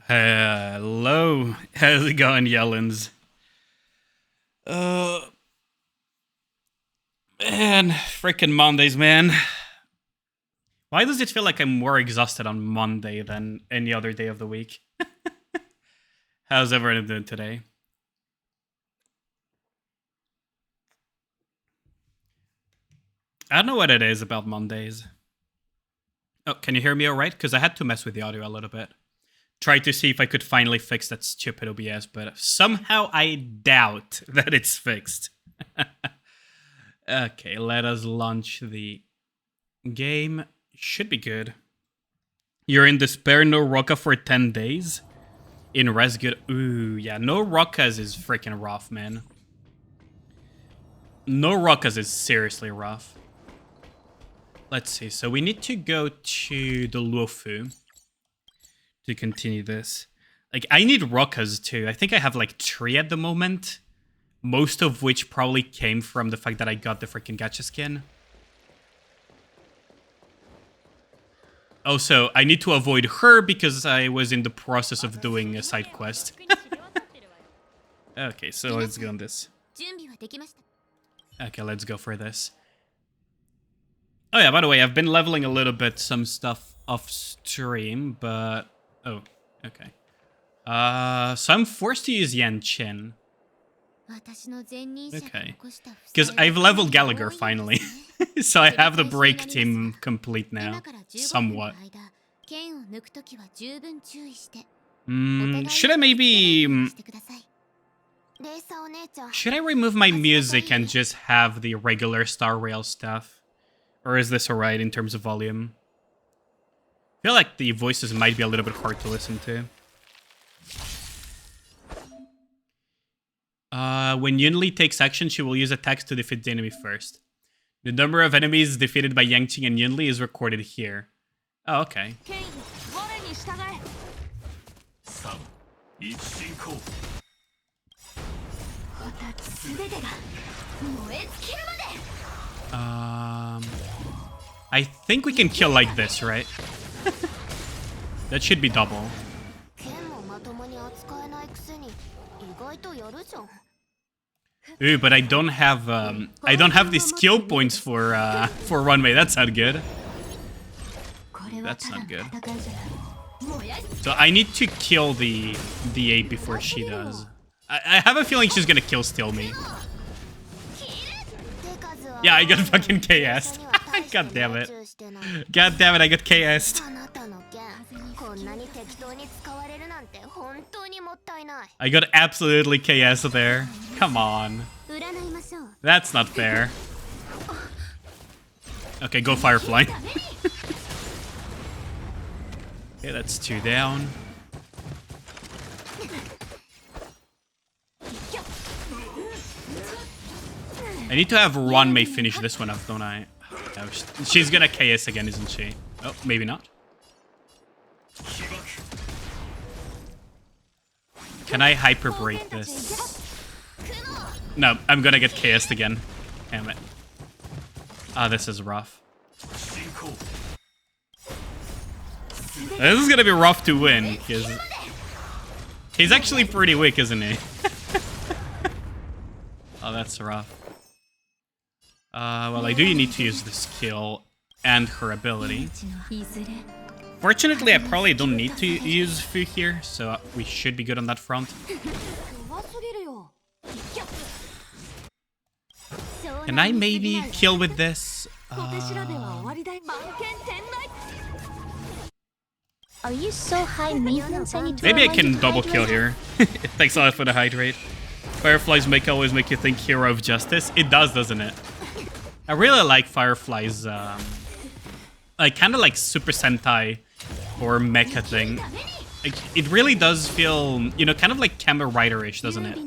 Hello, how's it going, Yellins? Man, freaking Mondays, man. Why does it feel like I'm more exhausted on Monday than any other day of the week? How's everyone doing today? I don't know what it is about Mondays. Oh, can you hear me all right? Because I had to mess with the audio a little bit. Try to see if I could finally fix that stupid OBS, but somehow I doubt that it's fixed. Okay, let us launch the game. Should be good. You're in despair, no Rocka for 10 days? In res good. Ooh, yeah, no Rockas is freaking rough, man. No Rockas is seriously rough. Let's see, so we need to go to the Luofu to continue this. Like, I need Rockas too. I think I have like 3 at the moment. Most of which probably came from the fact that I got the freaking gacha skin. Also, I need to avoid her because I was in the process of doing a side quest. Okay, so let's go on this. Okay, let's go for this. Oh yeah, by the way, I've been leveling a little bit some stuff off stream, but... Oh, okay. So I'm forced to use Yan-Chin. Okay. Because I've leveled Gallagher finally. So I have the break team complete now. Somewhat. Should I maybe... Should I remove my music and just have the regular Star Rail stuff? Or is this alright in terms of volume? I feel like the voices might be a little bit hard to listen to. When Yunli takes action, she will use attacks to defeat the enemy first. The number of enemies defeated by Yangqing and Yunli is recorded here. Oh, okay. I think we can kill like this, right? That should be double. Ooh, but I don't have the skill points for runway. That's not good. That's not good. So I need to kill the 8 before she does. I have a feeling she's gonna kill steal me. Yeah, I got fucking KS'd. God damn it. God damn it, I got KS'd. I got absolutely KS'd there. Come on. That's not fair. Okay, go Firefly. Okay, that's 2 down. I need to have Ranmei finish this one up, don't I? Oh, she's gonna KS again, isn't she? Oh, maybe not. Can I hyper break this? No, I'm gonna get KS'd again. Damn it. Ah, this is rough. This is gonna be rough to win, because he's actually pretty weak, isn't he? Oh, that's rough. Well, I do need to use the skill and her ability. Fortunately, I probably don't need to use Fu here, so we should be good on that front. Can I maybe kill with this? Are you so high maintenance? Maybe I can double kill here. Thanks a lot for the hydrate. Fireflies always make you think Hero of Justice. It does, doesn't it? I really like Fireflies, like kind of like Super Sentai or Mecha thing. Like, it really does feel, you know, kind of like Kamen Rider-ish, doesn't it?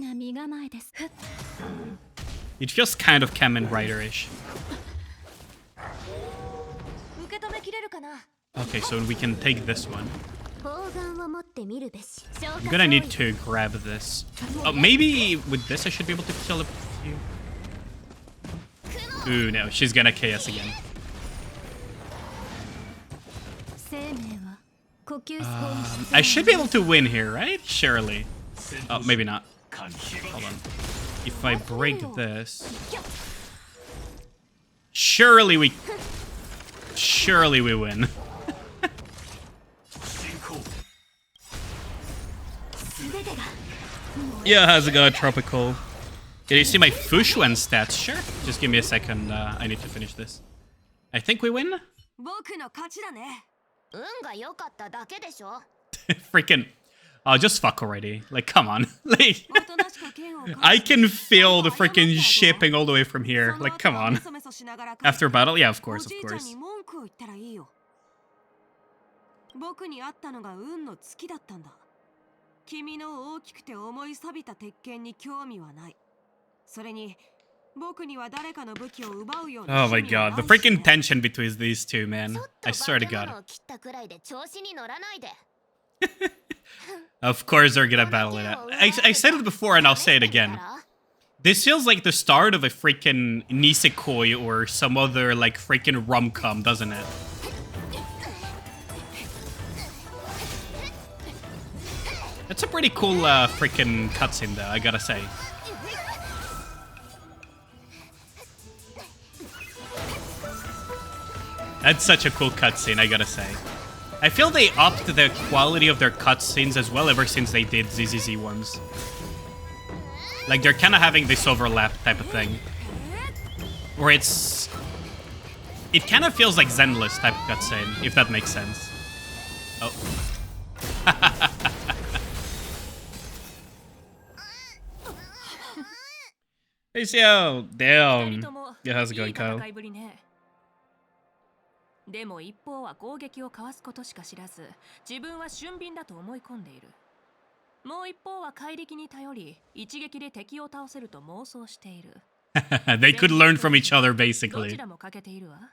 It feels kind of Kamen Rider-ish. Okay, so we can take this one. I'm gonna need to grab this. Oh, maybe with this I should be able to kill a few. Ooh, no, she's gonna KS again. I should be able to win here, right? Surely. Oh, maybe not. Hold on. If I break this... Surely we win. Yeah, how's it going, Tropical? Can you see my Fushuan stats? Sure. Just give me a second. I need to finish this. I think we win? Freaking... Oh, just fuck already. Like, come on. Like, I can feel the freaking shipping all the way from here. Like, come on. After battle? Yeah, of course, of course. 僕に会ったのが運の尽きだったんだ。君の大きくて重い錆びた鉄拳に興味はない。それに僕には誰かの武器を奪うような。 Oh my god, the freaking tension between these two, man. I swear to god. Of course they're gonna battle it out. I said it before and I'll say it again. This feels like the start of a freaking nisekoi or some other like freaking rom-com, doesn't it? It's a pretty cool freaking cutscene though, I gotta say. That's such a cool cutscene, I gotta say. I feel they upped the quality of their cutscenes as well ever since they did ZZZ ones. Like, they're kind of having this overlap type of thing. Where it's... It kind of feels like Zenless type of cutscene, if that makes sense. Oh. Hey, Xiao! Damn! Yeah, how's it going, Kyle? でも一方は攻撃をかわすことしか知らず、自分は俊敏だと思い込んでいる。もう一方は怪力に頼り、一撃で敵を倒せると妄想している。They could learn from each other, basically. どちらも欠けているわ。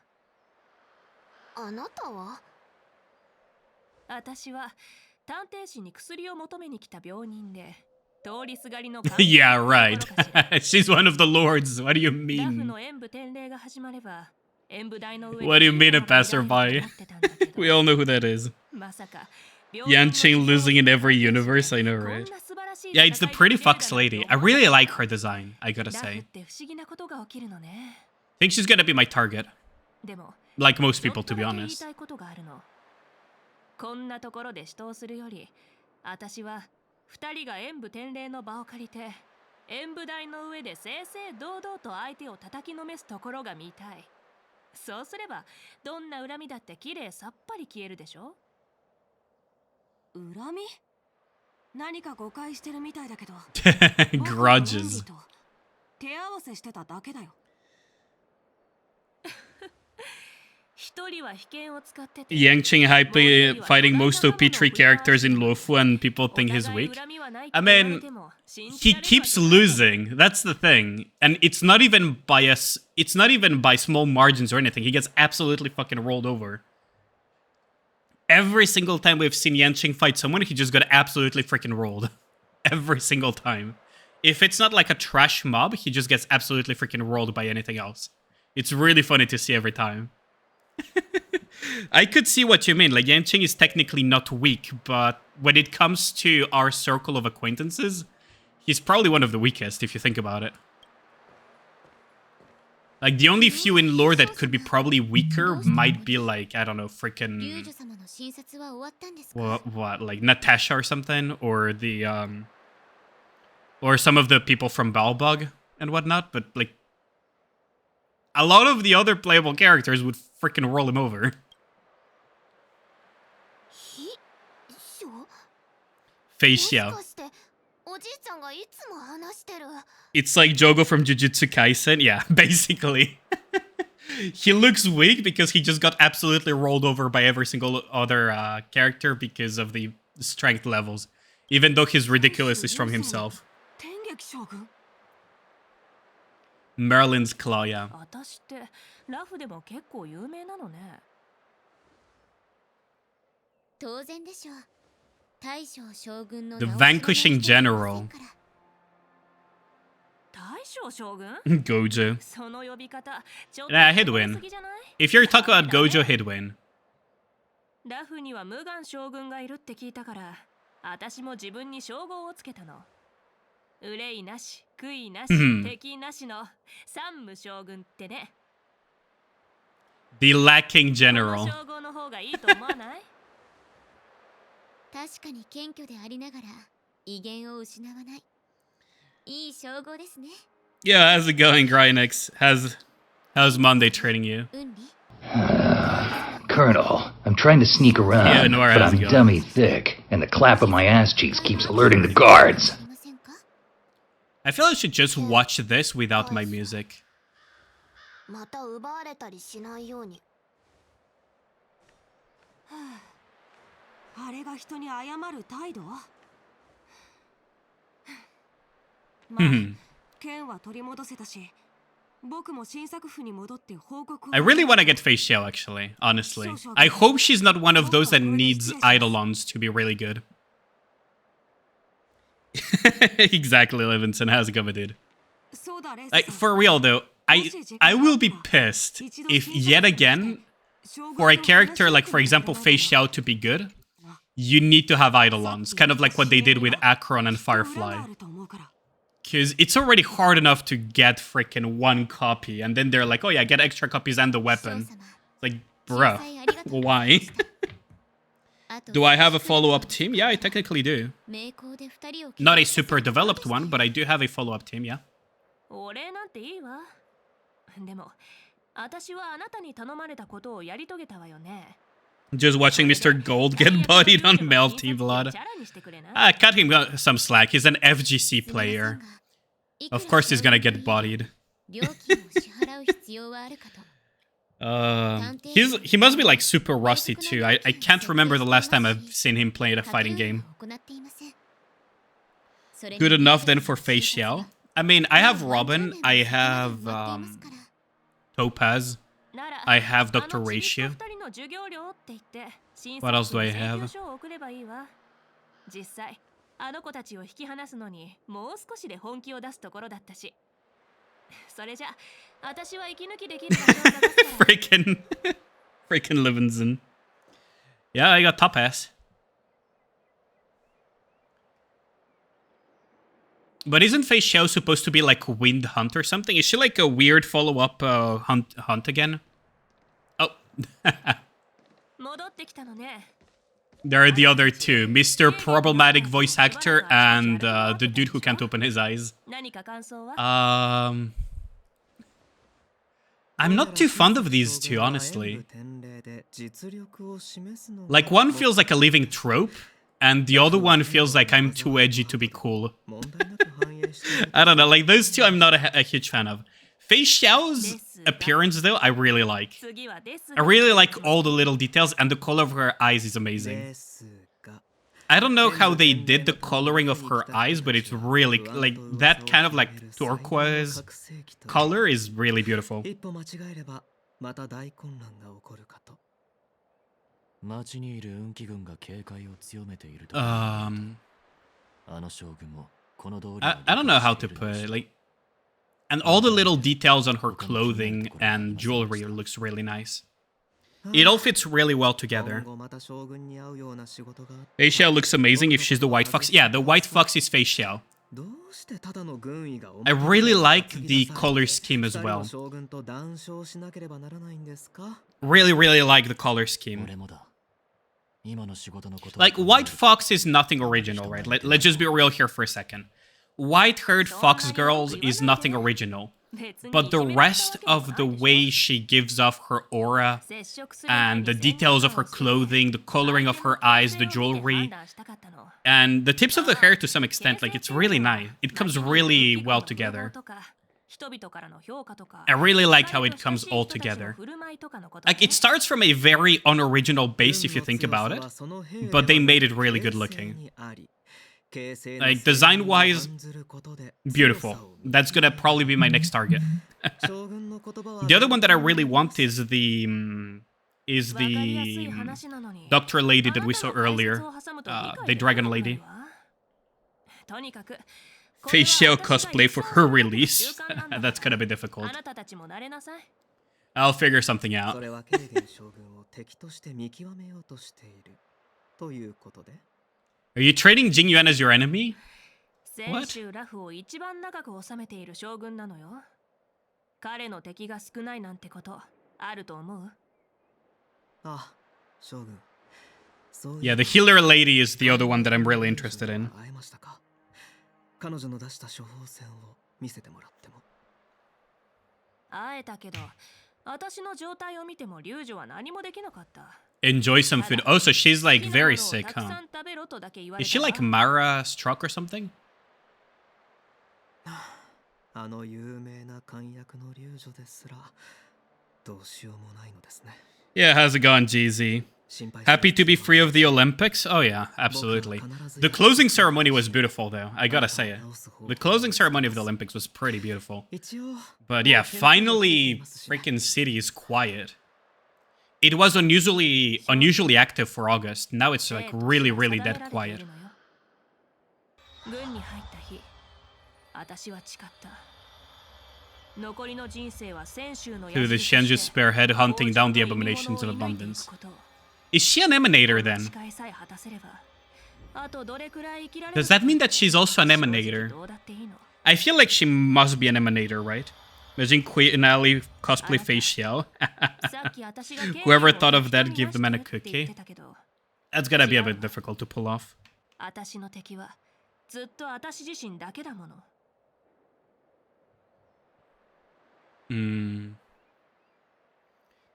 あなたは？私は探偵士に薬を求めに来た病人で、通りすがりの。Yeah, right. She's one of the lords. What do you mean? ラフの演武典礼が始まれば。What do you mean a passerby? We all know who that is. Yanqing losing in every universe, I know, right? Yeah, it's the pretty fox lady. I really like her design, I gotta say. Think she's gonna be my target. Like most people, to be honest. こんなところで死闘するより、私は二人が演武典礼の場を借りて、演武台の上で正々堂々と相手を叩きのめすところが見たい。そうすればどんな恨みだってきれいさっぱり消えるでしょ。恨み？何か誤解してるみたいだけど。Grudges. 手合わせしてただけだよ。Yanqing fighting most OP tree characters in Luofu and people think he's weak. I mean, he keeps losing. That's the thing. And it's not even by small margins or anything. He gets absolutely fucking rolled over. Every single time we've seen Yanqing fight someone, he just got absolutely freaking rolled. Every single time. If it's not like a trash mob, he just gets absolutely freaking rolled by anything else. It's really funny to see every time. I could see what you mean. Like, Yanqing is technically not weak, but when it comes to our circle of acquaintances, he's probably one of the weakest, if you think about it. Like, the only few in lore that could be probably weaker might be, like, I don't know, freaking... What, like, Natasha or something? Or the, or some of the people from Balbug and whatnot, but, like... A lot of the other playable characters would freaking roll him over. Face Xiao. It's like Jogo from Jujutsu Kaisen. Yeah, basically. He looks weak because he just got absolutely rolled over by every single other character because of the strength levels. Even though he's ridiculously strong himself. Merlin's Claw, yeah. The Vanquishing General. Gojo. Nah, he'd win. If you're talking about Gojo, he'd win. ラフには無眼将軍がいるって聞いたから、私も自分に称号をつけたの。憂いなし、悔いなし、敵なしの三無将軍ってね。The lacking こ general. の称号の方がいいと思わない？確かに謙虚でありながら威厳を失わない。いい称号ですね。Yeah, how's it going, Grynix? How's Monday treating you? Colonel, I'm trying to sneak around, Yeah, Nora, but how's it I'm going? dummy thick, and the clap of my ass cheeks keeps alerting the guards. I feel I should just watch this without my music. また奪われたりしないように。あれが人に謝る態度？まあ、剣は取り戻せたし、僕も新作府に戻って報告を。I really want to get Face Shell, actually, honestly. I hope she's not one of those that needs Eidolons to be really good. Exactly, Levinson. How's it going, dude? Like, for real, though, I will be pissed if, yet again, for a character like, for example, Face Shell to be good, you need to have Eidolons, kind of like what they did with Akron and Firefly. Because it's already hard enough to get freaking one copy, and then they're like, oh yeah, get extra copies and the weapon. Like, bruh, why? Do I have a follow-up team? Yeah, I technically do. Not a super developed one, but I do have a follow-up team, yeah. お礼なんていいわ。でも、私はあなたに頼まれたことをやり遂げたわよね。Just watching Mr. Gold get bodied on Melty Blood. Cut him some slack. He's an FGC player. Of course he's gonna get bodied. He must be like super rusty too. I can't remember the last time I've seen him play a fighting game. Good enough then for Face Shell. I mean, I have Robin, I have Topaz, I have Dr. Ratio. What else do I have? 実際、あの子たちを引き離すのにもう少しで本気を出すところだったし。それじゃ、私は息抜きできる場所を探すから。Freaking Levinson. Yeah, I got Topaz. But isn't Face Shell supposed to be like Wind Hunt or something? Is she like a weird follow-up hunt again? Oh. 戻ってきたのね。 There are the other two, Mr. Problematic Voice Actor and the dude who can't open his eyes. I'm not too fond of these two, honestly. Like, one feels like a living trope, and the other one feels like I'm too edgy to be cool. I don't know, like, those two I'm not a huge fan of. Face Xiao's appearance, though, I really like. I really like all the little details, and the color of her eyes is amazing. I don't know how they did the coloring of her eyes, but it's really, like, that kind of, like, turquoise color is really beautiful. I don't know how to put it, like... And all the little details on her clothing and jewelry looks really nice. It all fits really well together. Face Shell looks amazing if she's the White Fox. Yeah, the White Fox is Face Shell. I really like the color scheme as well. Really like the color scheme. Like, White Fox is nothing original, right? Let's just be real here for a second. White-haired fox girls is nothing original, but the rest of the way she gives off her aura and the details of her clothing, the coloring of her eyes, the jewelry, and the tips of the hair to some extent, like, it's really nice. It comes really well together. I really like how it comes all together. Like, it starts from a very unoriginal base if you think about it, but they made it really good looking. Like, design-wise, beautiful. That's gonna probably be my next target. The other one that I really want is the Doctor Lady that we saw earlier. The Dragon Lady. Face Shell cosplay for her release. That's gonna be difficult. I'll figure something out. それはケイデン将軍を敵として見極めようとしているということで。 Are you trading Jing Yuan as your enemy? 泉州ラフを一番長く治めている将軍なのよ。彼の敵が少ないなんてことあると思う？あ、将軍。 Yeah, the healer lady is the other one that I'm really interested in. 会えましたか？彼女の出した処方箋を見せてもらっても。会えたけど、私の状態を見ても龍女は何もできなかった。 Enjoy some food. Oh, so she's like very sick, huh? Is she like Mara struck or something? あの有名な漢訳の龍女ですらどうしようもないのですね。 Yeah, how's it going, GZ? Happy to be free of the Olympics? Oh yeah, absolutely. The closing ceremony was beautiful though, I gotta say it. The closing ceremony of the Olympics was pretty beautiful. But yeah, finally freaking city is quiet. It was unusually active for August. Now it's like really dead quiet. 軍に入った日、私は誓った。残りの人生は泉州の To the Shenju spearhead hunting down the abominations of abundance. Is she an emanator then? Does that mean that she's also an emanator? I feel like she must be an emanator, right? Imagine Queen Ali cosplay facial. Whoever thought of that, give the man a cookie. That's gotta be a bit difficult to pull off. 私の敵はずっと私自身だけだもの。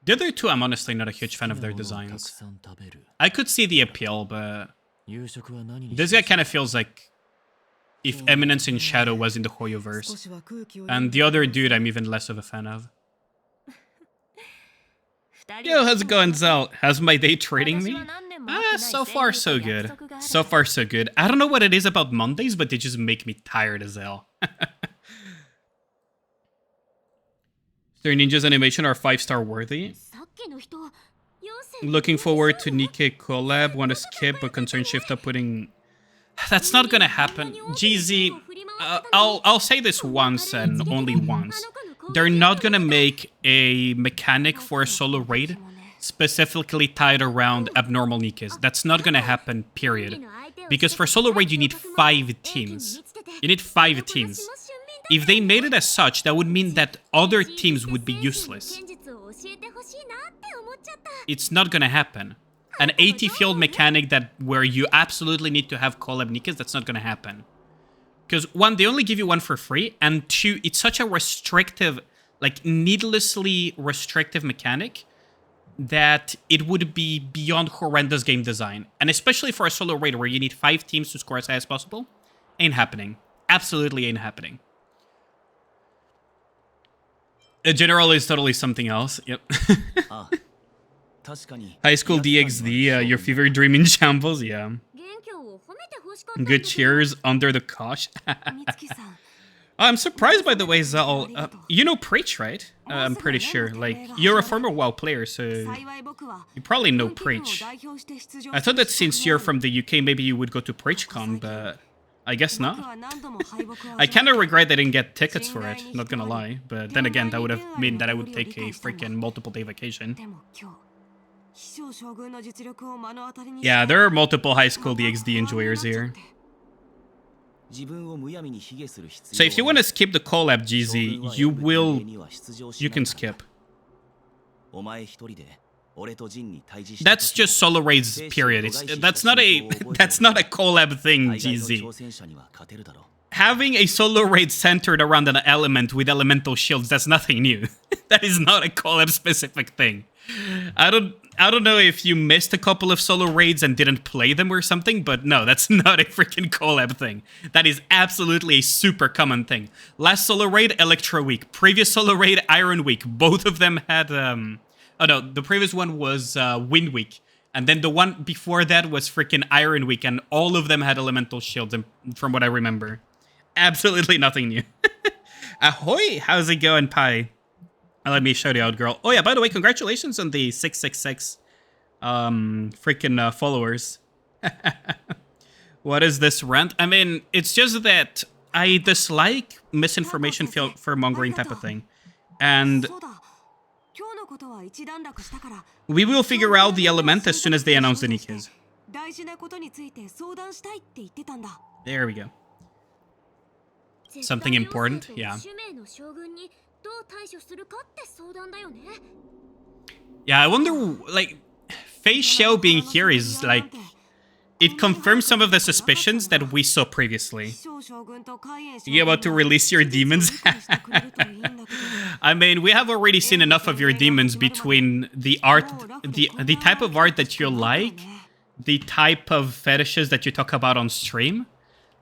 The other two, I'm honestly not a huge fan of their designs. I could see the appeal, but this guy kind of feels like if Eminence in Shadow was in the Hoyoverse. And the other dude, I'm even less of a fan of. Yo, how's it going, Zal? How's my day treating me? So far so good. So far so good. I don't know what it is about Mondays, but they just make me tired as hell. Their Ninja's animation are 5-star worthy. Looking forward to Nikke collab. Want to skip, but concerned Shifta putting... That's not gonna happen. GZ, I'll say this once and only once. They're not gonna make a mechanic for a solo raid specifically tied around abnormal Nikkes. That's not gonna happen, period. Because for solo raid, you need 5 teams. You need 5 teams. If they made it as such, that would mean that other teams would be useless. It's not gonna happen. An 80 field mechanic where you absolutely need to have collab Nikkes, that's not gonna happen. Because 1, they only give you 1 for free, and 2, it's such a restrictive, like needlessly restrictive mechanic that it would be beyond horrendous game design. And especially for a solo raid where you need 5 teams to score as high as possible, ain't happening. Absolutely ain't happening. A general is totally something else. Yep. High school DXD, your fever dream in shambles. Yeah. Good cheers under the kosh. I'm surprised by the way, Zal. You know Preach, right? I'm pretty sure. Like, you're a former WoW player, so you probably know Preach. I thought that since you're from the UK, maybe you would go to PreachCon, but I guess not. I kind of regret I didn't get tickets for it, not gonna lie. But then again, that would have meant that I would take a freaking multiple-day vacation. Yeah, there are multiple high school DXD enjoyers here. So if you want to skip the collab, GZ, you can skip. That's just solo raids, period. That's not a collab thing, GZ. Having a solo raid centered around an element with elemental shields, that's nothing new. That is not a collab specific thing. I don't know if you missed a couple of solo raids and didn't play them or something, but no, that's not a freaking collab thing. That is absolutely a super common thing. Last solo raid, Electro Week. Previous solo raid, Iron Week. Both of them had oh no, the previous one was Wind Week. And then the one before that was freaking Iron Week, and all of them had elemental shields, from what I remember. Absolutely nothing new. Ahoy! How's it going, Pi? Let me shout you out, girl. Oh yeah, by the way, congratulations on the 666 freaking followers. What is this rant? I mean, it's just that I dislike misinformation fear mongering type of thing. And We will figure out the element as soon as they announce the Nikkes. There we go. Something important, yeah. Yeah, I wonder, like, Fei Xiao being here is, like, it confirms some of the suspicions that we saw previously. You're about to release your demons? I mean, we have already seen enough of your demons between the art, the type of art that you like, the type of fetishes that you talk about on stream.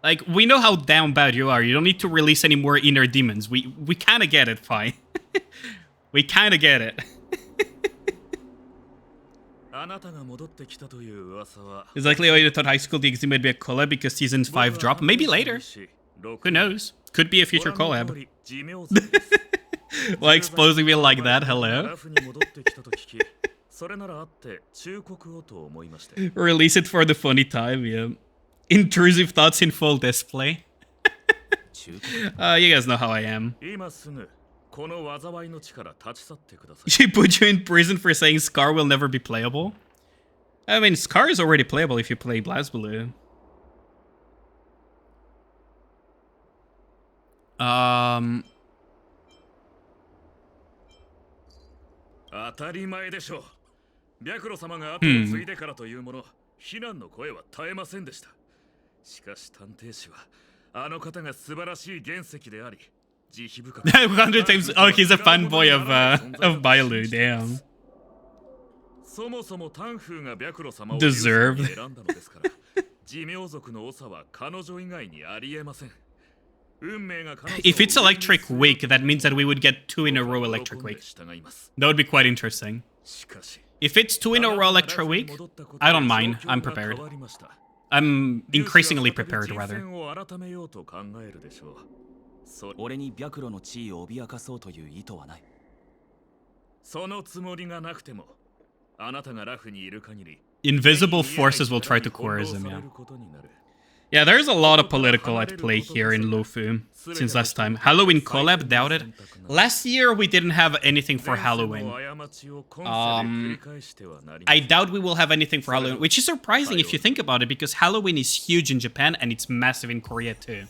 Like, we know how damn bad you are. You don't need to release any more inner demons. We kind of get it, Fai. We kind of get it. Exactly how you thought High School DxD might be a collab because Season 5 drop. Maybe later. Who knows? Could be a future collab. Why exposing me like that? Hello? Release it for the funny time, yeah. Intrusive thoughts in full display. You guys know how I am. She put you in prison for saying Scar will never be playable? I mean, Scar is already playable if you play BlazBlue. Hundred times. Oh, he's a fanboy of Bailu. Damn. Deserved. If it's Electric Week, that means that we would get 2 in a row Electric Week. That would be quite interesting. If it's 2 in a row Electric Week, I don't mind. I'm prepared. I'm increasingly prepared, rather. Invisible forces will try to coerce him, yeah. Yeah, there's a lot of political at play here in Lufu since last time. Halloween collab, doubted. Last year we didn't have anything for Halloween. I doubt we will have anything for Halloween, which is surprising if you think about it, because Halloween is huge in Japan and it's massive in Korea too.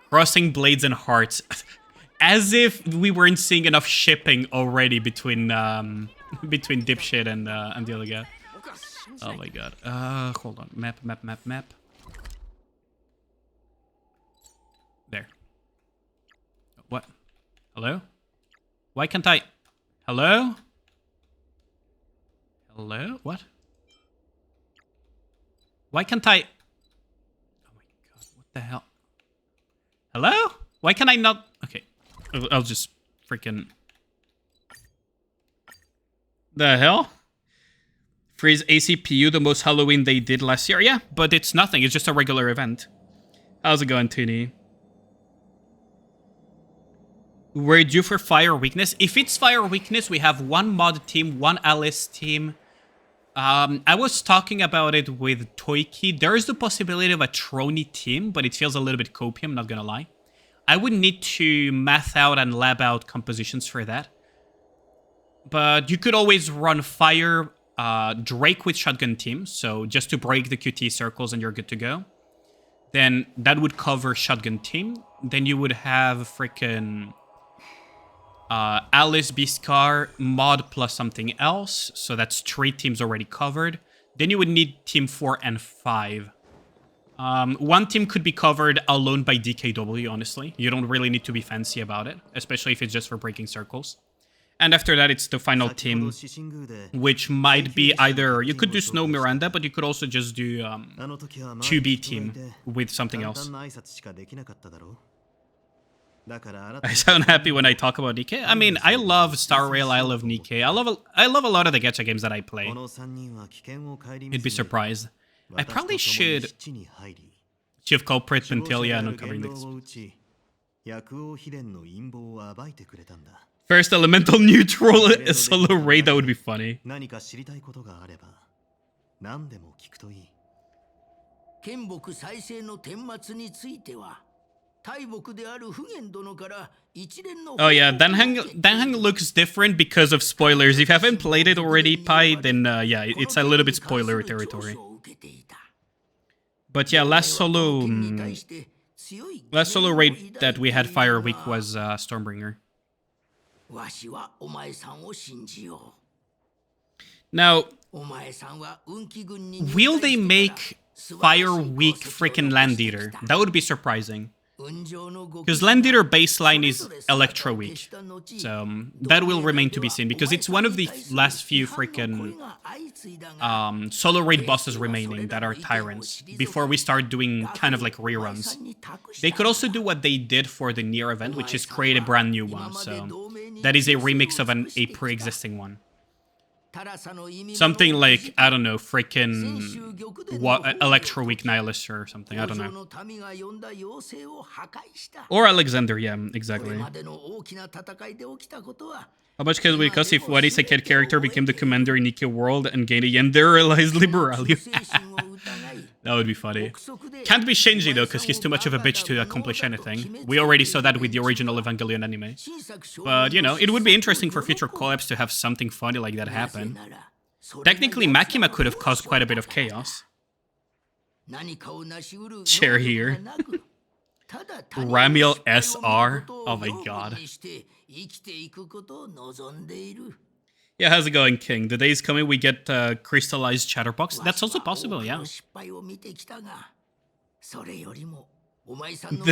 Crossing Blades and Hearts. As if we weren't seeing enough shipping already between Dipshit and the other guy. Oh my god. Hold on. Map. There. What? Hello? Why can't I... Hello? Hello? What? Why can't I... Oh my god, what the hell? Hello? Why can I not... Okay. I'll just freaking... The hell? Freeze ACPU, the most Halloween they did last year. Yeah, but it's nothing. It's just a regular event. How's it going, Tooney? We're due for Fire Weakness. If it's Fire Weakness, we have 1 mod team, 1 Alice team. I was talking about it with Toiki. There is the possibility of a Trony team, but it feels a little bit copium, not gonna lie. I would need to math out and lab out compositions for that. But you could always run Fire Drake with Shotgun team, so just to break the QT circles and you're good to go. Then that would cover Shotgun team. Then you would have freaking Alice, Biscar, mod plus something else. So that's 3 teams already covered. Then you would need team 4 and 5. 1 team could be covered alone by DKW, honestly. You don't really need to be fancy about it, especially if it's just for breaking circles. And after that, it's the final team, which might be either... You could do Snow Miranda, but you could also just do 2B team with something else. I sound happy when I talk about Nikke. I mean, I love Star Rail, I love Nikke. I love a lot of the gacha games that I play. You'd be surprised. I probably should... Chief Culprit, Pentelia, and uncovering this. First elemental neutral solo raid, that would be funny. 剣木再生の顛末については Oh yeah, Danhang looks different because of spoilers. If you haven't played it already, Pai, then yeah, it's a little bit spoiler territory. But yeah, last solo raid that we had Fire Week was Stormbringer. Now, will they make Fire Week freaking Land Eater? That would be surprising. Because Land Eater baseline is Electro Week. So that will remain to be seen. Because it's one of the last few freaking solo raid bosses remaining that are Tyrants. Before we start doing kind of like reruns. They could also do what they did for the Nier event, which is create a brand new one. So that is a remix of a pre-existing one. Something like, I don't know, freaking Electro Week Nihilist or something, I don't know. Or Alexander, yeah, exactly. How much could we cost if what is a kid character became the commander in Nikke world and gained a Yandere-realized Liberalia? That would be funny. Can't be Shinji though, because he's too much of a bitch to accomplish anything. We already saw that with the original Evangelion anime. But, you know, it would be interesting for future collabs to have something funny like that happen. Technically, Makima could have caused quite a bit of chaos. Chair here. Ramiel SR? Oh my god. Yeah, how's it going, King? The day is coming we get crystallized chatterbox. That's also possible, yeah. The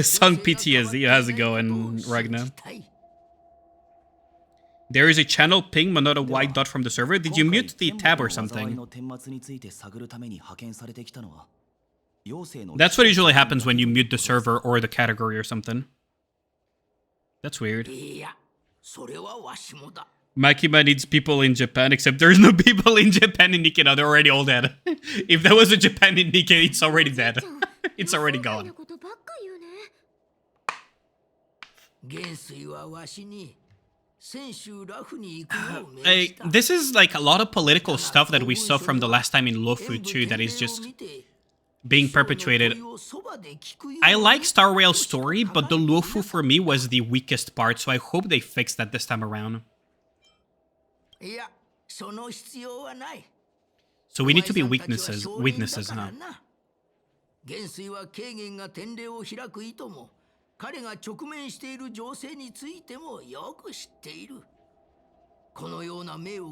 song PTSD, how's it going, Ragnar? There is a channel ping, but not a white dot from the server. Did you mute the tab or something? That's what usually happens when you mute the server or the category or something. That's weird. Makima needs people in Japan, except there's no people in Japan in Nikke now. They're already all dead. If there was a Japan in Nikke, it's already dead. It's already gone. This is like a lot of political stuff that we saw from the last time in Lofu too that is just being perpetuated. I like Star Rail's story, but the Lofu for me was the weakest part, so I hope they fix that this time around. So we need to be witnesses, huh?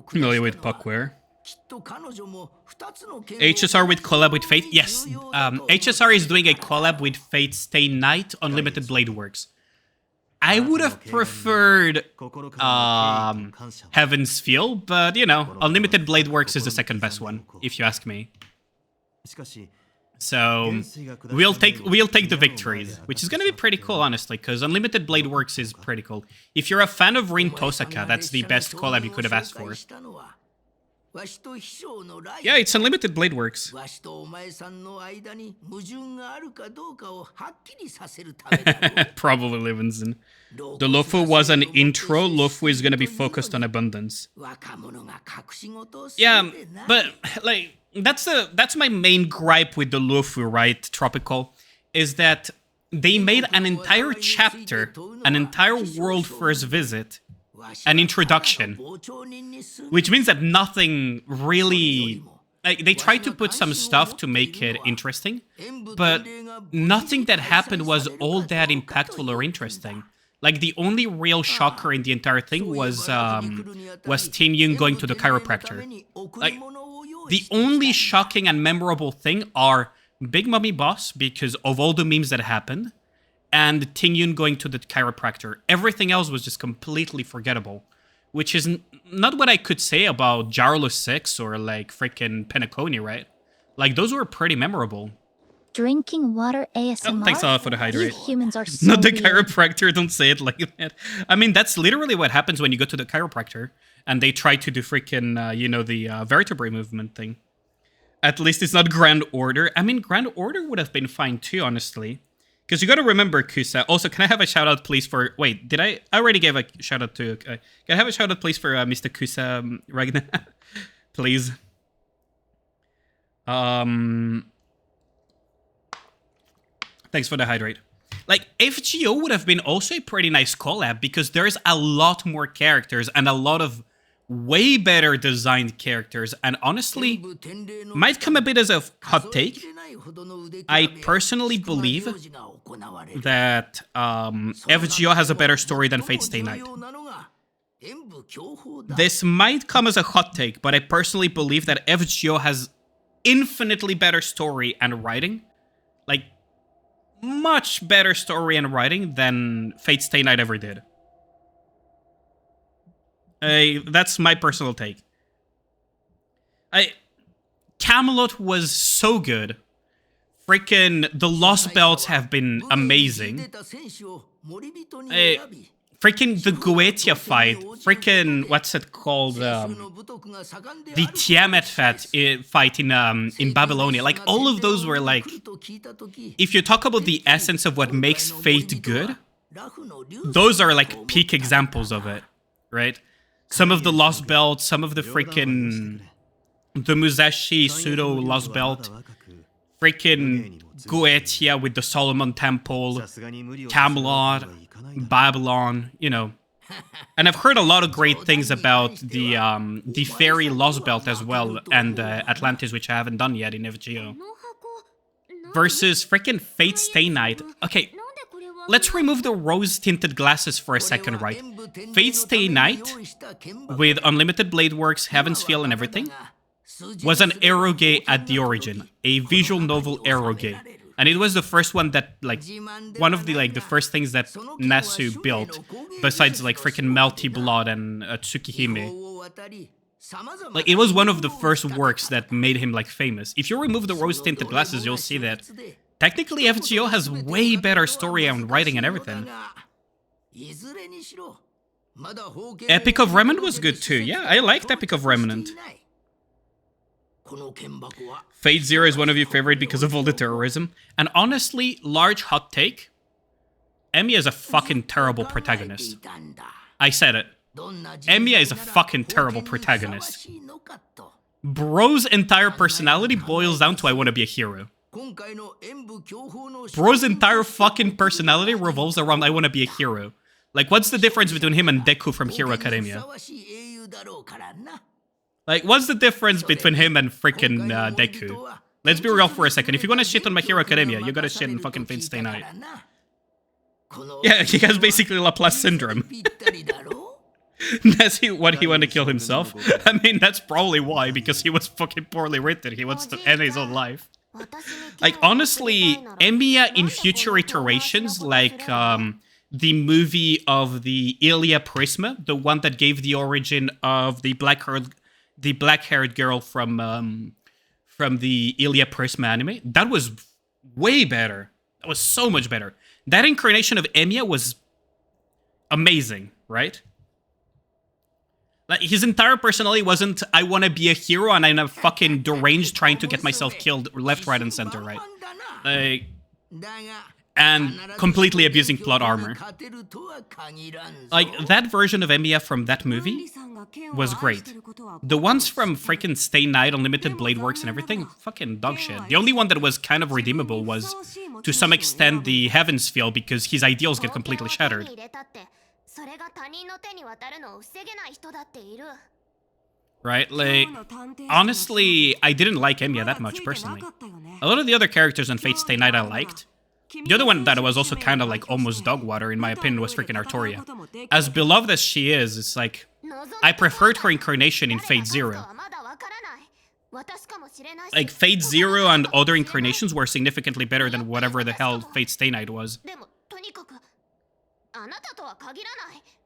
Familiar with Puckware? HSR with collab with Fate? Yes, HSR is doing a collab with Fate Stay Night Unlimited Blade Works. I would have preferred Heaven's Feel, but you know, Unlimited Blade Works is the second best one, if you ask me. So we'll take the victories, which is gonna be pretty cool, honestly, because Unlimited Blade Works is pretty cool. If you're a fan of Rin Tosaka, that's the best collab you could have asked for. Yeah, it's Unlimited Blade Works. Probably Livingston. The Lofu was an intro. Lofu is gonna be focused on abundance. Yeah, but like that's my main gripe with the Lofu, right? Tropical, is that they made an entire chapter, an entire world first visit, an introduction, which means that nothing really... Like, they tried to put some stuff to make it interesting, but nothing that happened was all that impactful or interesting. Like, the only real shocker in the entire thing was Tin Yun going to the chiropractor. Like, the only shocking and memorable thing are Big Mummy Boss, because of all the memes that happened, and Tin Yun going to the chiropractor. Everything else was just completely forgettable, which is not what I could say about Jarlo 6 or like freaking Penacony, right? Like, those were pretty memorable. Drinking water ASMR. Oh, thanks a lot for the hydrate. You humans are so Not the weird. chiropractor, don't say it like that. I mean, that's literally what happens when you go to the chiropractor and they try to do freaking, you know, the vertebrae movement thing. At least it's not Grand Order. I mean, Grand Order would have been fine too, honestly. Because you got to remember, Kusa. Also, can I have a shout out, please, for... Wait, did I already gave a shout out to... can I have a shout out, please, for Mr. Kusa Ragnar? Please. Thanks for the hydrate. Like, FGO would have been also a pretty nice collab because there's a lot more characters and a lot of way better designed characters. And honestly, might come a bit as a hot take. I personally believe that FGO has a better story than Fate Stay Night. This might come as a hot take, but I personally believe that FGO has infinitely better story and writing. Like, much better story and writing than Fate Stay Night ever did. That's my personal take. Camelot was so good. Freaking the Lost Belts have been amazing. Freaking the Goetia fight. Freaking what's it called? The Tiamat fight in Babylonia. Like all of those were like. If you talk about the essence of what makes Fate good, those are like peak examples of it, right? Some of the Lost Belts, some of the freaking the Musashi pseudo Lost Belt, freaking Goetia with the Solomon Temple, Camelot, Babylon, you know. And I've heard a lot of great things about the Fairy Lost Belt as well, and Atlantis, which I haven't done yet in FGO. Versus freaking Fate Stay Night. Okay, let's remove the rose-tinted glasses for a second, right? Fate Stay Night, with Unlimited Blade Works, Heaven's Feel, and everything, was an eroge at the origin, a visual novel eroge. And it was the first one that, like, one of the, like, the first things that Nasu built, besides, like, freaking Melty Blood and Tsukihime. Like, it was one of the first works that made him, like, famous. If you remove the rose-tinted glasses, you'll see that technically FGO has way better story and writing and everything. Epic of Remnant was good too. Yeah, I liked Epic of Remnant. Fate Zero is one of your favorite because of all the terrorism. And honestly, large hot take, Emiya is a fucking terrible protagonist. I said it. Emiya is a fucking terrible protagonist. Bro's entire personality boils down to I want to be a hero. Bro's entire fucking personality revolves around I want to be a hero. Like, what's the difference between him and Deku from Hero Academia? Like, what's the difference between him and freaking Deku? Let's be real for a second. If you're gonna shit on My Hero Academia, you gotta shit on fucking Fate Stay Night. Yeah, he has basically Laplace syndrome. That's what he wanted to kill himself? I mean, that's probably why, because he was fucking poorly written. He wants to end his own life. Like, honestly, Emiya in future iterations, like the movie of the Ilia Prisma, the one that gave the origin of the black-haired girl from the Ilia Prisma anime, that was way better. That was so much better. That incarnation of Emiya was amazing, right? Like, his entire personality wasn't, I want to be a hero and I'm a fucking deranged trying to get myself killed left, right, and center, right? Like, and completely abusing plot armor. Like, that version of Emiya from that movie was great. The ones from freaking Stay Night, Unlimited Blade Works, and everything, fucking dog shit. The only one that was kind of redeemable was, to some extent, the Heaven's Feel, because his ideals get completely shattered. Right? Like, honestly, I didn't like Emiya that much, personally. A lot of the other characters in Fate Stay Night I liked. The other one that was also kind of like almost dog water, in my opinion, was freaking Artoria. As beloved as she is, it's like, I preferred her incarnation in Fate Zero. Like, Fate Zero and other incarnations were significantly better than whatever the hell Fate Stay Night was.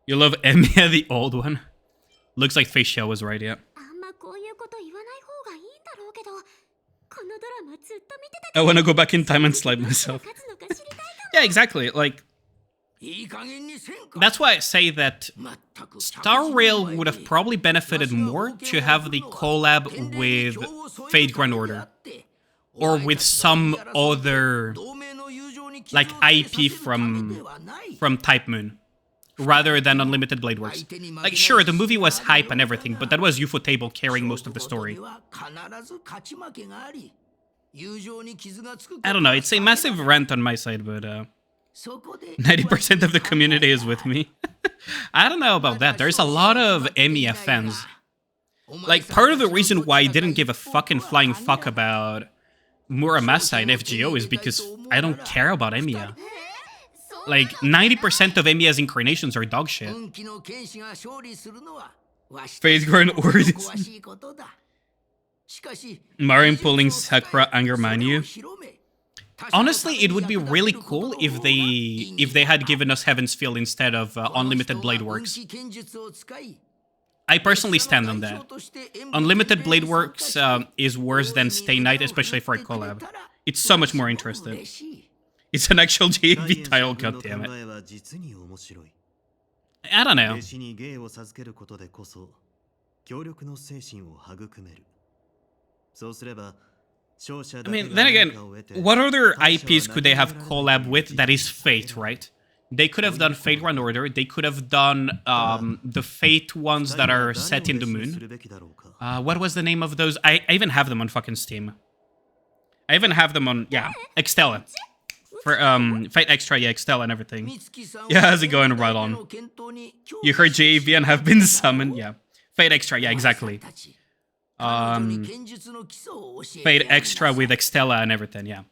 You love Emiya, the old one? Looks like Facial was right, yeah. I want to go back in time and slide myself. Yeah, exactly. Like, that's why I say that Star Rail would have probably benefited more to have the collab with Fate Grand Order. Or with some other, like, IP from Type Moon. Rather than Unlimited Blade Works. Like, sure, the movie was hype and everything, but that was Ufotable carrying most of the story. I don't know, it's a massive rant on my side, but 90% of the community is with me. I don't know about that. There's a lot of Emiya fans. Like, part of the reason why I didn't give a fucking flying fuck about Muramasa in FGO is because I don't care about Emiya. Like, 90% of Emiya's incarnations are dog shit. Faithgrown Orders. Marion pulling Sakura Anger Manu. Honestly, it would be really cool if they had given us Heaven's Feel instead of Unlimited Blade Works. I personally stand on that. Unlimited Blade Works is worse than Stay Night, especially for a collab. It's so much more interesting. It's an actual JV title, goddammit. I don't know. I mean, then again, what other IPs could they have collab with that is Fate, right? They could have done Fate Run Order. They could have done the Fate ones that are set in the moon. What was the name of those? I even have them on fucking Steam. I even have them on, yeah, Extella. For Fate Extra, yeah, Extella and everything. Yeah, how's it going? Right on. You heard JV and have been summoned? Yeah. Fate Extra, yeah, exactly. Fate Extra with Extella and everything, yeah.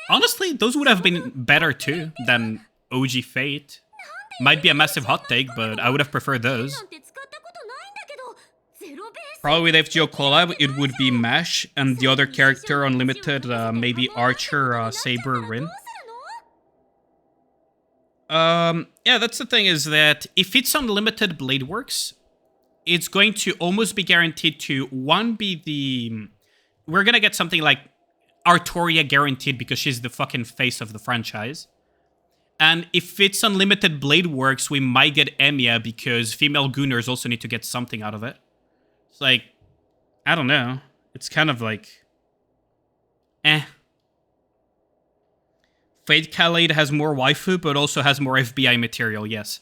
Honestly, those would have been better too than OG Fate. Might be a massive hot take, but I would have preferred those. Probably with FGO collab, it would be Mash, and the other character Unlimited, maybe Archer, Saber, Rin. Yeah, that's the thing, is that if it's Unlimited Blade Works, it's going to almost be guaranteed to, one, be the... We're gonna get something like Artoria guaranteed because she's the fucking face of the franchise. And if it's Unlimited Blade Works, we might get Emiya because female Gooners also need to get something out of it. It's like, I don't know. It's kind of like... Fate Khalid has more waifu, but also has more FBI material, yes.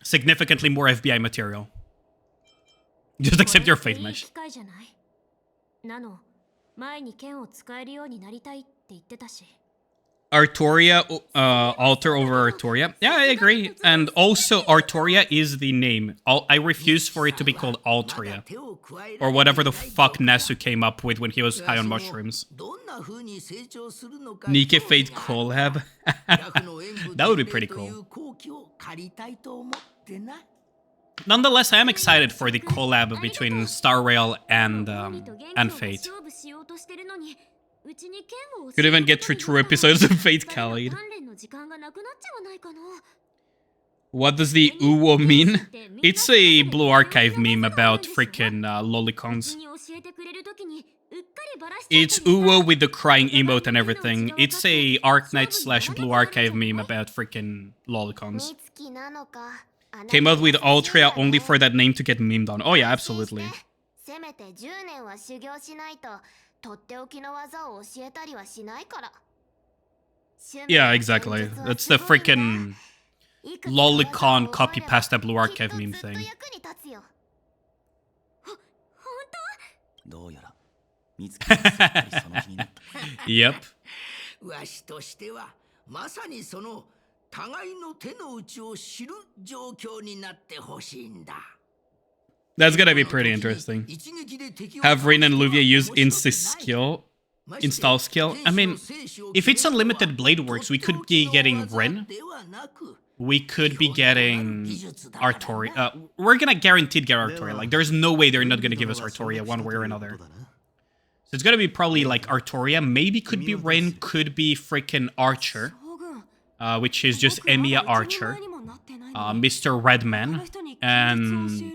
Significantly more FBI material. Just accept your fate, Mesh. Artoria, Alter over Artoria. Yeah, I agree. And also, Artoria is the name. I refuse for it to be called Altria. Or whatever the fuck Nasu came up with when he was high on mushrooms. Nikke Fate collab? That would be pretty cool. Nonetheless, I am excited for the collab between Star Rail and Fate. Could even get through 2 episodes of Fate Khalid. What does the Uwo mean? It's a Blue Archive meme about freaking lolicons. It's Uwo with the crying emote and everything. It's a Arknight / Blue Archive meme about freaking lolicons. Came out with Altria only for that name to get memed on. Oh yeah, absolutely. Yeah, exactly. That's the freaking lolicon copy pasta Blue Archive meme thing. Yep. That's gonna be pretty interesting. Have Rin and Luvia use install skill? I mean, if it's Unlimited Blade Works, we could be getting Rin. We could be getting Artoria. We're gonna guaranteed get Artoria. Like, there's no way they're not gonna give us Artoria one way or another. So it's gonna be probably like Artoria. Maybe could be Rin, could be freaking Archer. Which is just Emiya Archer. Mr. Redman. And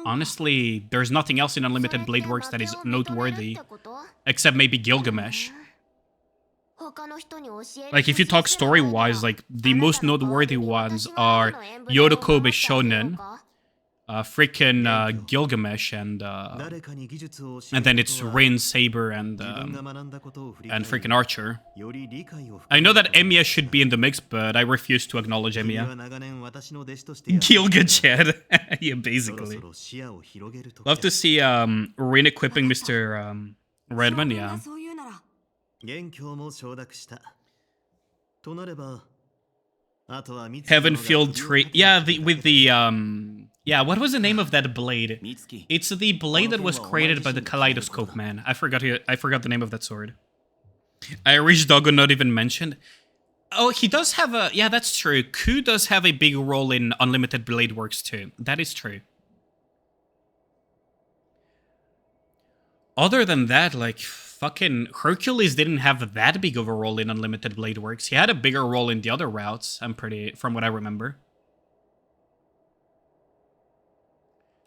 honestly, there's nothing else in Unlimited Blade Works that is noteworthy. Except maybe Gilgamesh. Like, if you talk story-wise, like, the most noteworthy ones are Yodokobe Shonen, freaking Gilgamesh, and then it's Rin, Saber, and freaking Archer. I know that Emiya should be in the mix, but I refuse to acknowledge Emiya. Gilgachad. Yeah, basically. Love to see Rin equipping Mr. Redman, yeah. 元凶も承諾した。となれば、あとは Heaven Field Tree. Yeah, with the yeah, what was the name of that blade? It's the blade that was created by the Kaleidoscope Man. I forgot the name of that sword. Irish Doggo not even mentioned. Oh, he does have a... Yeah, that's true. Ku does have a big role in Unlimited Blade Works too. That is true. Other than that, like, fucking Hercules didn't have that big of a role in Unlimited Blade Works. He had a bigger role in the other routes, from what I remember.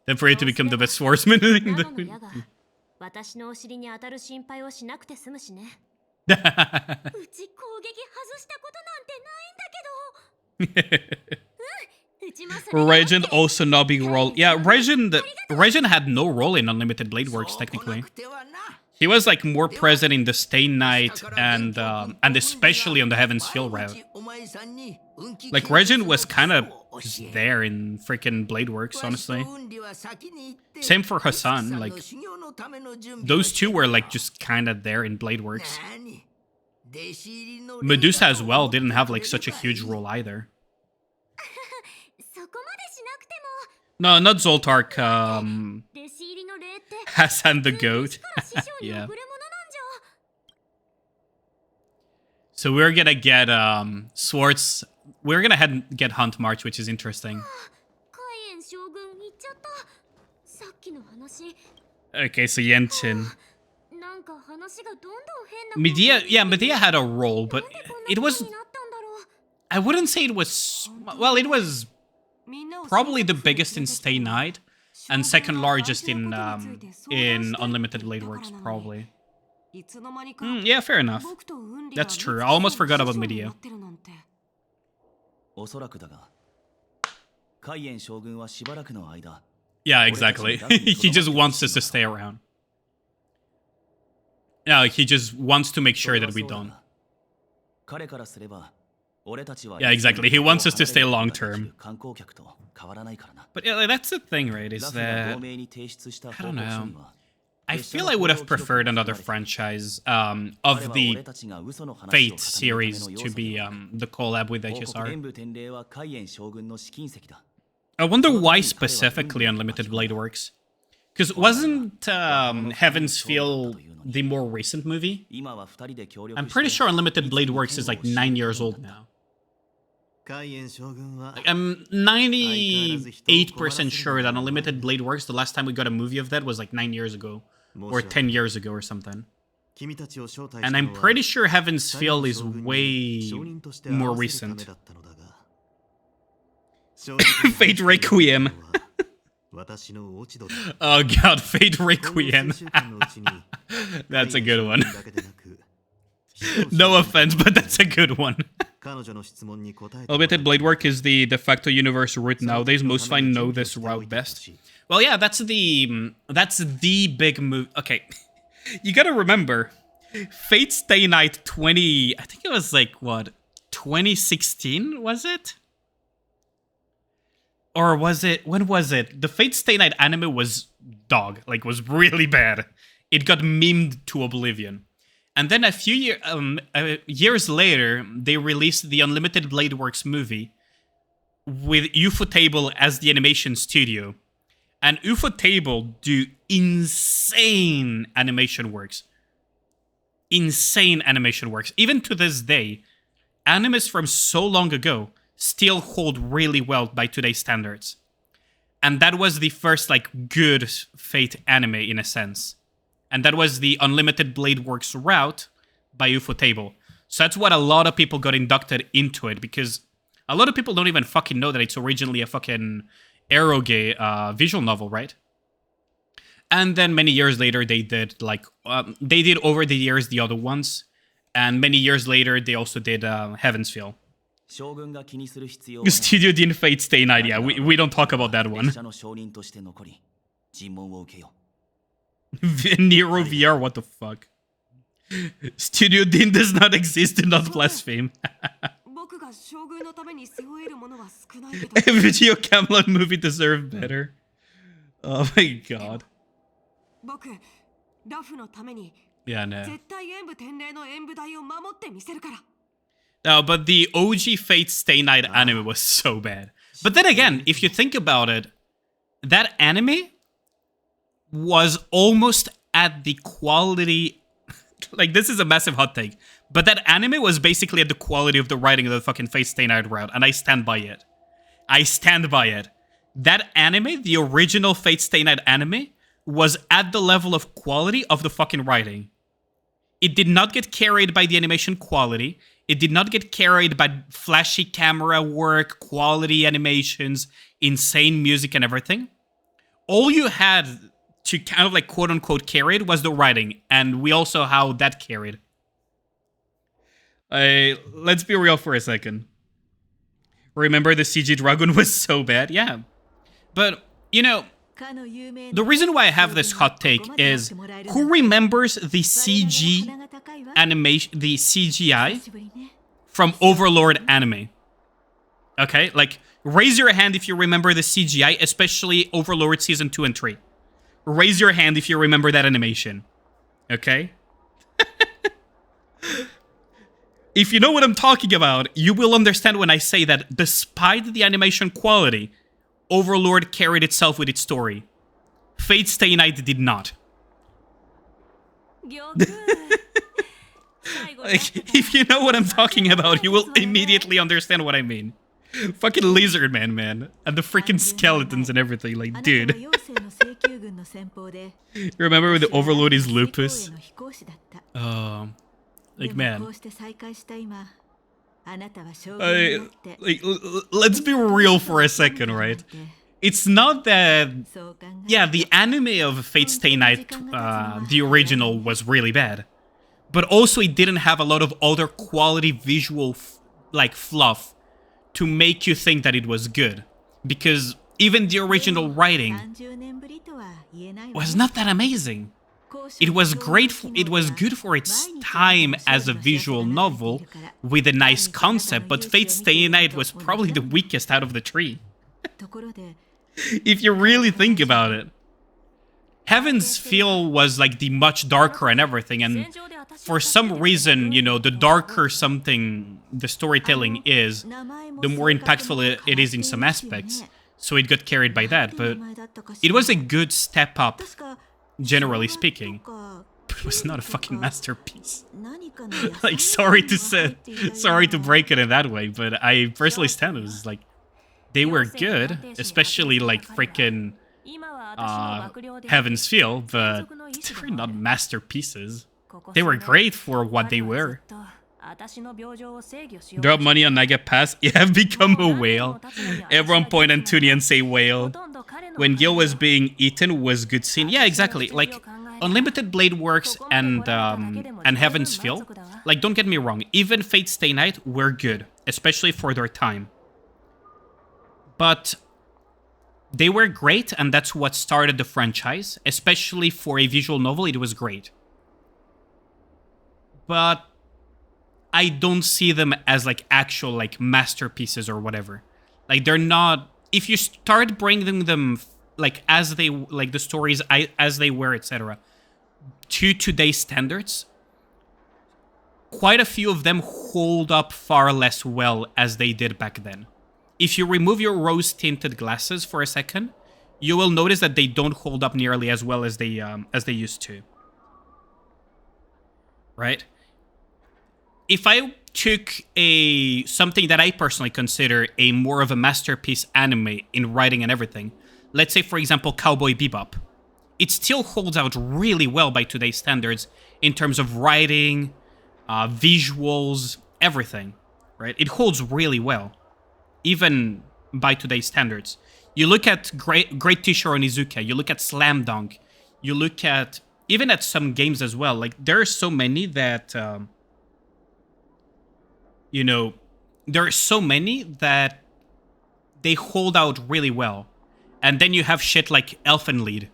Then for it to become the best swordsman in the... 私のお尻に当たる心配をしなくて済むしね。うち攻撃外したことなんてないんだけど。Regent also no big role. Yeah, Regent had no role in Unlimited Blade Works technically. He was like more present in the Stay Night and especially on the Heaven's Feel route. Like Regent was kind of just there in freaking Blade Works, honestly. Same for Hassan. Like those two were like just kind of there in Blade Works. Medusa as well didn't have like such a huge role either. No, not Zoltark. Hassan the Goat. Yeah. So we're gonna get Swords. We're gonna get Hunt March, which is interesting. Okay, so Yenthin. Medea had a role, but it was... I wouldn't say it was... Well, it was probably the biggest in Stay Night, and second largest in Unlimited Blade Works, probably. Yeah, fair enough. That's true. I almost forgot about Medea. Yeah, exactly. He just wants us to stay around. Yeah, he just wants to make sure that we don't. Yeah, exactly. He wants us to stay long term. But yeah, that's the thing, right? Is that... I don't know. I feel I would have preferred another franchise of the Fate series to be the collab with HSR. I wonder why specifically Unlimited Blade Works. Because wasn't Heaven's Feel the more recent movie? I'm pretty sure Unlimited Blade Works is like 9 years old now. I'm 98% sure that Unlimited Blade Works, the last time we got a movie of that was like 9 years ago. Or 10 years ago or something. And I'm pretty sure Heaven's Feel is way more recent. Fate Requiem. Oh god, Fate Requiem. That's a good one. No offense, but that's a good one. Unlimited Blade Work is the de facto universe route nowadays. Most fine know this route best. Well, yeah, that's the big move. Okay, you gotta remember, Fate Stay Night 20. I think it was like what, 2016 was it? Or was it, when was it? The Fate Stay Night anime was dog, like was really bad. It got memed to oblivion. And then a few years later, they released the Unlimited Blade Works movie with Ufotable as the animation studio. And Ufotable do insane animation works. Insane animation works. Even to this day, animes from so long ago still hold really well by today's standards. And that was the first, like, good Fate anime, in a sense. And that was the Unlimited Blade Works route by Ufotable. So that's what a lot of people got inducted into it, because a lot of people don't even fucking know that it's originally a fucking eroge visual novel, right? And then many years later, they did, like, they did over the years the other ones. And many years later, they also did Heaven's Feel. Studio didn't Fate Stay Night, yeah, we don't talk about that one. Nero VR, what the fuck? Studio Din does not exist, do not blaspheme. A Video Camelot movie deserved better. Oh my god. Yeah, no. 絶対演武天霊の演武台を守ってみせるから。 No, but the OG Fate Stay Night anime was so bad. But then again, if you think about it, that anime was almost at the quality... Like, this is a massive hot take. But that anime was basically at the quality of the writing of the fucking Fate Stay Night route. And I stand by it. I stand by it. That anime, the original Fate Stay Night anime, was at the level of quality of the fucking writing. It did not get carried by the animation quality. It did not get carried by flashy camera work, quality animations, insane music and everything. All you had to kind of like quote-unquote carried was the writing, and we also how that carried. Let's be real for a second. Remember the CG Dragon was so bad? Yeah. But, you know, the reason why I have this hot take is, who remembers the CG animation, the CGI from Overlord anime? Okay, like, raise your hand if you remember the CGI, especially Overlord Season 2 and 3. Raise your hand if you remember that animation. Okay? If you know what I'm talking about, you will understand when I say that despite the animation quality, Overlord carried itself with its story. Fate Stay Night did not. Like, if you know what I'm talking about, you will immediately understand what I mean. Fucking Lizard Man, and the freaking skeletons and everything, like, dude. Remember when the Overlord is Lupus? Like, man. Like, let's be real for a second, right? It's not that... Yeah, the anime of Fate Stay Night, the original, was really bad. But also it didn't have a lot of other quality visual, like, fluff to make you think that it was good. Because even the original writing was not that amazing. It was great. It was good for its time as a visual novel with a nice concept, but Fate Stay Night was probably the weakest out of the three. If you really think about it. Heaven's Feel was like the much darker and everything, and for some reason, you know, the darker something the storytelling is, the more impactful it is in some aspects. So it got carried by that, but it was a good step up, generally speaking. But it was not a fucking masterpiece. Like, sorry to break it in that way, but I personally stand it was like, they were good, especially like freaking Heaven's Feel, but they were not masterpieces. They were great for what they were. Drop money on Nikke Pass. You have become a whale. Everyone point at Toonie and say whale. When Gil was being eaten was good scene. Yeah, exactly. Like, Unlimited Blade Works and Heaven's Feel. Like, don't get me wrong. Even Fate Stay Night were good, especially for their time. But they were great, and that's what started the franchise. Especially for a visual novel, it was great. But I don't see them as like actual like masterpieces or whatever. Like, they're not. If you start bringing them like as they like the stories as they were, etc., to today's standards, quite a few of them hold up far less well as they did back then. If you remove your rose-tinted glasses for a second, you will notice that they don't hold up nearly as well as they used to. Right? If I took something that I personally consider a more of a masterpiece anime in writing and everything, let's say, for example, Cowboy Bebop, it still holds out really well by today's standards in terms of writing, visuals, everything, right? It holds really well, even by today's standards. You look at Great Teacher Onizuka, you look at Slam Dunk, you look at, even at some games as well, like, there are so many that... you know, there are so many that they hold out really well. And then you have shit like Elfen Lied,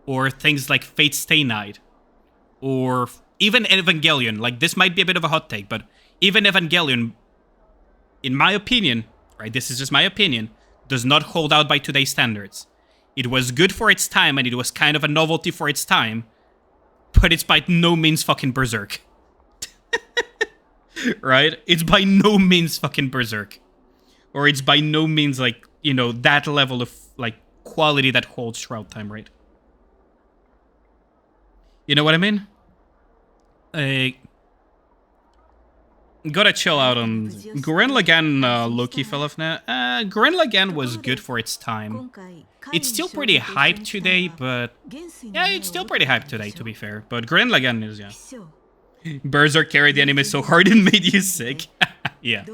or things like Fate Stay Night, or even Evangelion. Like, this might be a bit of a hot take, but even Evangelion, in my opinion, right, this is just my opinion, does not hold out by today's standards. It was good for its time, and it was kind of a novelty for its time, but it's by no means fucking Berserk. Right? It's by no means fucking Berserk. Or it's by no means, like, you know, that level of, like, quality that holds Shroud Time, right? You know what I mean? Gotta chill out on Gurren Lagann. Loki fell off now. Gurren Lagann was good for its time. It's still pretty hyped today, but yeah, it's still pretty hyped today, to be fair. But Gurren Lagann is, yeah. Berserk carried the anime so hard it made you sick. Yeah.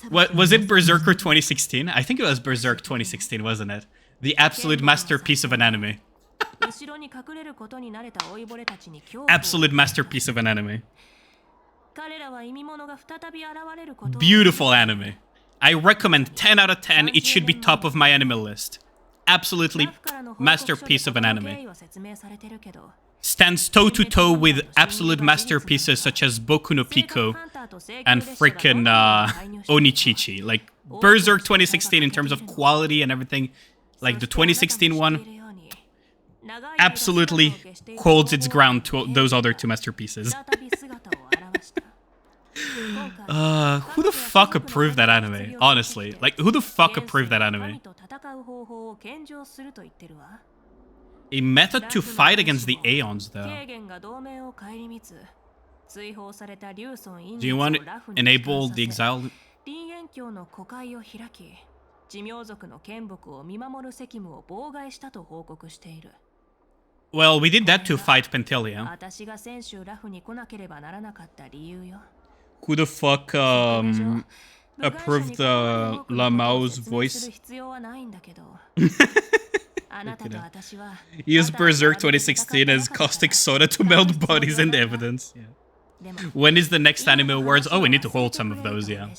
What was it? Berserker 2016? I think it was Berserk 2016, wasn't it? The absolute masterpiece of an anime. Absolute masterpiece of an anime. Beautiful anime. I recommend 10 out of 10. It should be top of my anime list. Absolutely masterpiece of an anime. Stands toe to toe with absolute masterpieces such as Boku no Pico and frickin' Onichichi. Like Berserk 2016 in terms of quality and everything, like the 2016 one, absolutely holds its ground to those other two masterpieces. Who the fuck approved that anime? Honestly, like who the fuck approved that anime? A method to fight against the Aeons, though. Do you want to enable the exile? Well, we did that to fight Penthelia. Who the fuck approved Lamao's voice? Use Berserk 2016 as caustic soda to melt bodies and evidence. Yeah. When is the next anime awards? Oh, we need to hold some of those, yeah.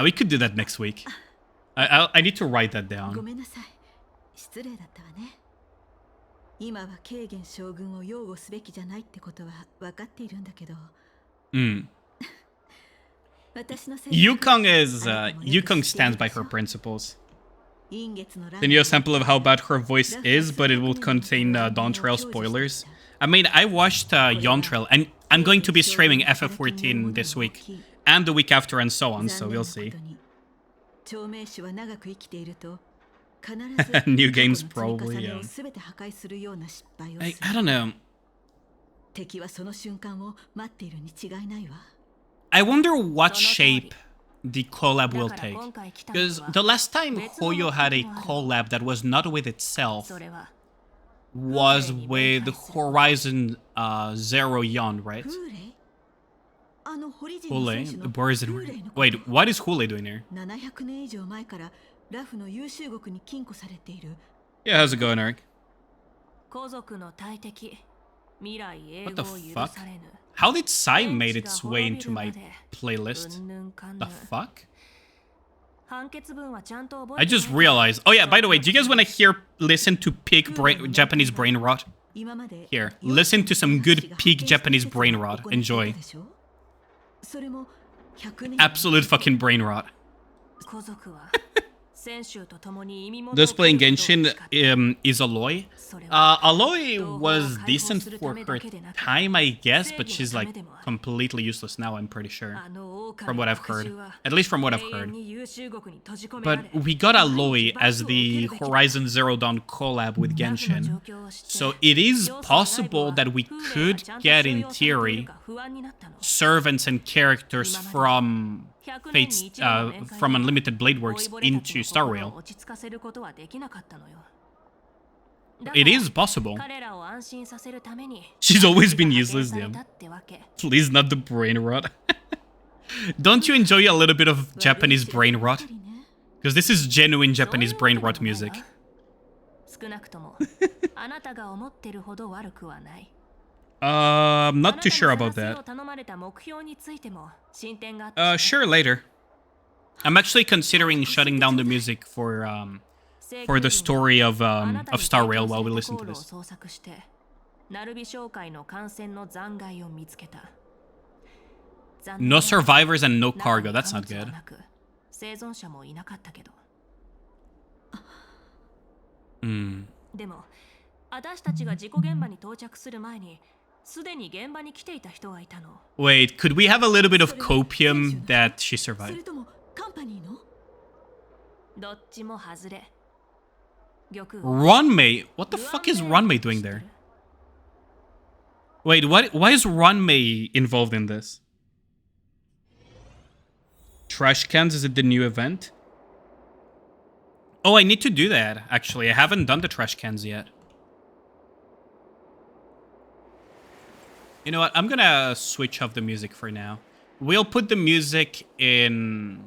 We could do that next week. I need to write that down. Yukong stands by her principles. Send you a sample of how bad her voice is, but it will contain Dawn Trail spoilers. I mean, I watched Dawn Trail, and I'm going to be streaming FF14 this week, and the week after, and so on, so we'll see. New games, probably, yeah. I don't know. I wonder what shape the collab will take. Because the last time Hoyo had a collab that was not with itself was with Horizon Zero Yawn, right? Hule? The bar is in... Wait, what is Hule doing here? Yeah, how's it going, Eric? What the fuck? How did Psy made its way into my playlist? The fuck? I just realized... Oh yeah, by the way, do you guys want to listen to peak Japanese brain rot? Here, listen to some good peak Japanese brain rot. Enjoy. Absolute fucking brain rot. Those playing Genshin is Aloy. Aloy was decent for her time, I guess, but she's like completely useless now, I'm pretty sure. From what I've heard. At least from what I've heard. But we got Aloy as the Horizon Zero Dawn collab with Genshin. So it is possible that we could get, in theory, servants and characters from Fate's, from Unlimited Blade Works into Star Rail. It is possible. She's always been useless, damn. Please, not the brain rot. Don't you enjoy a little bit of Japanese brain rot? Because this is genuine Japanese brain rot music. I'm not too sure about that. Sure, later. I'm actually considering shutting down the music for the story of Star Rail while we listen to this. No survivors and no cargo. That's not good. 私たちが事故現場に到着する前にすでに現場に来ていた人がいたの。 Wait, could we have a little bit of copium that she survived? ともカンパニーのどっちも外れ。玉 Runmei? What the fuck is Runmei doing there? Wait, why is Runmei involved in this? Trash cans, is it the new event? Oh, I need to do that, actually. I haven't done the trash cans yet. You know what? I'm gonna switch off the music for now. We'll put the music in...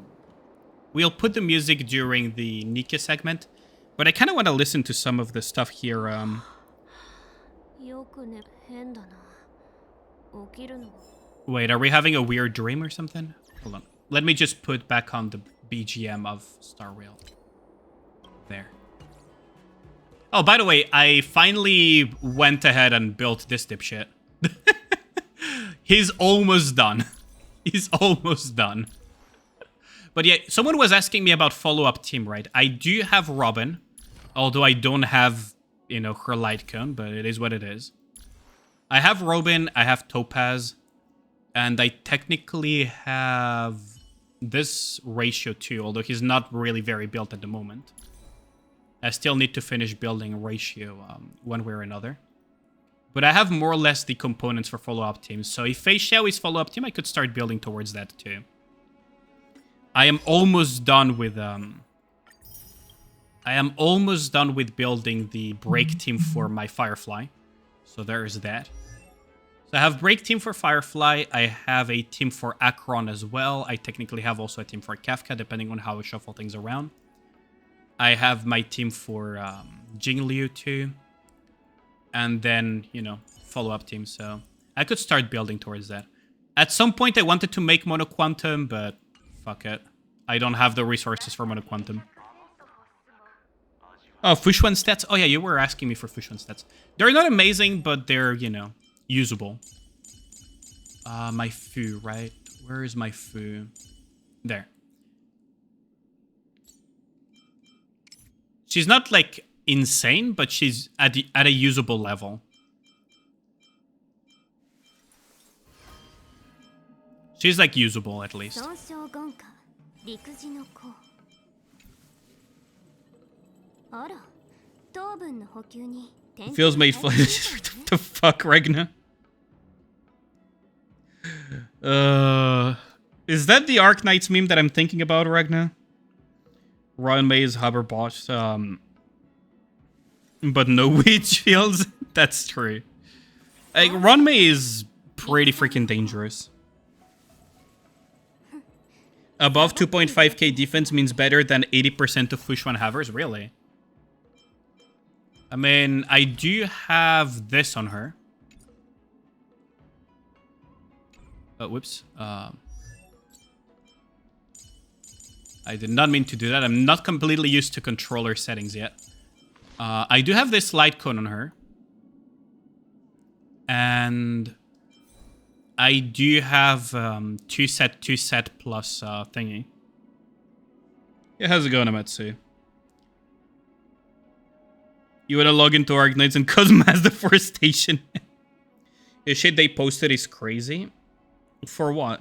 We'll put the music during the Nikke segment. But I kind of want to listen to some of the stuff here. Wait, are we having a weird dream or something? Hold on. Let me just put back on the BGM of Star Rail. There. Oh, by the way, I finally went ahead and built this dipshit. He's almost done. He's almost done. But yeah, someone was asking me about follow-up team, right? I do have Robin, although I don't have, you know, her light cone, but it is what it is. I have Robin, I have Topaz, and I technically have this ratio too, although he's not really very built at the moment. I still need to finish building ratio one way or another. But I have more or less the components for follow-up teams, so if Fei Xiao is follow-up team, I could start building towards that too. I am almost done with building the break team for my Firefly. So there's that. So I have break team for Firefly. I have a team for Akron as well. I technically have also a team for Kafka, depending on how I shuffle things around. I have my team for Jingliu too. And then, you know, follow-up team. So I could start building towards that. At some point, I wanted to make Mono Quantum, but fuck it. I don't have the resources for Mono Quantum. Oh, Fushuan stats? Oh yeah, you were asking me for Fushuan stats. They're not amazing, but they're, you know, usable. My Fu, right? Where is my Fu? There. She's not, like, insane, but she's at a usable level. She's, like, usable, at least. Feels made flesh. What the fuck, Regna? Is that the Arknights meme that I'm thinking about, Regna? Ron May's Hubber Bosch, but no weed shields? That's true. Like, Ron May is pretty freaking dangerous. Above 2.5k defense means better than 80% of Fushuan Havers? Really? I mean, I do have this on her. Oh, whoops. I did not mean to do that. I'm not completely used to controller settings yet. I do have this light cone on her. And I do have 2 set plus thingy. Yeah, how's it going, Amatsu? You wanna log into Arknights and cause mass deforestation? The shit they posted is crazy. For what?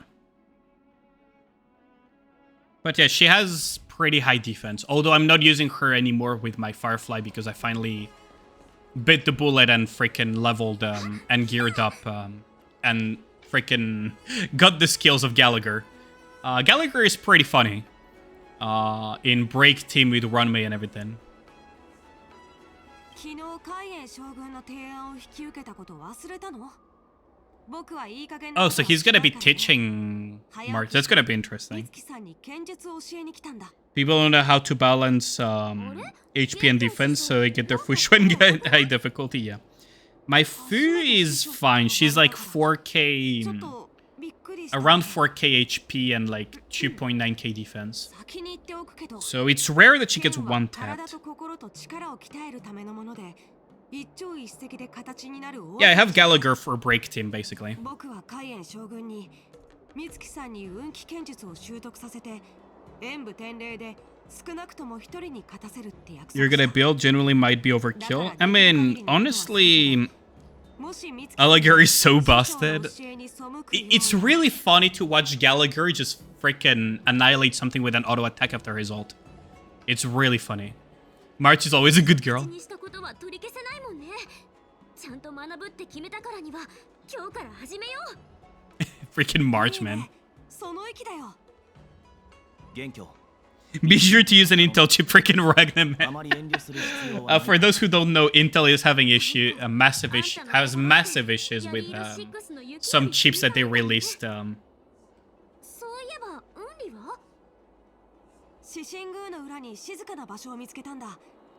But yeah, she has pretty high defense. Although I'm not using her anymore with my Firefly because I finally bit the bullet and freaking leveled and geared up and freaking got the skills of Gallagher. Gallagher is pretty funny in break team with Runway and everything. Oh, so he's gonna be teaching Mark. That's gonna be interesting. People don't know how to balance HP and defense, so they get their Fushuan at high difficulty, yeah. My Fu is fine. She's like 4k... around 4k HP and like 2.9k defense. So it's rare that she gets one tapped. Yeah, I have Gallagher for a break team, basically. You're gonna build genuinely might be overkill. I mean, honestly, Gallagher is so busted. It's really funny to watch Gallagher just freaking annihilate something with an auto attack after his ult. It's really funny. March is always a good girl. Freaking March, man. Be sure to use an Intel chip, freaking Ragnar, man. For those who don't know, Intel is having massive issues with some chips that they released.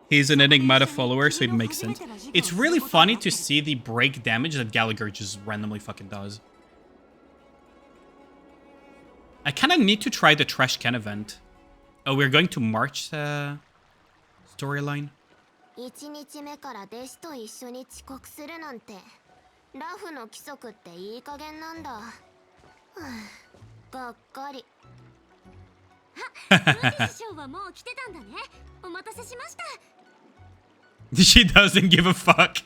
He's an Enigmata follower, so it makes sense. It's really funny to see the break damage that Gallagher just randomly fucking does. I kind of need to try the trash can event. Oh, we're going to March storyline. 1日目から弟子と一緒に遅刻するなんてラフの規則っていい加減なんだ。がっかり。あ、ウディ師匠はもう来てたんだね。お待たせしました。She doesn't give a fuck.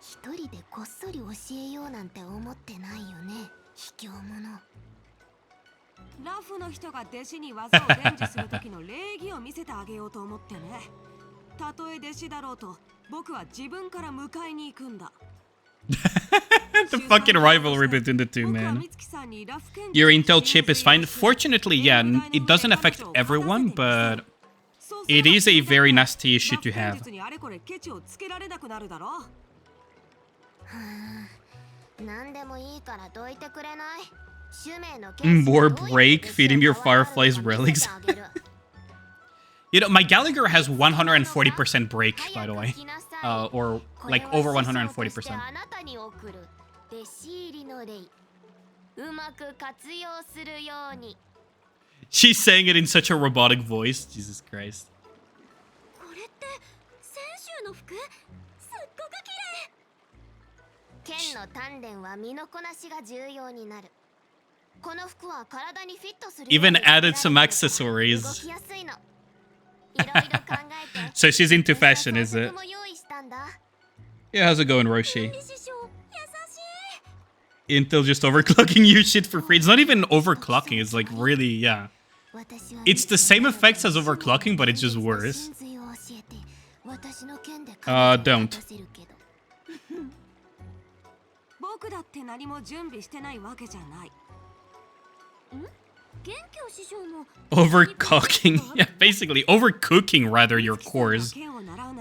一人でこっそり教えようなんて思ってないよね。卑怯者。ラフの人が弟子に技を伝授する時の礼儀を見せてあげようと思ってね。たとえ弟子だろうと、僕は自分から迎えに行くんだ。The fucking rivalry between the two, man. Your Intel chip is fine. Fortunately, yeah, it doesn't affect everyone, but it is a very nasty issue to have. More break, feeding your Fireflies relics. You know, my Gallagher has 140% break, by the way. Or, like, over 140%. She's saying it in such a robotic voice. Jesus Christ. Even added some accessories. So she's into fashion, is it? Yeah, how's it going, Roshi? Intel just overclocking you shit for free. It's not even overclocking, it's like really, yeah. It's the same effects as overclocking, but it's just worse. Don't. Overclocking. Yeah, basically. Overcooking, rather, your cores.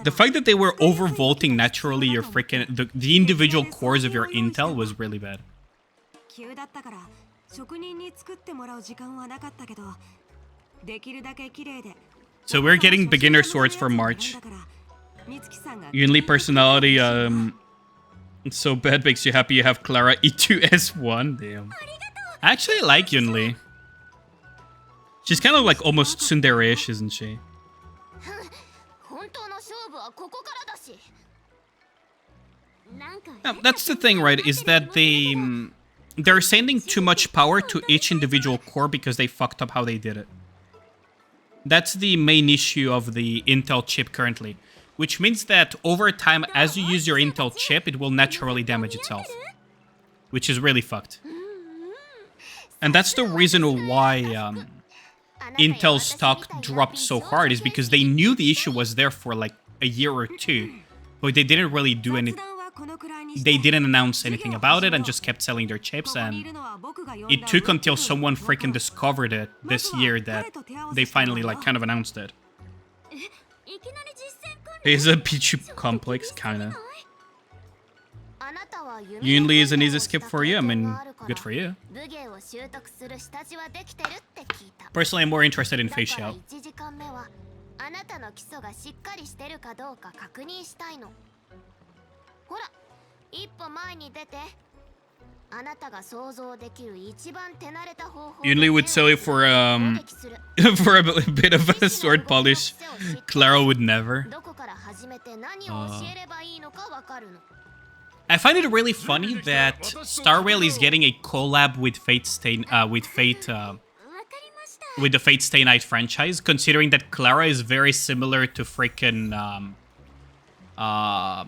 The fact that they were overvolting naturally your freaking... The individual cores of your Intel was really bad. So we're getting beginner swords for March. Yunli personality, it's so bad makes you happy you have Clara E2S1. Damn. I actually like Yunli. She's kind of like almost tsundere-ish, isn't she? Yeah, that's the thing, right? Is that they're sending too much power to each individual core because they fucked up how they did it. That's the main issue of the Intel chip currently. Which means that over time, as you use your Intel chip, it will naturally damage itself. Which is really fucked. And that's the reason why Intel's stock dropped so hard, is because they knew the issue was there for like a year or two. But they didn't really do anything. They didn't announce anything about it and just kept selling their chips. And it took until someone freaking discovered it this year that they finally like kind of announced it. It's a Pichu complex, kinda. Yunli is an easy skip for you. I mean, good for you. Personally, I'm more interested in Face Shout. Yunli would sell you for for a bit of a sword polish. Clara would never. I find it really funny that Star Rail is getting a collab with Fate with the Fate Stay Night franchise, considering that Clara is very similar to freaking the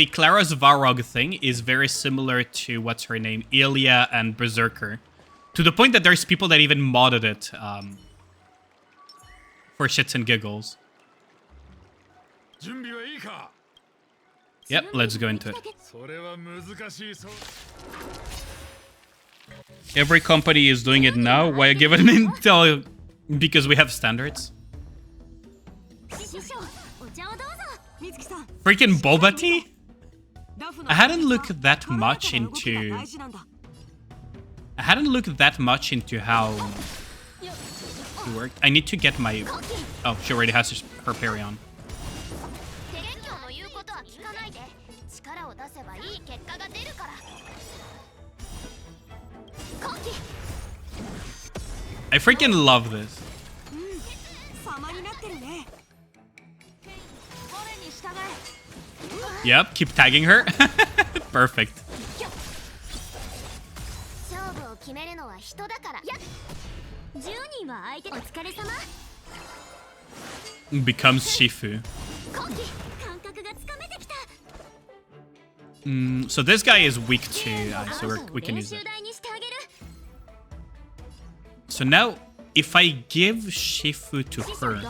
Clara's Varog thing is very similar to what's her name, Ilya and Berserker, to the point that there's people that even modded it for shits and giggles. Yep, let's go into it. Every company is doing it now. Why give it an Intel? Because we have standards. Freaking boba tea? I hadn't looked that much into how it worked. I need to get my... Oh, she already has her parry on. I freaking love this. Yep, keep tagging her. Perfect. Becomes Shifu. So this guy is weak to, so we can use it. So now, if I give Shifu to her,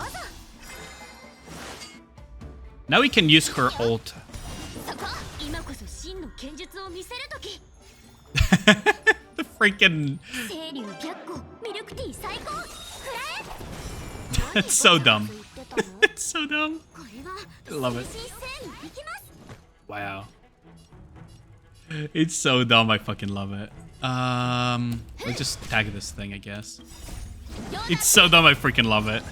now we can use her ult. The freaking... It's so dumb. It's so dumb. I love it. Wow. It's so dumb, I fucking love it. Let's just tag this thing, I guess. It's so dumb, I freaking love it.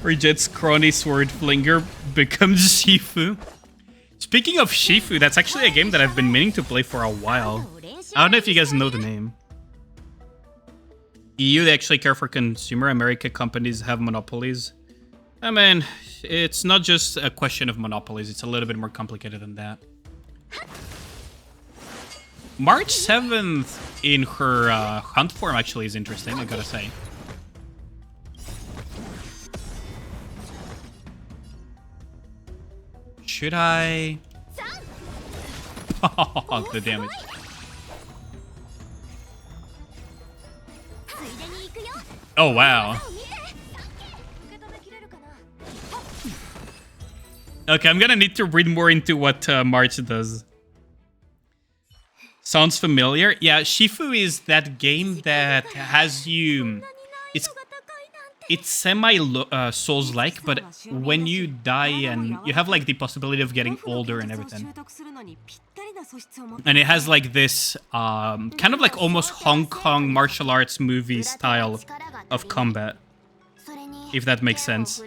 Rejects Crony Sword Flinger becomes Shifu. Speaking of Shifu, that's actually a game that I've been meaning to play for a while. I don't know if you guys know the name. EU, they actually care for consumer. America companies have monopolies. I mean, it's not just a question of monopolies. It's a little bit more complicated than that. March 7th in her hunt form actually is interesting, I gotta say. Should I... Oh, the damage. Oh, wow. Okay, I'm gonna need to read more into what March does. Sounds familiar? Yeah, Shifu is that game that has you... It's semi-Souls-like, but when you die and you have like the possibility of getting older and everything. And it has like this kind of like almost Hong Kong martial arts movie style of combat. If that makes sense.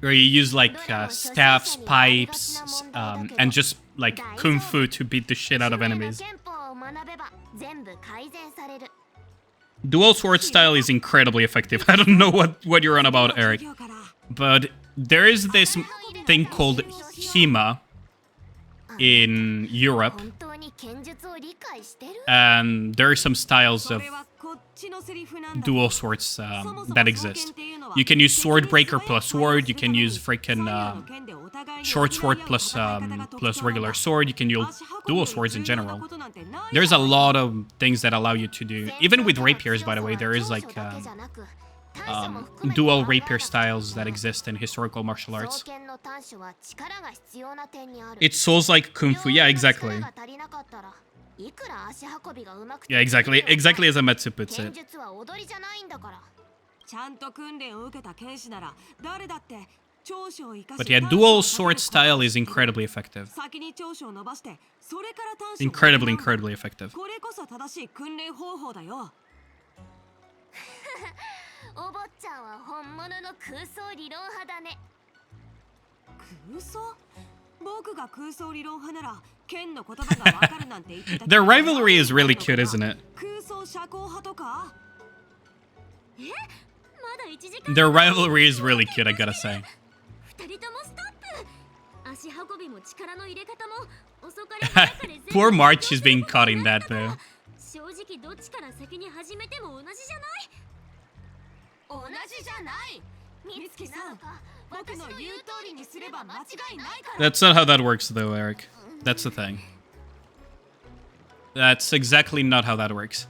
Where you use like staffs, pipes, and just like kung fu to beat the shit out of enemies. Dual sword style is incredibly effective. I don't know what you're on about, Eric. But there is this thing called HEMA in Europe. And there are some styles of dual swords that exist. You can use sword breaker plus sword. You can use freaking short sword plus regular sword. You can use dual swords in general. There's a lot of things that allow you to do. Even with rapiers, by the way, there is like dual rapier styles that exist in historical martial arts. It's Souls like Kung Fu. Yeah, exactly. Yeah, exactly. Exactly as Amatsu puts it. But yeah, dual sword style is incredibly effective. Incredibly, incredibly effective. Their rivalry is really cute, isn't it? Their rivalry is really cute, I gotta say. Poor March is being caught in that, though. ちから先に始めても同じじゃない？同じじゃない。美月さん、僕の言う通りにすれば間違いないから。 That's not how that works, though, Eric. That's the thing. That's exactly not how that works.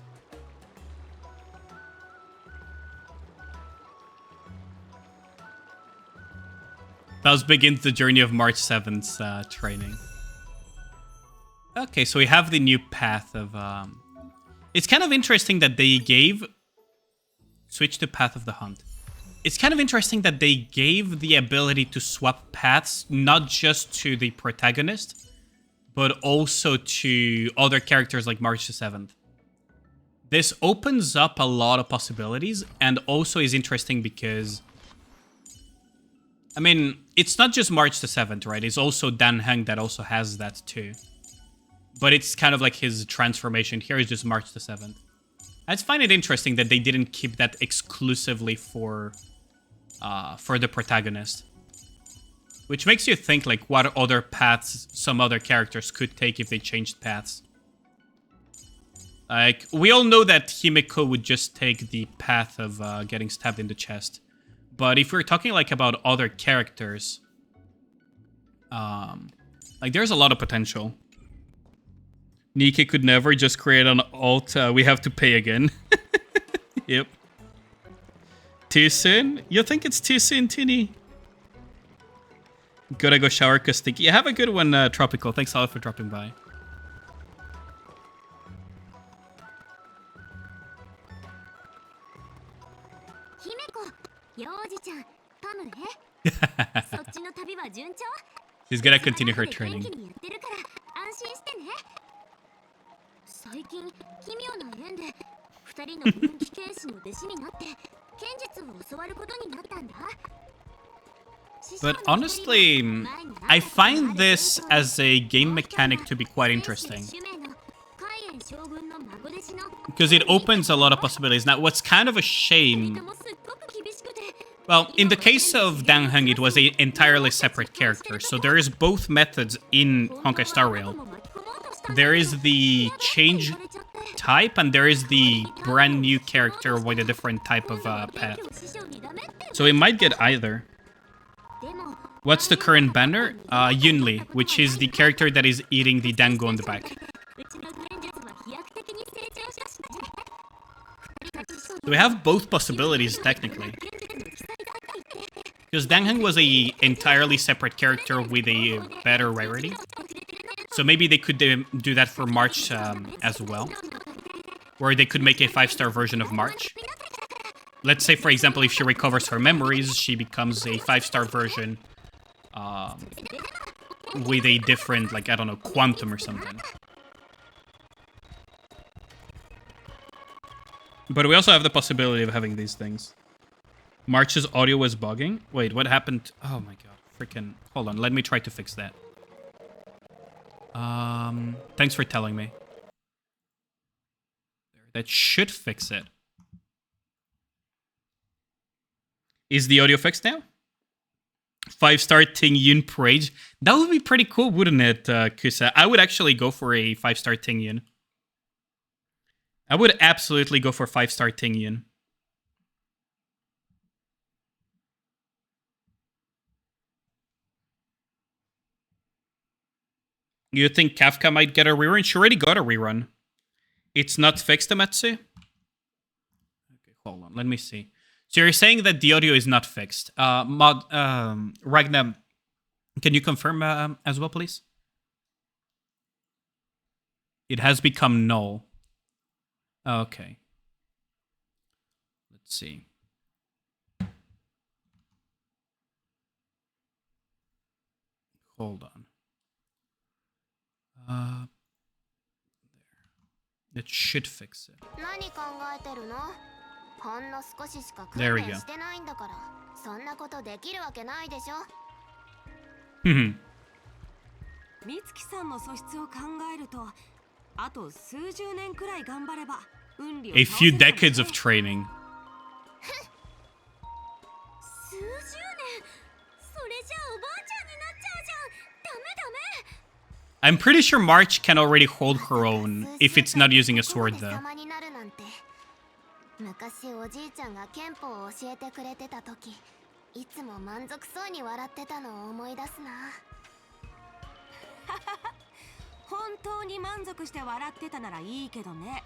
Thus begins the journey of March 7th's training. Okay, so we have the new path of... It's kind of interesting that they gave... Switch to Path of the Hunt. It's kind of interesting that they gave the ability to swap paths, not just to the protagonist, but also to other characters like March the 7th. This opens up a lot of possibilities, and also is interesting because... I mean, it's not just March the 7th, right? It's also Dan Heng that also has that too. But it's kind of like his transformation. Here is just March the 7th. I just find it interesting that they didn't keep that exclusively for the protagonist. Which makes you think, like, what other paths some other characters could take if they changed paths. Like, we all know that Himeko would just take the path of getting stabbed in the chest. But if we're talking, like, about other characters, like, there's a lot of potential. Nikke could never just create an alt. We have to pay again. Yep. Too soon? You think it's too soon, Tini? Gotta go shower cause stinky. Yeah, have a good one, Tropical. Thanks a lot for dropping by. She's gonna continue her training. But honestly, I find this as a game mechanic to be quite interesting. Because it opens a lot of possibilities. Now, what's kind of a shame... Well, in the case of Dan Heng, it was an entirely separate character. So there is both methods in Honkai Star Rail. There is the change type, and there is the brand new character with a different type of path. So it might get either. What's the current banner? Yunli, which is the character that is eating the dango on the back. So we have both possibilities, technically. Because Dan Heng was a entirely separate character with a better rarity. So maybe they could do that for March as well. Where they could make a 5-star version of March. Let's say, for example, if she recovers her memories, she becomes a 5-star version with a different, like, I don't know, quantum or something. But we also have the possibility of having these things. March's audio was bugging. Wait, what happened? Oh my god. Freaking... Hold on, let me try to fix that. Thanks for telling me. That should fix it. Is the audio fixed now? 5-star Ting Yun Parade. That would be pretty cool, wouldn't it, Kusa? I would actually go for a 5-star Ting Yun. I would absolutely go for 5-star Ting Yun. You think Kafka might get a rerun? She already got a rerun. It's not fixed, Amatsu? Okay, hold on. Let me see. So you're saying that the audio is not fixed. Ragnar, can you confirm as well, please? It has become null. Okay. Let's see. Hold on. There. It should fix it. There we go. A few decades of training. I'm pretty sure March can already hold her own if it's not using a sword, though. 昔おじいちゃんが憲法を教えてくれてた時、いつも満足そうに笑ってたのを思い出すな。本当に満足して笑ってたならいいけどね。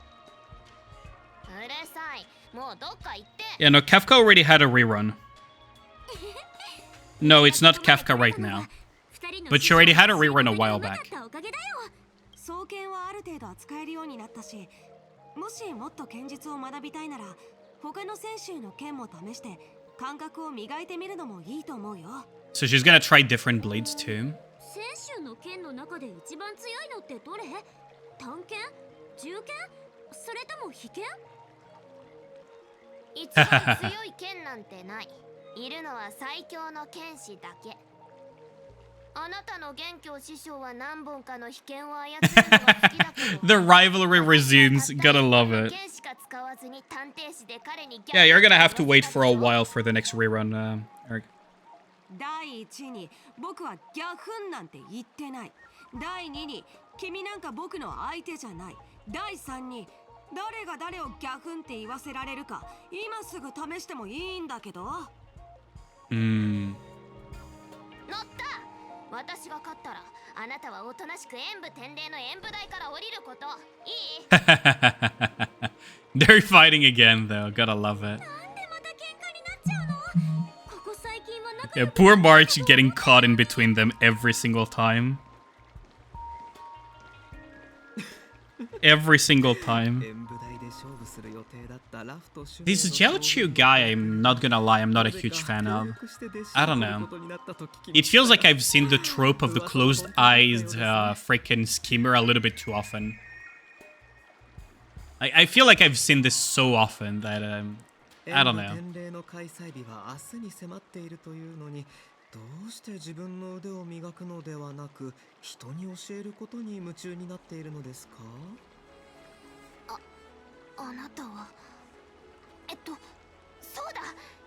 うるさい、もうどっか行って。 Yeah, no, Kafka already had a rerun. No, it's not Kafka right now. But she already had a rerun a while back. 双剣はある程度扱えるようになったし、もしもっと剣術を学びたいなら他の選手の剣も試して感覚を磨いてみるのもいいと思うよ。 So she's gonna try different blades too. 選手の剣の中で一番強いのってどれ？短剣？銃剣？それとも飛剣？一番強い剣なんてない。いるのは最強の剣士だけ。あなたの元凶師匠は何本かの飛剣を操るのが好きだけど。 The rivalry resumes. Gotta love it. Yeah, you're gonna have to wait for a while for the next rerun, Eric. 第1に僕はギャフンなんて言ってない。第2に君なんか僕の相手じゃない。第3に誰が誰をギャフンって言わせられるか今すぐ試してもいいんだけど。乗った。私が勝ったらあなたはおとなしく演武天霊の演武台から降りること。いい？ They're fighting again though. Gotta love it. Yeah, poor March getting caught in between them every single time. Every single time. This Jiaoqiu guy, I'm not gonna lie, I'm not a huge fan of. I don't know. It feels like I've seen the trope of the closed-eyed freaking schemer a little bit too often. I feel like I've seen this so often that I don't know. どうして自分の腕を磨くのではなく人に教えることに夢中になっているのですか？あなたはそうだ、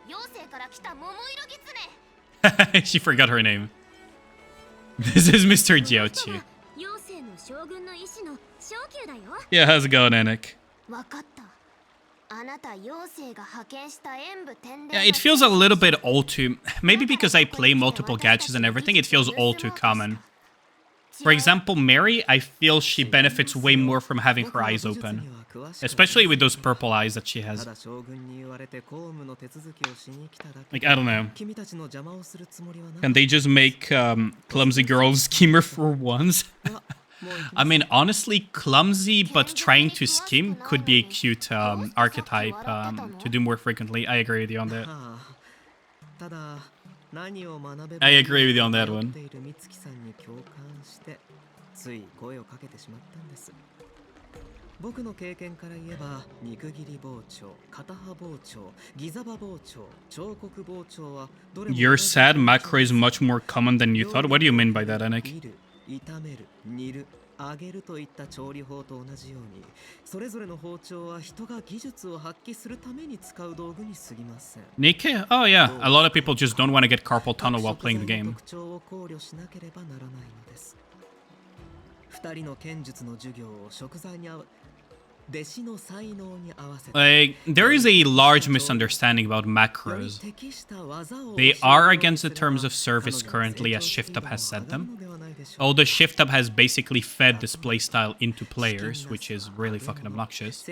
妖精から来た桃色狐。 She forgot her name. This is Mr. Jiaoqiu. 妖精の将軍の意志の昇級だよ。 Yeah, how's it going, Anik? わかった。あなた妖精が派遣した演武天霊。 Yeah, it feels a little bit all too... Maybe because I play multiple gadgets and everything, it feels all too common. For example, Mary, I feel she benefits way more from having her eyes open. Especially with those purple eyes that she has. Like, I don't know. Can they just make Clumsy Girl schemer for once? I mean, honestly, clumsy but trying to scheme could be a cute archetype to do more frequently. I agree with you on that. I agree with you on that one. 僕の経験から言えば肉切り包丁、片刃包丁、ギザ刃包丁、彫刻包丁はどれも Your sad macro is much more common than you thought. What do you mean by that, Anik? 炒める、煮る、揚げるといった調理法と同じように、それぞれの包丁は人が技術を発揮するために使う道具に過ぎません。Nikke? Oh yeah, a lot of people just don't want to get carpal tunnel while playing the game. 特徴を考慮しなければならないのです。二人の剣術の授業を食材に合わ Like, there is a large misunderstanding about macros. They are against the terms of service currently as ShiftUp has set them. Although ShiftUp has basically fed this playstyle into players, which is really fucking obnoxious.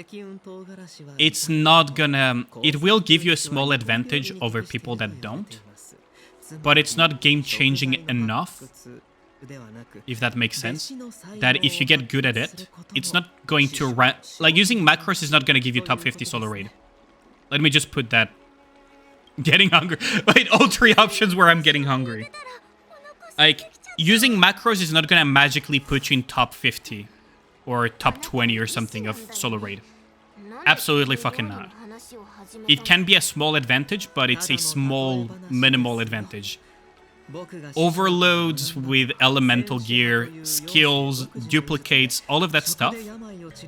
It's not gonna... It will give you a small advantage over people that don't. But it's not game-changing enough, if that makes sense, that if you get good at it, it's not going to... Like, using macros is not going to give you top 50 solo raid. Let me just put that. Getting hungry. Wait, all three options where I'm getting hungry. Like, using macros is not going to magically put you in top 50 or top 20 or something of solo raid. Absolutely fucking not. It can be a small advantage, but it's a small, minimal advantage. Overloads with elemental gear, skills, duplicates, all of that stuff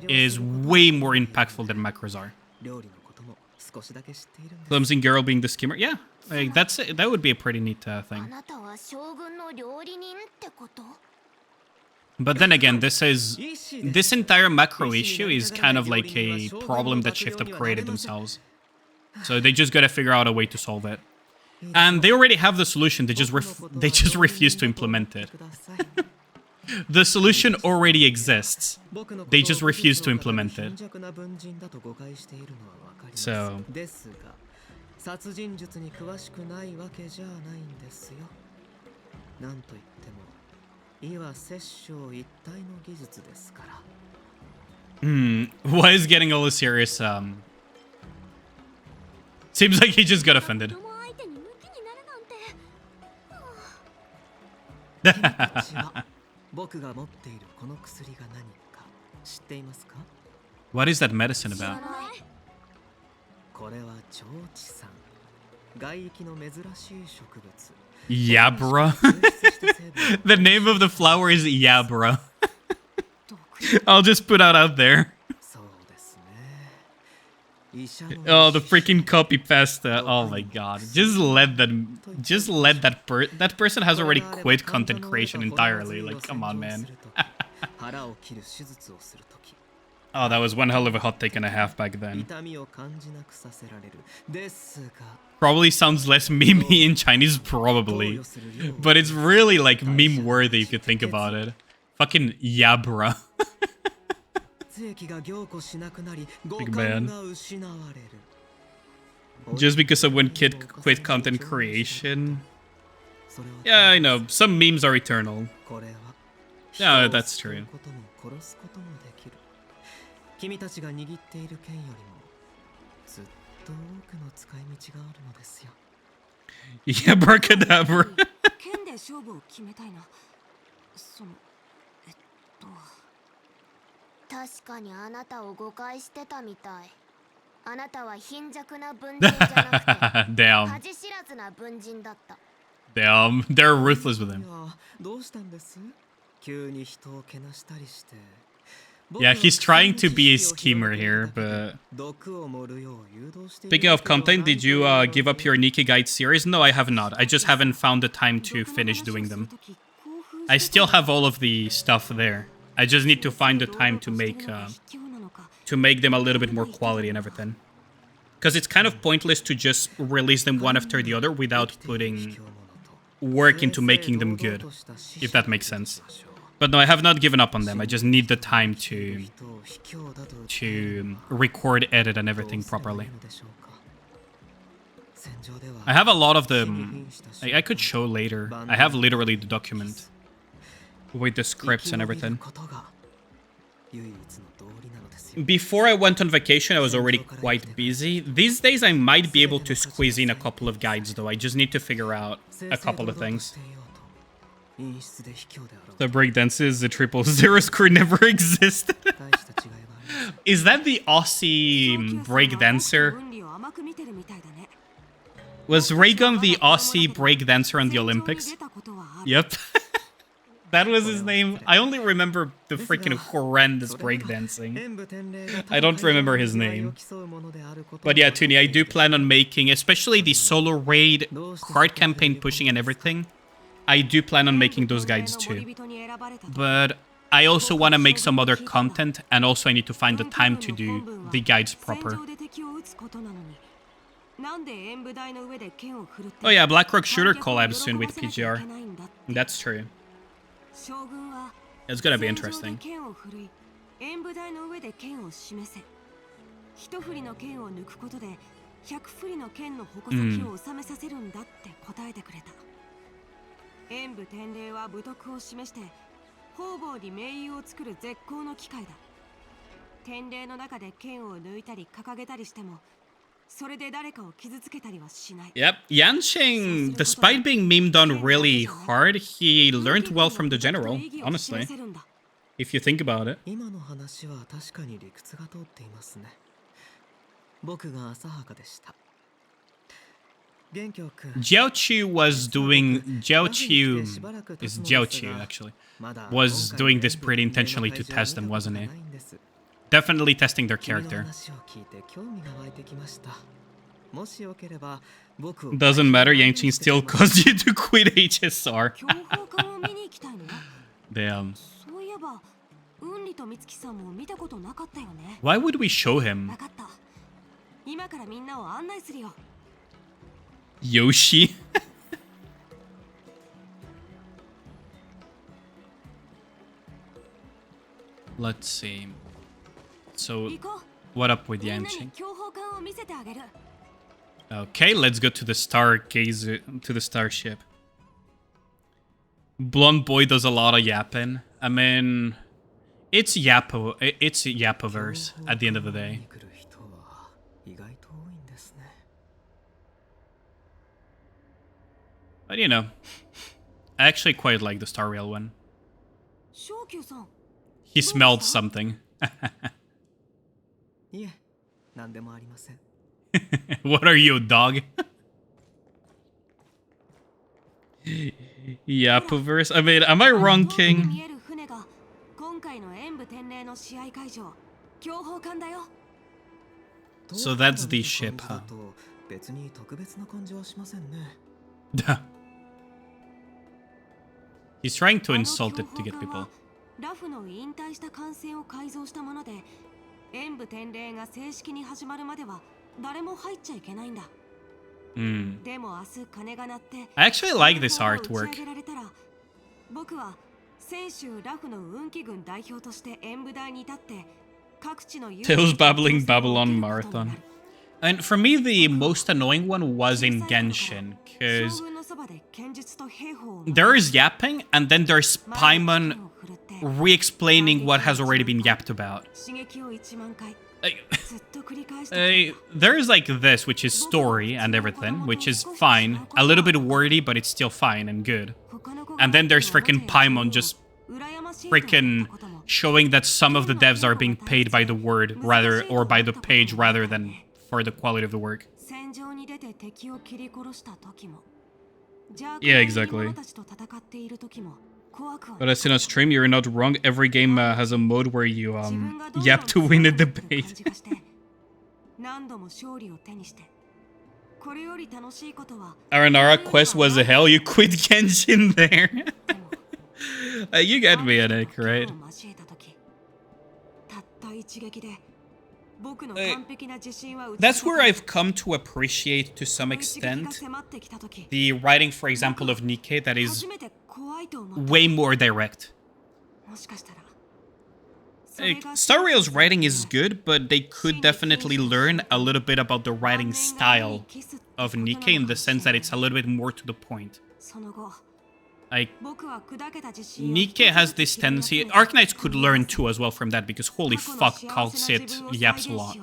is way more impactful than macros are. Clumsy Girl being the skimmer, yeah, like that would be a pretty neat thing. But then again, this is this entire macro issue is kind of like a problem that Shift Up created themselves. So they just gotta figure out a way to solve it. And they already have the solution, they just refuse to implement it. The solution already exists. They just refuse to implement it. So... 殺人術に詳しくないわけじゃないんですよ。なんといっても、意は殺生一体の技術ですから。Why is getting all this serious? Seems like he just got offended. 僕が持っているこの薬が何か知っていますか？ What is that medicine about? これは腸地酸。外域の珍しい植物。Yeah, bro. The name of the flower is Yeah, bro. I'll just put out there. Oh, the freaking copy pasta. Oh my god. That person has already quit content creation entirely. Like, come on, man. Oh, that was one hell of a hot take and a half back then. Probably sounds less memey in Chinese, probably. But it's really like meme worthy if you think about it. Fucking yeah, bruh. Big man. Just because someone quit content creation. Yeah, I know. Some memes are eternal. Yeah, that's true. Yeah, Barkadabra. 確かにあなたを誤解してたみたい。あなたは貧弱な文人じゃなくて、Damn. 恥知らずな文人だった。Damn, they're ruthless with him. どうしたんです？急に人をけなしたりして。Yeah, he's trying to be a schemer here, but... Speaking of content, did you give up your Nikke guide series? No, I have not. I just haven't found the time to finish doing them. I still have all of the stuff there. I just need to find the time to make them a little bit more quality and everything. Because it's kind of pointless to just release them one after the other without putting work into making them good, if that makes sense. But no, I have not given up on them. I just need the time to record, edit, and everything properly. I have a lot of them. I could show later. I have literally the document with the scripts and everything. Before I went on vacation, I was already quite busy. These days, I might be able to squeeze in a couple of guides, though. I just need to figure out a couple of things. The breakdances, the 000 score never existed. Is that the Aussie breakdancer? Was Raygun the Aussie breakdancer on the Olympics? Yep. That was his name. I only remember the freaking horrendous breakdancing. I don't remember his name. But yeah, Tuni, I do plan on making, especially the solo raid, card campaign pushing and everything. I do plan on making those guides too. But I also want to make some other content, and also I need to find the time to do the guides proper. Oh yeah, Blackrock Shooter collabs soon with PGR. That's true. It's gonna be interesting. Yep, Yanqing, despite being memed on really hard, he learned well from the general, honestly. If you think about it. Jiaoqiu was doing... Jiaoqiu is Jiaoqiu, actually. Was doing this pretty intentionally to test them, wasn't he? Definitely testing their character. Doesn't matter, Yanqing still caused you to quit HSR. Damn. 運理と美月さんも見たことなかったよね。 Why would we show him? 分かった。今からみんなを案内するよ。 Yoshi? Let's see. So, 行こう。 what up with みんなに Yanqing? 強砲艦を見せてあげる。 Okay, let's go to the to the starship. Blonde boy does a lot of yapping. I mean, it's Yappoverse at the end of the day. 来る人は意外と多いんですね。 But you know, I actually quite like the Star Rail one. 昇級さん。 He smelled something. いえ、何でもありません。 What are you, dog? Yappoverse? I mean, am I wrong, 見 King? える船が今回の演武天霊の試合会場。強砲艦だよ。 So that's the ship, 遠くから huh? 見る感じだと別に特別な感じはしませんね。 He's trying to insult it to get people. ラフの引退した艦船を改造したもので、演武天霊が正式に始まるまでは誰も入っちゃいけないんだ。 Hmm. でも明日鐘が鳴って、 I actually like this 打ち上 artwork. げられたら、僕は選手ラフの運気軍代表として演武台に立って各地の Tales babbling Babylon marathon. And for me, the most annoying one was in Genshin, because there is yapping, and then there's Paimon re-explaining what has already been yapped about. There is like this, which is story and everything, which is fine. A little bit wordy, but it's still fine and good. And then there's freaking Paimon just freaking showing that some of the devs are being paid by the word rather, or by the page rather than for the quality of the work. Yeah, exactly. But I seen on stream, you're not wrong. Every game has a mode where you yap to win a debate. Aranara quest was a hell. You quit Genshin there. You get me, Nick, right? That's where I've come to appreciate, to some extent, the writing, for example, of Nikke that is way more direct. Like, Star Rail's writing is good, but they could definitely learn a little bit about the writing style of Nikke in the sense that it's a little bit more to the point. Like, Nikke has this tendency... Arknights could learn too as well from that, because holy fuck, Calcit yaps a lot.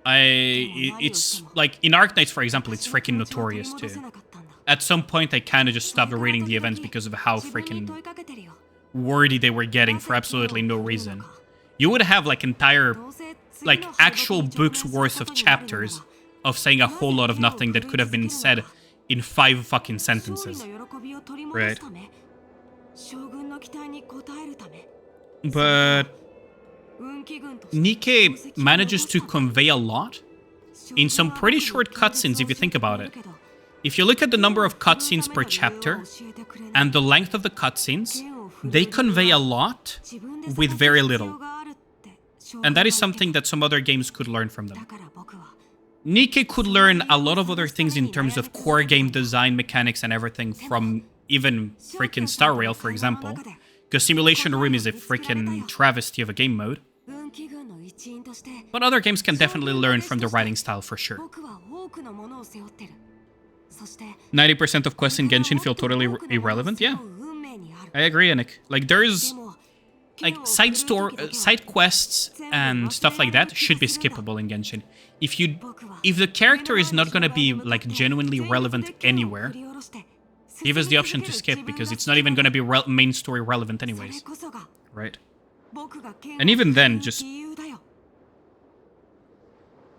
It's like, in Arknights, for example, it's freaking notorious too. At some point, I kind of just stopped reading the events because of how freaking wordy they were getting for absolutely no reason. You would have like entire, like actual books worth of chapters of saying a whole lot of nothing that could have been said in 5 fucking sentences. Right. But Nikke manages to convey a lot in some pretty short cutscenes if you think about it. If you look at the number of cutscenes per chapter and the length of the cutscenes, they convey a lot with very little. And that is something that some other games could learn from them. Nikke could learn a lot of other things in terms of core game design, mechanics, and everything from even freaking Star Rail, for example. Because Simulation Room is a freaking travesty of a game mode. But other games can definitely learn from the writing style for sure. 90% of quests in Genshin feel totally irrelevant? Yeah. I agree, Nick. Like, there's... like, side quests and stuff like that should be skippable in Genshin. If the character is not gonna be, like, genuinely relevant anywhere, give us the option to skip, because it's not even gonna be main story relevant anyways. Right? And even then, just...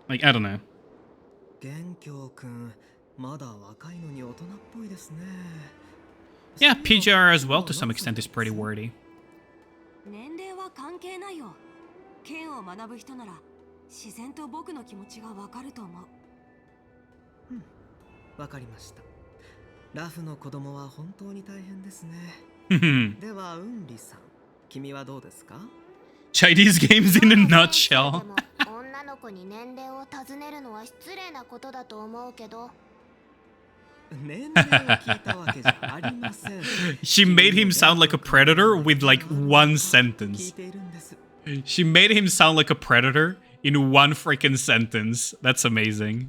like, I don't know. Yeah, PGR as well, to some extent, is pretty wordy. 年齢は関係ないよ。剣を学ぶ人なら自然と僕の気持ちがわかると思う。うん、わかりました。ラフの子供は本当に大変ですね。では、ウンリさん、君はどうですか？ Chinese games in a nutshell. 女の子に年齢を尋ねるのは失礼なことだと思うけど。年齢を聞いたわけじゃありません。 She made him sound like a predator with like one 聞い sentence. ているんです。 She made him sound like a predator in one freaking sentence. That's amazing.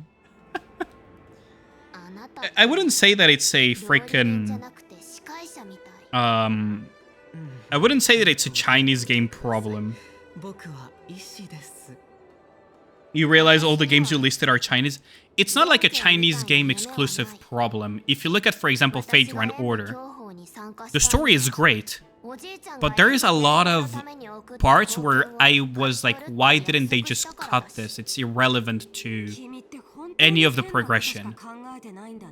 あなた I wouldn't say that it's a 料理人じゃ freaking なくて司会者みたい。 I wouldn't say that it's a Chinese game problem. 僕は医師です。 You realize all the games you listed are Chinese? It's not like a Chinese game exclusive problem. If you look at, for example, Fate Grand Order, the story is great, but there is a lot of parts where I was like, why didn't they just cut this? It's irrelevant to any of the progression.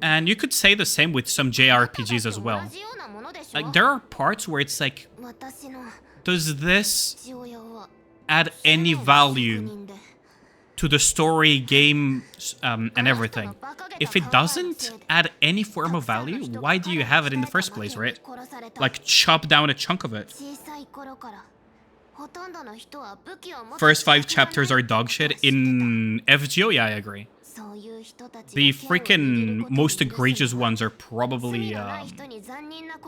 And you could say the same with some JRPGs as well. Like, there are parts where it's like, does this add any value to the story, game, and everything? If it doesn't add any form of value, why do you have it in the first place, right? Like, chop down a chunk of it. First 5 chapters are dog shit. In FGO, yeah, I agree. The freaking most egregious ones are probably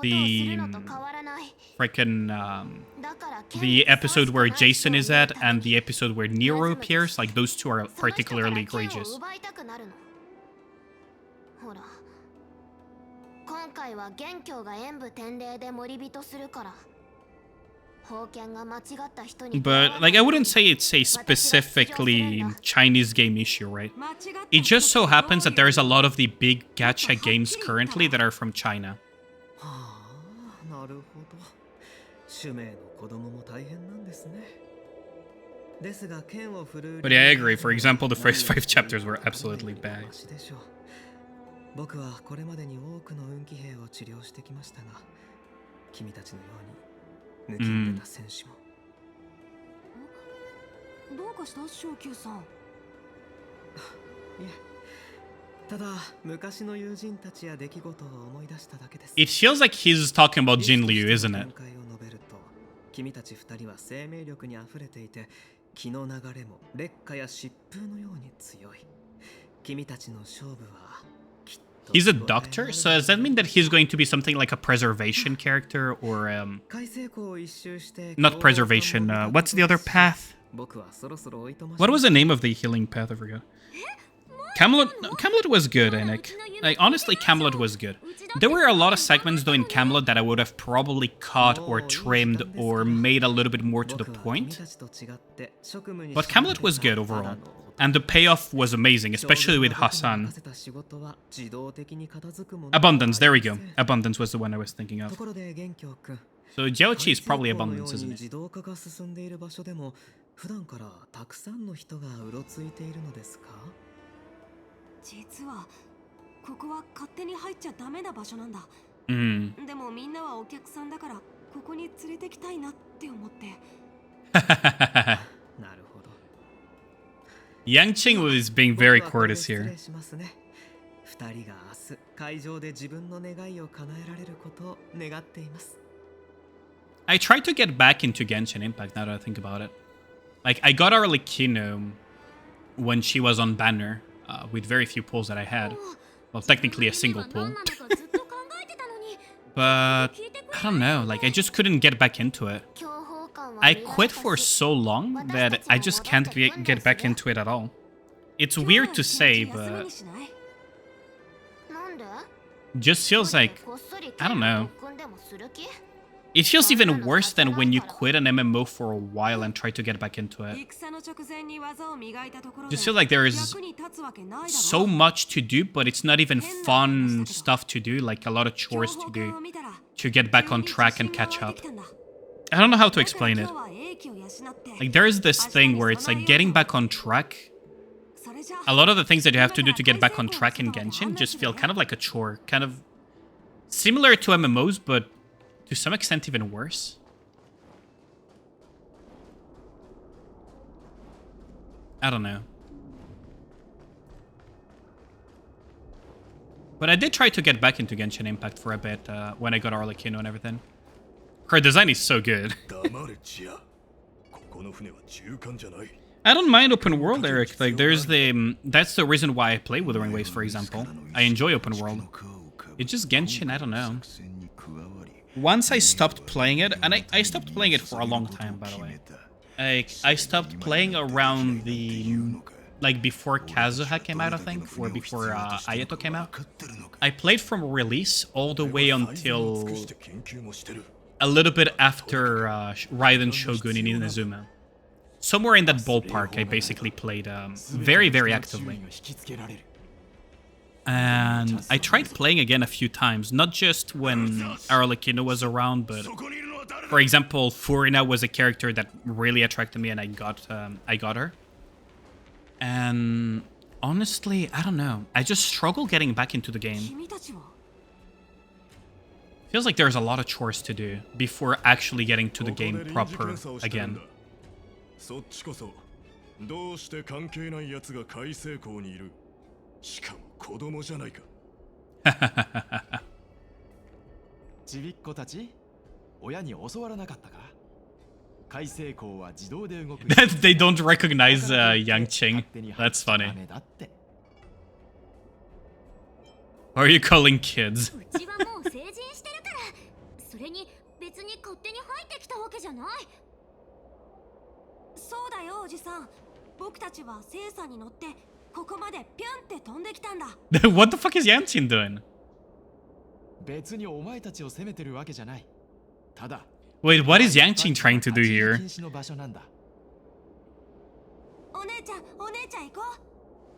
the freaking the episode where Jason is at and the episode where Nero appears. Like, those two are particularly egregious. ほら、今回は元凶が演武転霊で森人するから。 But, like, I wouldn't say it's a specifically Chinese game issue, right? It just so happens that there's a lot of the big gacha games currently that are from China. But yeah, I agree. For example, the first 5 chapters were absolutely bad. 僕はこれまでに多くの運気兵を治療してきましたが、君たちのように抜きんでた戦士も。どうかした昇級さん。いえ、ただ昔の友人たちや出来事を思い出しただけです。It feels like he's talking about Jin Liu, isn't it? 君たち二人は生命力にあふれていて、気の流れも劣化や疾風のように強い。君たちの勝負は。 He's a doctor, so does that mean that he's going to be something like a preservation character or not preservation, what's the other path? What was the name of the healing path? I forgot. Camelot was good, Nick. Like, honestly, Camelot was good. There were a lot of segments though in Camelot that I would have probably cut or trimmed or made a little bit more to the point. But Camelot was good overall. And the payoff was amazing, especially with Hassan. Abundance, there we go. Abundance was the one I was thinking of. So Jiaoqi is probably Abundance, isn't it? 実はここは勝手に入っちゃダメな場所なんだ。でもみんなはお客さんだからここに連れてきたいなって思って。 Yang Qing was being very courteous here. 二人が明日会場で自分の願いを叶えられることを願っています。 I tried to get back into Genshin Impact now that I think about it. Like, I got Arlecchino when she was on banner, with very few pulls that I had. Well, technically a single pull. But I don't know, like, I just couldn't get back into it. I quit for so long that I just can't get back into it at all. It's weird to say, but just feels like, I don't know. It feels even worse than when you quit an MMO for a while and try to get back into it. Just feel like there is so much to do, but it's not even fun stuff to do, like a lot of chores to do to get back on track and catch up. I don't know how to explain it. Like, there is this thing where it's like getting back on track. A lot of the things that you have to do to get back on track in Genshin just feel kind of like a chore. Kind of similar to MMOs, but to some extent even worse. I don't know. But I did try to get back into Genshin Impact for a bit when I got Arlecchino and everything. Her design is so good. I don't mind open world, Eric. Like, there's the... that's the reason why I play Wuthering Waves, for example. I enjoy open world. It's just Genshin, I don't know. Once I stopped playing it, and I stopped playing it for a long time, by the way. I stopped playing around the... like, before Kazuha came out, I think, or before Ayato came out. I played from release all the way until a little bit after Raiden Shogun in Inazuma. Somewhere in that ballpark, I basically played very, very actively. And I tried playing again a few times, not just when Arlecchino was around, but for example, Furina was a character that really attracted me, and I got her. And honestly, I don't know. I just struggle getting back into the game. Feels like there's a lot of chores to do before actually getting to the game proper again. They don't recognize Yang Qing. That's funny. What are you calling kids? うちはもう成人してるから。それに別に勝手に入ってきたわけじゃない。そうだよおじさん。僕たちはセイさんに乗ってここまでピュンって飛んできたんだ。What the fuck is Yanchin doing? 別にお前たちを責めてるわけじゃない。ただ Wait, what is Yanchin trying to do here? お姉ちゃん、お姉ちゃん行こ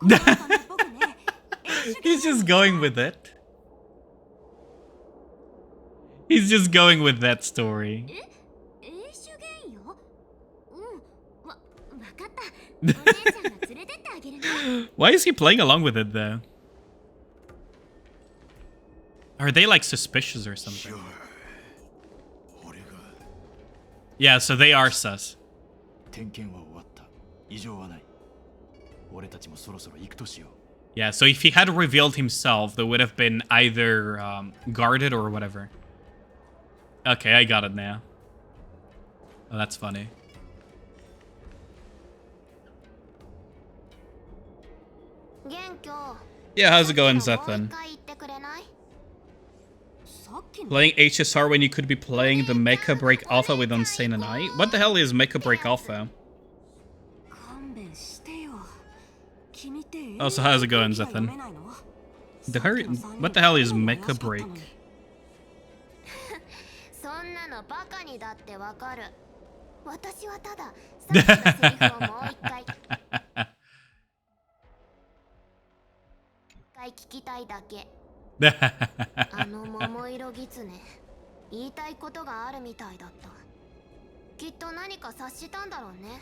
う。この後ね、僕ね。He's just going with it. He's just going with that story. え、英酒原よ。わかった。お姉ちゃんが連れてってあげるね。Why is he playing along with it though? Are they like suspicious or something? Yeah, so they are sus. Yeah, so if he had revealed himself, there would have been either guarded or whatever. Okay, I got it now. Oh, that's funny. Yeah, how's it going, Zethan? Playing HSR when you could be playing the Mecha Break Alpha with Unsane and I? What the hell is Mecha Break Alpha? Oh, so how's it going, Zethan? What the hell is Mecha Break? そんなのバカにだってわかる。私はたださっきのセリフをもう一回聞きたいだけ。あの桃色狐、言いたいことがあるみたいだった。きっと何か察したんだろうね。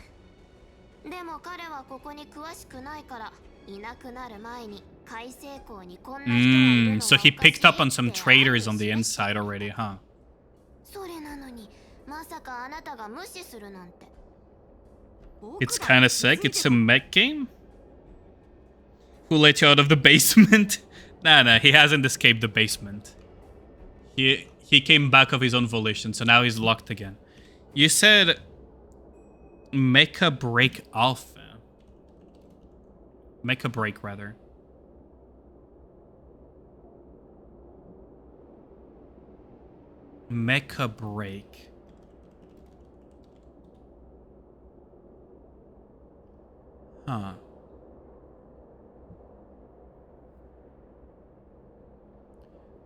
でも彼はここに詳しくないから、いなくなる前に海星港にこんな人がいるのは So he picked up on some traders on the inside already, huh? それなのに、まさかあなたが無視するなんて。It's kind of sick. It's a mech game? Who let you out of the basement? Nah, he hasn't escaped the basement. He came back of his own volition, so now he's locked again. You said Mecha Break Alpha. Mecha Break, rather. Mecha Break. Huh.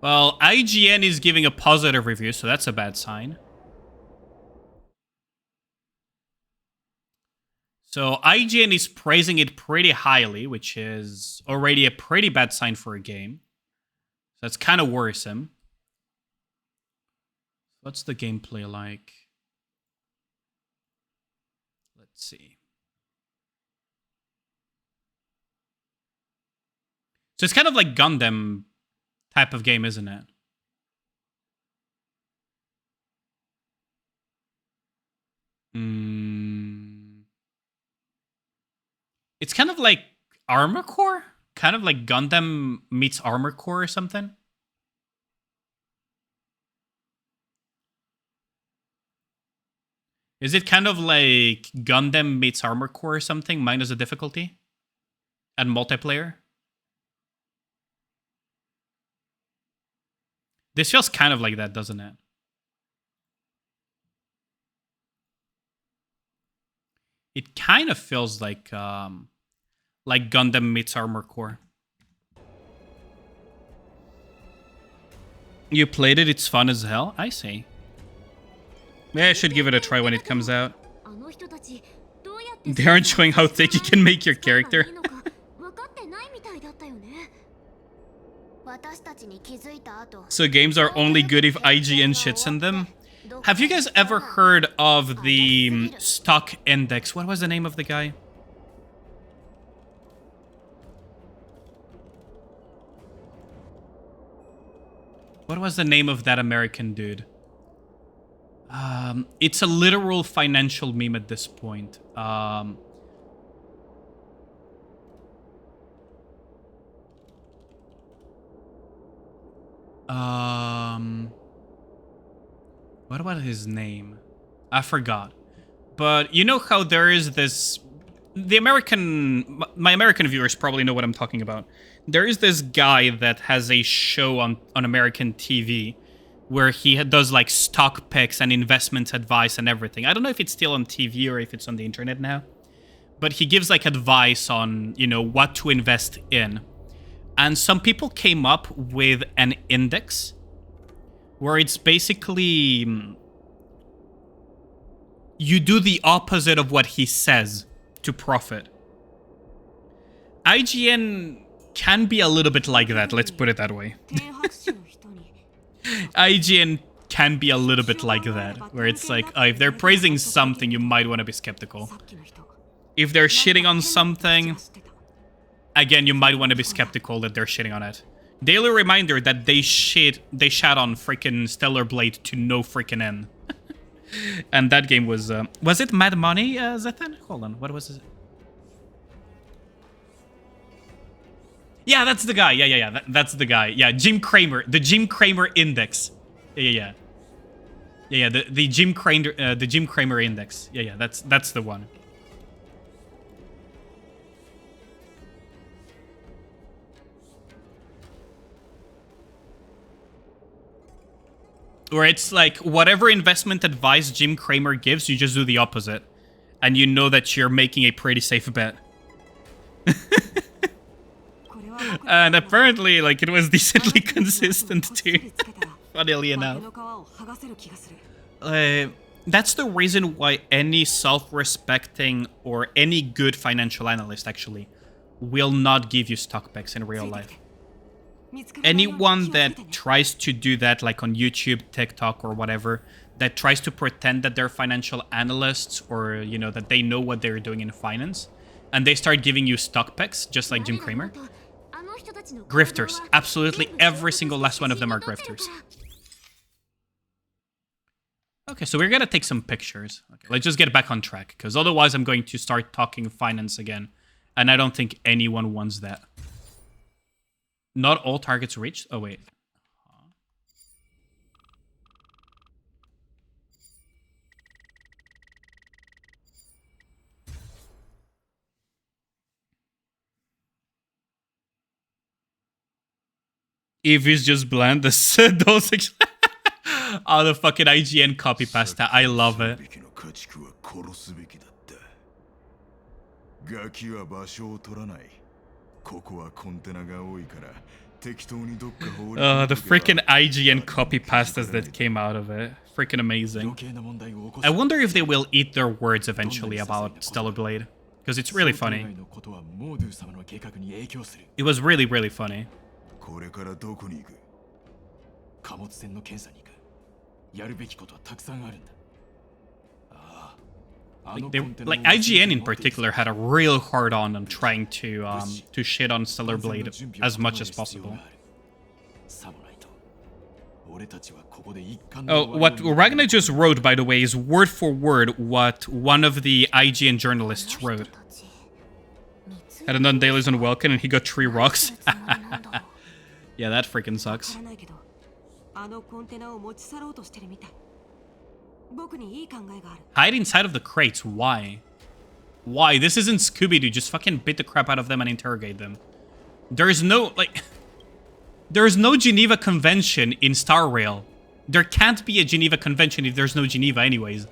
Well, IGN is giving a positive review, so that's a bad sign. So IGN is praising it pretty highly, which is already a pretty bad sign for a game. So that's kind of worrisome. What's the gameplay like? Let's see. So it's kind of like Gundam type of game, isn't it? It's kind of like Armor Core? Kind of like Gundam meets Armor Core or something? Is it kind of like Gundam meets Armor Core or something, minus the difficulty? And multiplayer? This feels kind of like that, doesn't it? It kind of feels like Gundam meets Armor Core. You played it, it's fun as hell? I see. Maybe I should give it a try when it comes out. They aren't showing how thick you can make your character. So games are only good if IGN shits in them? Have you guys ever heard of the stock index? What was the name of the guy? What was the name of that American dude? It's a literal financial meme at this point. What about his name? I forgot. But you know how there is this... My American viewers probably know what I'm talking about. There is this guy that has a show on American TV where he does like stock picks and investment advice and everything. I don't know if it's still on TV or if it's on the internet now. But he gives like advice on, you know, what to invest in. And some people came up with an index where it's basically you do the opposite of what he says to profit. IGN can be a little bit like that, let's put it that way. IGN can be a little bit like that, where it's like, if they're praising something, you might want to be skeptical. If they're shitting on something, again, you might want to be skeptical that they're shitting on it. Daily reminder that they shat on freaking Stellar Blade to no freaking end. And that game was it Mad Money, Zethan? Hold on, what was it? Yeah, that's the guy. Yeah. That's the guy. Yeah, Jim Cramer. The Jim Cramer Index. Yeah. The Jim Cramer Index. Yeah. That's the one. Where it's like whatever investment advice Jim Cramer gives, you just do the opposite, and you know that you're making a pretty safe bet. And apparently, like, it was decently consistent too. Funnily enough. That's the reason why any self-respecting or any good financial analyst, actually, will not give you stock picks in real life. Anyone that tries to do that, like on YouTube, TikTok, or whatever, that tries to pretend that they're financial analysts or, you know, that they know what they're doing in finance, and they start giving you stock picks, just like Jim Cramer. Grifters. Absolutely every single last one of them are grifters. Okay, so we're gonna take some pictures. Okay, let's just get back on track, because otherwise I'm going to start talking finance again, and I don't think anyone wants that. Not all targets reached? Oh, wait. If it's just bland, those oh, the fucking IGN copy pasta. I love it. The freaking IGN copy pastas that came out of it. Freaking amazing. I wonder if they will eat their words eventually about Stellar Blade. Because it's really funny. It was really, really funny. Like IGN in particular had a real hard on trying to shit on Stellar Blade as much as possible. Oh, what Ragnar just wrote, by the way, is word for word what one of the IGN journalists wrote. Hadn't done dailies on Welkin and he got 3 rocks. Yeah, that freaking sucks. Hide inside of the crates. Why? Why? This isn't Scooby-Doo. Just fucking beat the crap out of them and interrogate them. There's no, like... There's no Geneva Convention in Star Rail. There can't be a Geneva Convention if there's no Geneva anyways.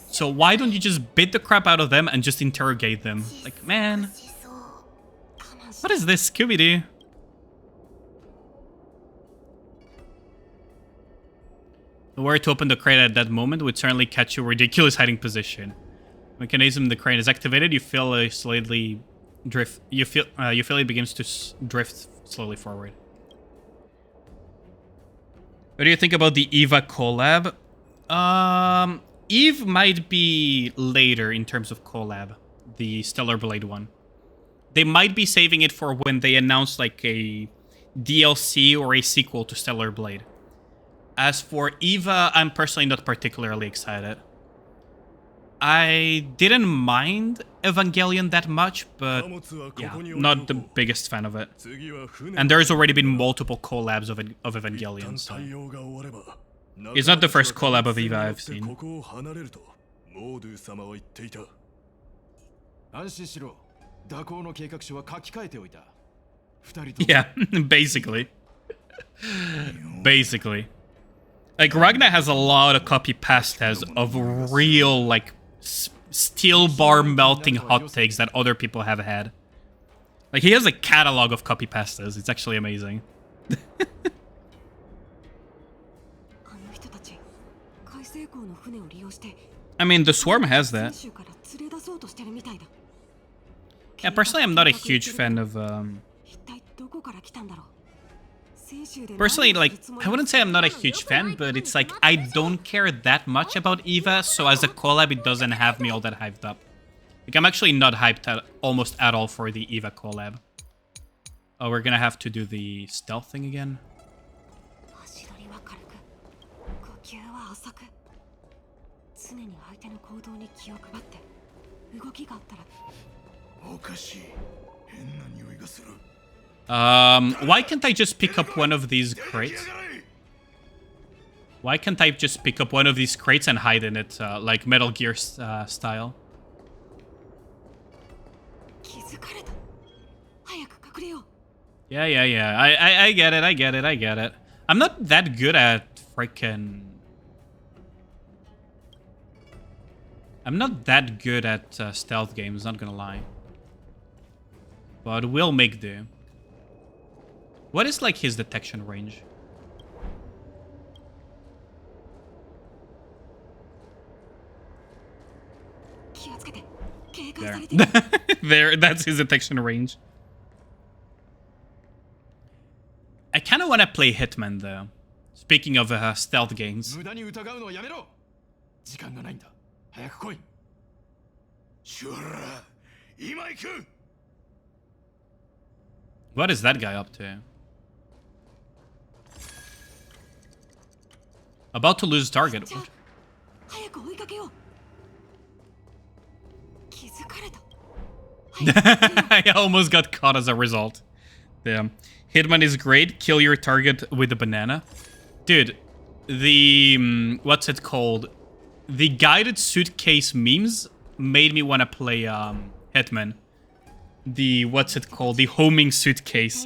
So why don't you just beat the crap out of them and just interrogate them? Like, man... What is this, Scooby-Doo? Where to open the crate at that moment would certainly catch you a ridiculous hiding position. Mechanism in the crane is activated. You feel a slightly drift. You feel it begins to drift slowly forward. What do you think about the Eva collab? Eve might be later in terms of collab, the Stellar Blade one. They might be saving it for when they announce like a DLC or a sequel to Stellar Blade. As for Eva, I'm personally not particularly excited. I didn't mind Evangelion that much, but yeah, not the biggest fan of it. And there's already been multiple collabs of Evangelion, so... It's not the first collab of Eva I've seen. Yeah, basically. Basically. Like, Ragnar has a lot of copy pastas of real, like, steel bar melting hot takes that other people have had. Like, he has a catalog of copy pastas. It's actually amazing. I mean, the Swarm has that. Yeah, personally, I'm not a huge fan of, Personally, like, I wouldn't say I'm not a huge fan, but it's like, I don't care that much about Eva, so as a collab, it doesn't have me all that hyped up. Like, I'm actually not hyped almost at all for the Eva collab. Oh, we're gonna have to do the stealth thing again? Why can't I just pick up one of these crates? Why can't I just pick up one of these crates and hide in it, like Metal Gear style? Yeah. I get it. I'm not that good at freaking... I'm not that good at stealth games, not gonna lie. But we'll make do. What is, like, his detection range? There. There, that's his detection range. I kind of want to play Hitman, though. Speaking of stealth games. What is that guy up to? About to lose target. What? I almost got caught as a result. Damn. Hitman is great. Kill your target with a banana. Dude, the... what's it called? The guided suitcase memes made me want to play Hitman. The... what's it called? The homing suitcase.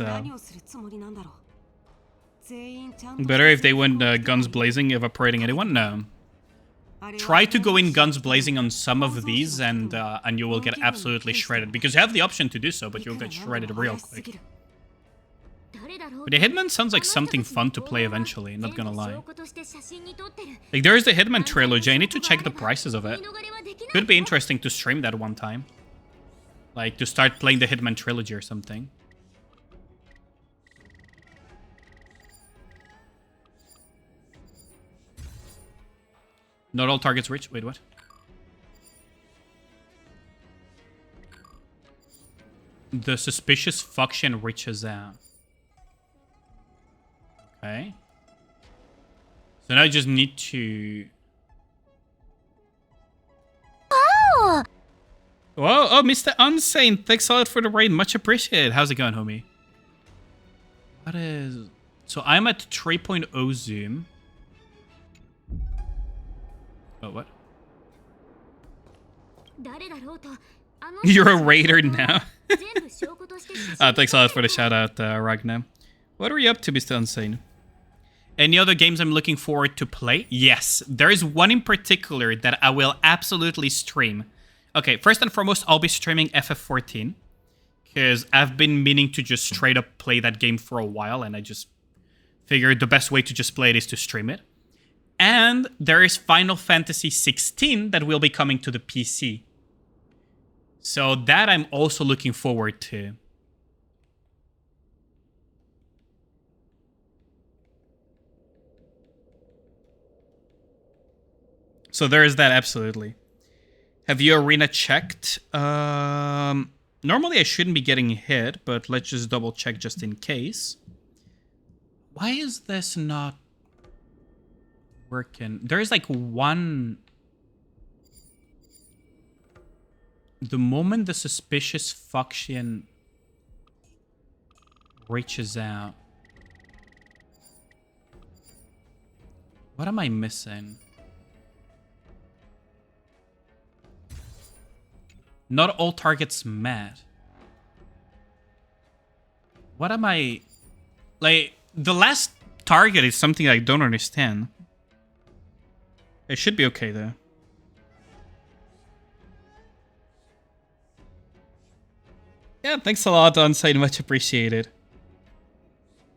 Better if they went guns blazing, evaporating anyone? No. Try to go in guns blazing on some of these and you will get absolutely shredded. Because you have the option to do so, but you'll get shredded real quick. But the Hitman sounds like something fun to play eventually, not gonna lie. Like, there's the Hitman trilogy, I need to check the prices of it. Could be interesting to stream that one time. Like, to start playing the Hitman trilogy or something. Not all targets reach. Wait, what? The suspicious function reaches out. Okay. So now I just need to... Oh! Whoa, oh, Mr. Unsane, thanks a lot for the raid. Much appreciated. How's it going, homie? What is... So I'm at 3.0 zoom. Oh, what? 誰だろうとあの You're a raider now. 全部証拠として写真 Thanks a lot for the shout out, Ragnar. What are you up to, Mr. Insane? Any other games I'm looking forward to play? Yes, there is one in particular that I will absolutely stream. Okay, first and foremost, I'll be streaming FF14. Because I've been meaning to just straight up play that game for a while, and I just figured the best way to just play it is to stream it. And there is Final Fantasy 16 that will be coming to the PC. So that I'm also looking forward to. So there is that, absolutely. Have you arena checked? Normally I shouldn't be getting hit, but let's just double check just in case. Why is this not working? There's like one... The moment the suspicious function reaches out. What am I missing? Not all targets met. What am I... Like, the last target is something I don't understand. It should be okay, though. Yeah, thanks a lot, Onside. Much appreciated.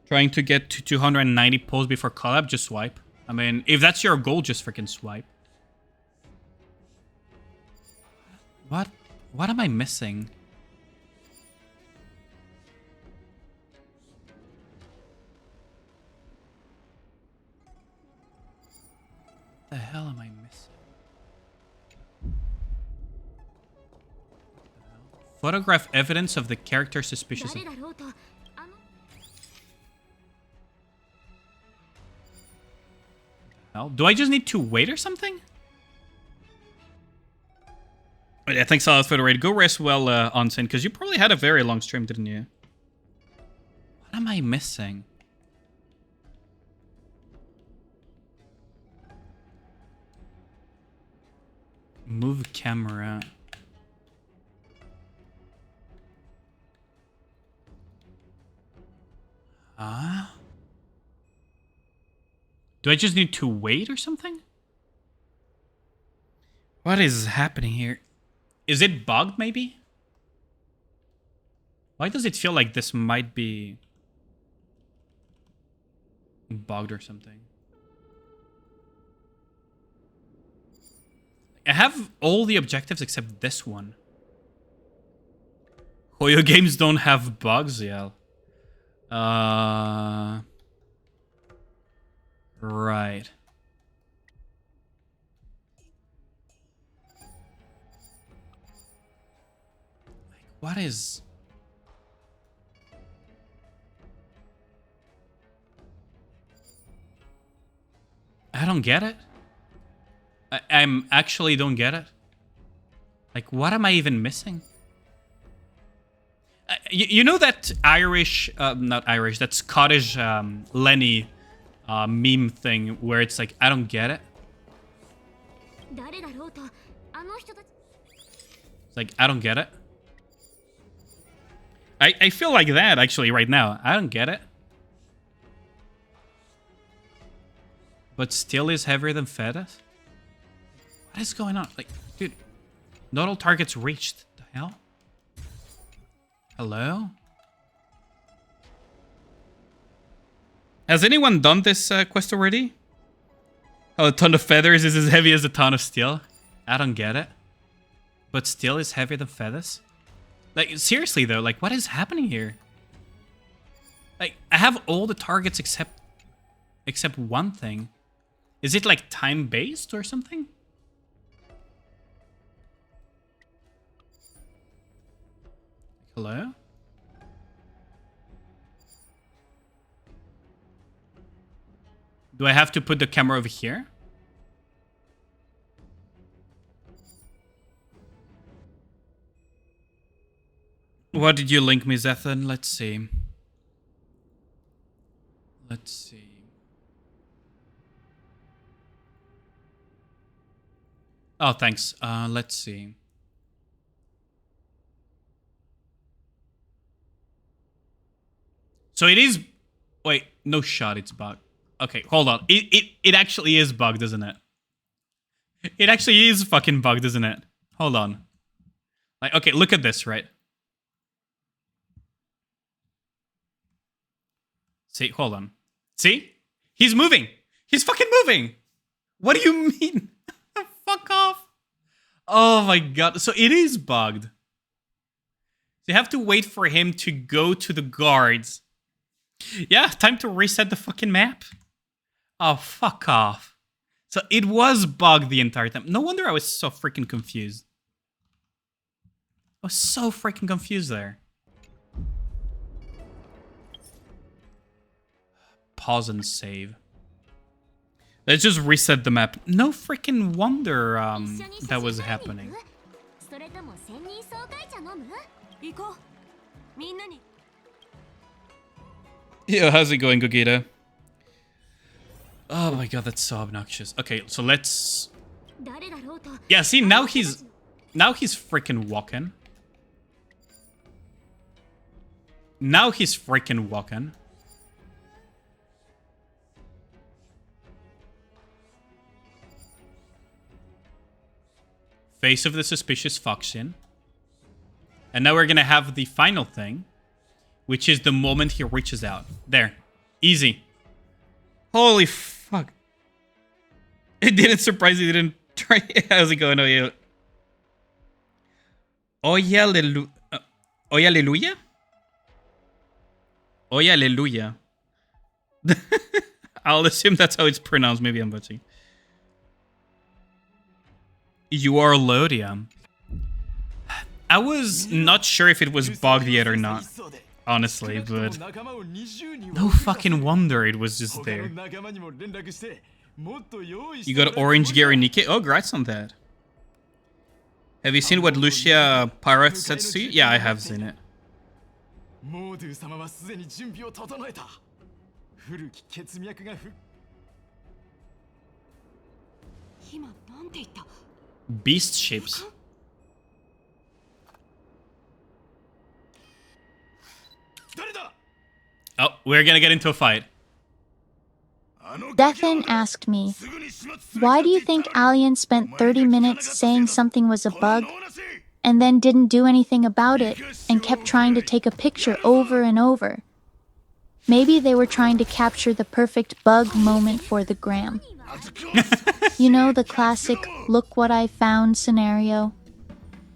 Trying to get to 290 pulls before collab, just swipe. I mean, if that's your goal, just freaking swipe. What? What am I missing? What the hell am I missing? Photograph evidence of the character suspicious of... 誰だろうとあの Hell? Do I just need to wait or something? Oh, yeah, thanks a lot for the raid. Go rest well, Onsen, because you probably had a very long stream, didn't you? What am I missing? Move camera. Do I just need to wait or something? What is happening here? Is it bugged, maybe? Why does it feel like this might be bugged or something? I have all the objectives except this one. Hoyo games don't have bugs, yeah. Right. What is... I don't get it. I'm actually don't get it. Like, what am I even missing? You know that Irish, not Irish, that Scottish Lenny meme thing where it's like, I don't get it? 誰だろうとあの人たち It's like, I don't get it. I feel like that, actually, right now. I don't get it. But still is heavier than Fetus? What is going on? Like, dude, not all targets reached. The hell? Hello? Has anyone done this quest already? Oh, a ton of feathers is as heavy as a ton of steel. I don't get it. But steel is heavier than feathers? Like, seriously though, like, what is happening here? Like, I have all the targets except one thing. Is it like time-based or something? Hello? Do I have to put the camera over here? What did you link me, Zethan? Let's see. Let's see. Oh, thanks. Let's see. So it is... Wait, no shot, it's bugged. Okay, hold on. It actually is bugged, isn't it? It actually is fucking bugged, isn't it? Hold on. Like, okay, look at this, right? See, hold on. See? He's moving! He's fucking moving! What do you mean? Fuck off! Oh my god. So it is bugged. You have to wait for him to go to the guards. Yeah, time to reset the fucking map. Oh, fuck off. So it was bugged the entire time. No wonder I was so freaking confused. I was so freaking confused there. Pause and save. Let's just reset the map. No freaking wonder that was happening. Yo, how's it going, Gogeta? Oh my god, that's so obnoxious. Okay, so let's... Yeah, see, now he's freaking walking. Now he's freaking walking. Face of the suspicious foxin. And now we're gonna have the final thing, which is the moment he reaches out. There. Easy. Holy fuck. It didn't surprise you, didn't try. How's it going? Oh yeah. Oh yeah, hallelujah? Oh yeah, hallelujah. I'll assume that's how it's pronounced. Maybe I'm butchering. You are Lodium. I was not sure if it was bugged yet or not, honestly, but no fucking wonder it was just there. You got orange gear in Nikke? Oh, congrats on that. Have you seen what Lucia Pyroth said to you? Yeah, I have seen it. Beast ships. Oh, we're gonna get into a fight. Deathan asked me, why do you think Alien spent 30 minutes saying something was a bug and then didn't do anything about it and kept trying to take a picture over and over? Maybe they were trying to capture the perfect bug moment for the gram. You know, the classic "look what I found" scenario.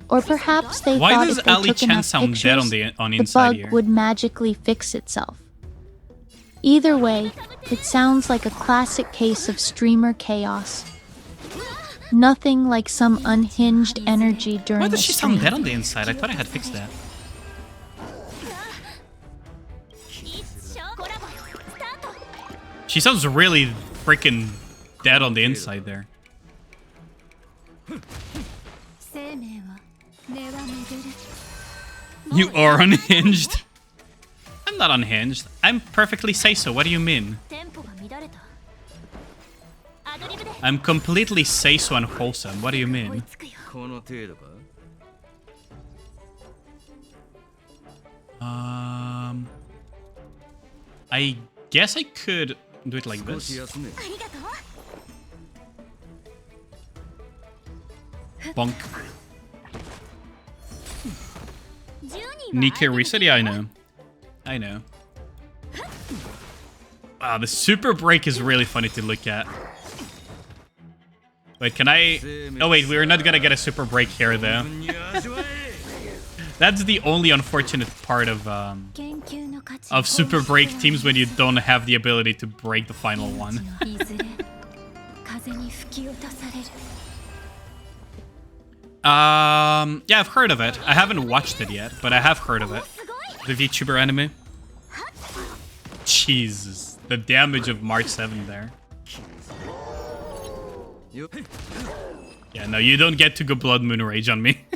Or perhaps they Why thought does if they Ali took Chen enough sound pictures, dead on the inside bug here? would magically fix itself. Either way, it sounds like a classic case of streamer chaos. Nothing like some unhinged energy during Why a does she sound stream. dead on the inside? I thought I had fixed that. She sounds really freaking dead on the inside there. You are unhinged? I'm not unhinged. I'm perfectly say-so. What do you mean? I'm completely say-so and wholesome. What do you mean? I guess I could do it like this. Bonk. Nikke reset? Yeah, I know. I know. Wow, the super break is really funny to look at. Wait, can I... Oh wait, we're not gonna get a super break here though. That's the only unfortunate part of super break teams, when you don't have the ability to break the final one. Yeah, I've heard of it. I haven't watched it yet, but I have heard of it. The VTuber anime. Jesus, the damage of March 7 there. Yeah, no, you don't get to go Blood Moon Rage on me.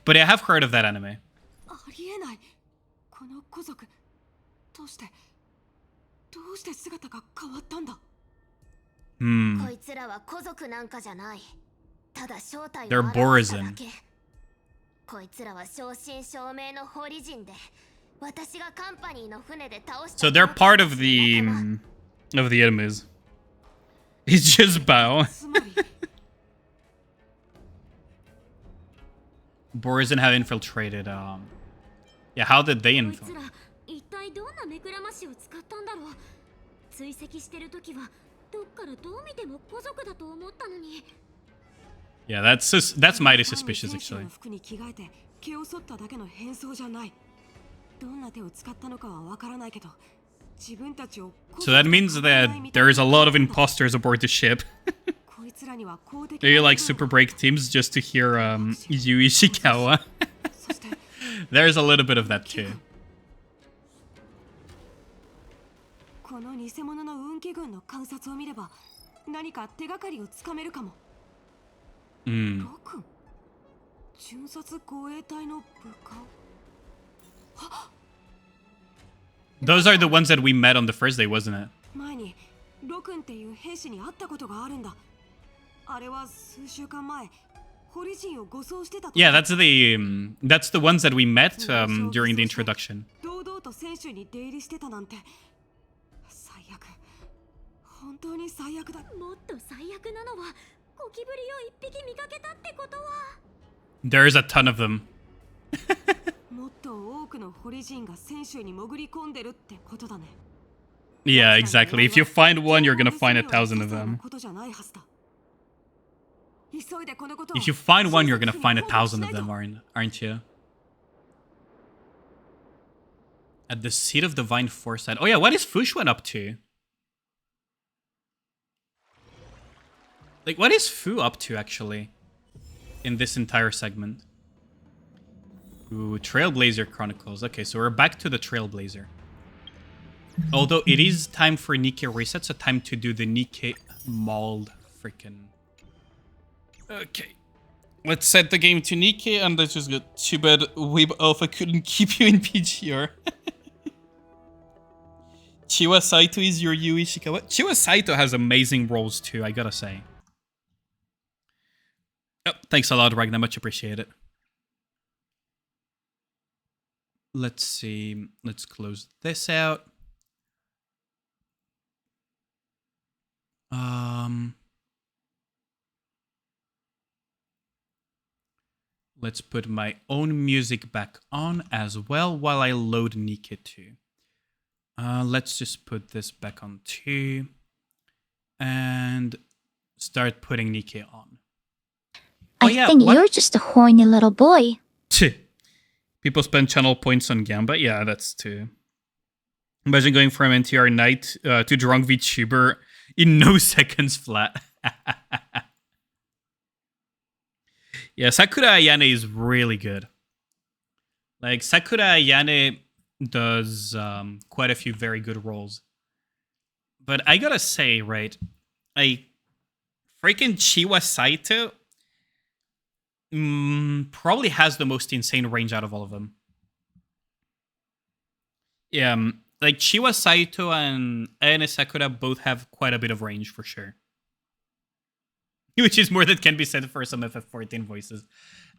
But I have heard of that anime. ただ正体を They're 表しただ Borazin. け。こいつらは正真正銘のホリ人で、私がカンパニーの船で倒した So they're part of the enemies. It's just Bao. つまり Borazin have infiltrated. Yeah, how did they こいつ infiltrate? ら一体どんな目くらましを使ったんだろう。追跡してる時はどっからどう見ても古族だと思ったのに。 Yeah, that's mighty suspicious 選手 actually. の服に着替えて毛を剃っただけの変装じゃない。どんな手を使ったのかはわからないけど、自分たちを So that means that there's a lot of imposters aboard the ship. こいつらには公的 Maybe like super break teams just to hear Yu Ishikawa. そして There's a little bit of that too. この偽物の運気軍の観察を見れば何か手がかりをつかめるかも。Mm. ロ君、巡察護衛隊の部下。 Those are the ones that we met on the first day, wasn't it? 前にロ君っていう兵士に会ったことがあるんだ。あれは数週間前、ホリ人を護送してたと。 Yeah, that's the ones that we met during the introduction. 堂々と選手に出入りしてたなんて最悪。本当に最悪だ。もっと最悪なのはゴキブリを一匹見かけたってことは。 There's a ton of them. もっと多くのホリ人が選手に潜り込んでるってことだね。 Yeah, exactly. If you find one, you're gonna find 1,000 of them. ことじゃないはずだ。急いでこのことを If you find one, you're gonna find 1,000 of them, aren't you? At the seat of divine foresight. Oh yeah, what is Fushwan up to? Like, what is Fu up to, actually? In this entire segment? Ooh, Trailblazer Chronicles. Okay, so we're back to the Trailblazer. Although it is time for Nikke reset, so time to do the Nikke mauled freaking... Okay. Let's set the game to Nikke, and let's just go. Too bad Weeb Alpha couldn't keep you in PGR. Chiwa Saito is your Yu Ishikawa. Chiwa Saito has amazing roles too, I gotta say. Oh, thanks a lot, Ragnar. Much appreciated. Let's see. Let's close this out. Let's put my own music back on as well while I load Nikke too. Let's just put this back on too. And start putting Nikke on. I think you're just a horny little boy. People spend channel points on Gamba. Yeah, that's too. Imagine going from NTR Knight to Drunk VTuber in no seconds flat. Yeah, Sakura Ayane is really good. Like, Sakura Ayane does quite a few very good roles. But I gotta say, right, like, freaking Chiwa Saito probably has the most insane range out of all of them. Yeah, like, Chiwa Saito and Ayane Sakura both have quite a bit of range, for sure. Which is more than can be said for some FF14 voices.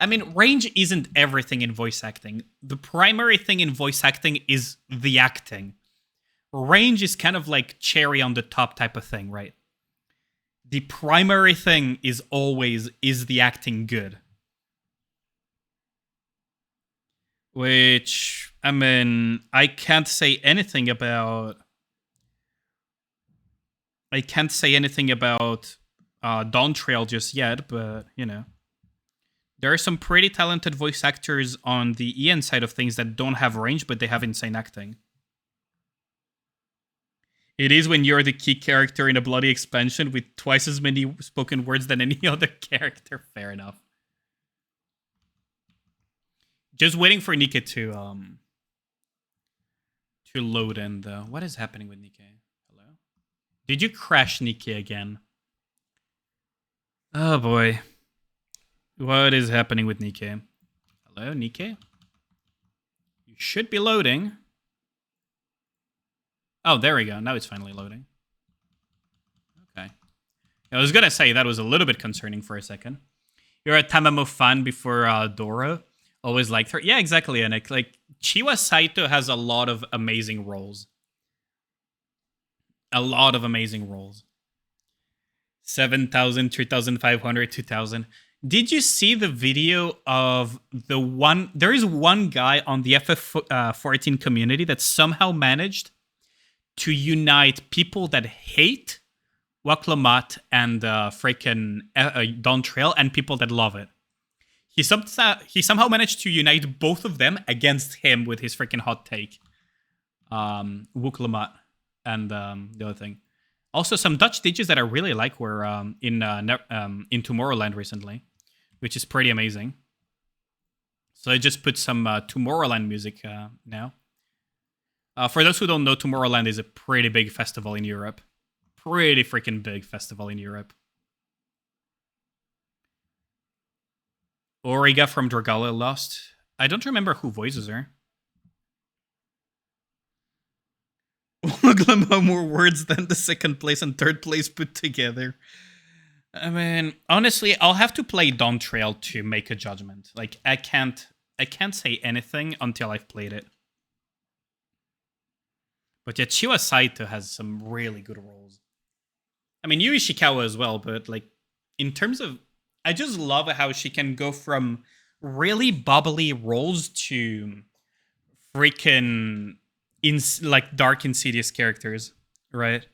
I mean, range isn't everything in voice acting. The primary thing in voice acting is the acting. Range is kind of like cherry on the top type of thing, right? The primary thing is always, is the acting good? Which, I mean, I can't say anything about... Dawn Trail just yet, but, you know. There are some pretty talented voice actors on the EN side of things that don't have range, but they have insane acting. It is when you're the key character in a bloody expansion with twice as many spoken words than any other character. Fair enough. Just waiting for Nikke to load in, though. What is happening with Nikke? Hello? Did you crash Nikke again? Oh boy. What is happening with Nikke? Hello, Nikke? You should be loading. Oh, there we go. Now it's finally loading. Okay. I was gonna say that was a little bit concerning for a second. You're a Tamamo fan before Dora. Always liked her. Yeah, exactly, Anik. Like, Chiwa Saito has a lot of amazing roles. A lot of amazing roles. 7,000, 3,500, 2,000. Did you see the video of the one? There is one guy on the FF14 community that somehow managed to unite people that hate Waklamat and freaking Dawn Trail and people that love it. He somehow managed to unite both of them against him with his freaking hot take. Wuklamat and the other thing. Also, some Dutch DJs that I really like were in Tomorrowland recently, which is pretty amazing. So I just put some Tomorrowland music now. For those who don't know, Tomorrowland is a pretty big festival in Europe. Pretty freaking big festival in Europe. Origa from Dragala lost. I don't remember who voices her. Glumbo more words than the second place and third place put together. I mean, honestly, I'll have to play Dawn Trail to make a judgment. Like, I can't say anything until I've played it. But yeah, Chiwa Saito has some really good roles. I mean, Yui Ishikawa as well, but like, in terms of... I just love how she can go from really bubbly roles to freaking... like dark insidious characters, right?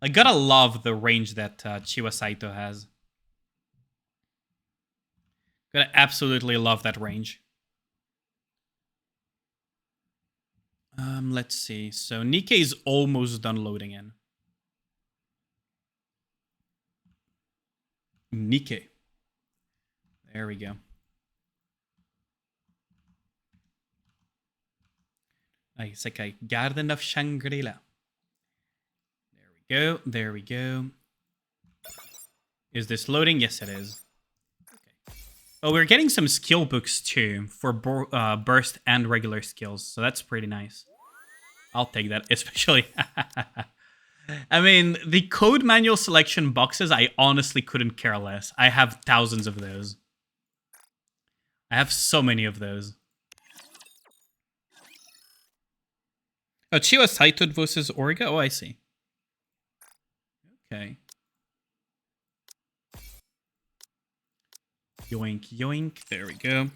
I gotta love the range that Chiwa Saito has. Gotta absolutely love that range. Let's see. So Nikke is almost done loading in. Nikke. There we go. Isekai Garden of Shangri-La. There we go. There we go. Is this loading? Yes, it is. Okay. Oh, we're getting some skill books too for burst and regular skills, so that's pretty nice. I'll take that, especially. I mean, the code manual selection boxes, I honestly couldn't care less. I have thousands of those. I have so many of those. Oh, Chiwa Saito versus Origa? Oh, I see. Okay. Yoink, yoink. There we go.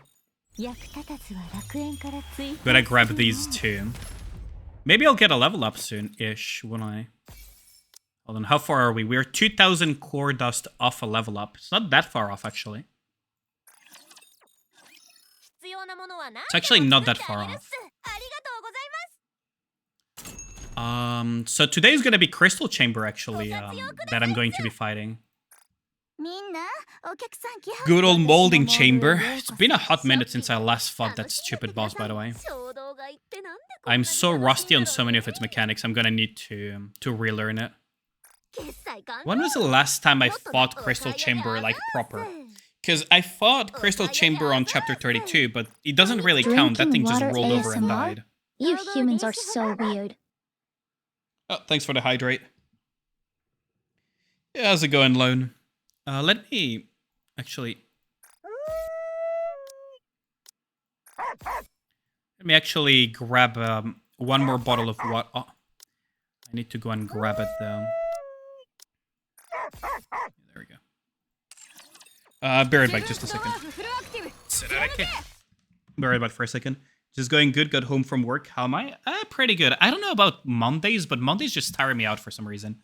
Gotta grab these two. Maybe I'll get a level up soon-ish, won't I? Hold on, how far are we? We're 2,000 core dust off a level up. It's not that far off, actually. It's actually not that far off. So today is going to be Crystal Chamber, actually, that I'm going to be fighting. Good old Molding Chamber. It's been a hot minute since I last fought that stupid boss, by the way. I'm so rusty on so many of its mechanics, I'm going to need to relearn it. When was the last time I fought Crystal Chamber, like, proper? Because I fought Crystal Chamber on Chapter 32, but it doesn't really count. That thing just rolled over and died. You humans are so weird. Oh, thanks for the hydrate. Yeah, how's it going, Lone? Let me actually... Let me actually grab one more bottle of water. Oh, I need to go and grab it, though. There we go. Be right back just a second. Be right back for a second. Just going good, got home from work. How am I? Pretty good. I don't know about Mondays, but Mondays just tire me out for some reason.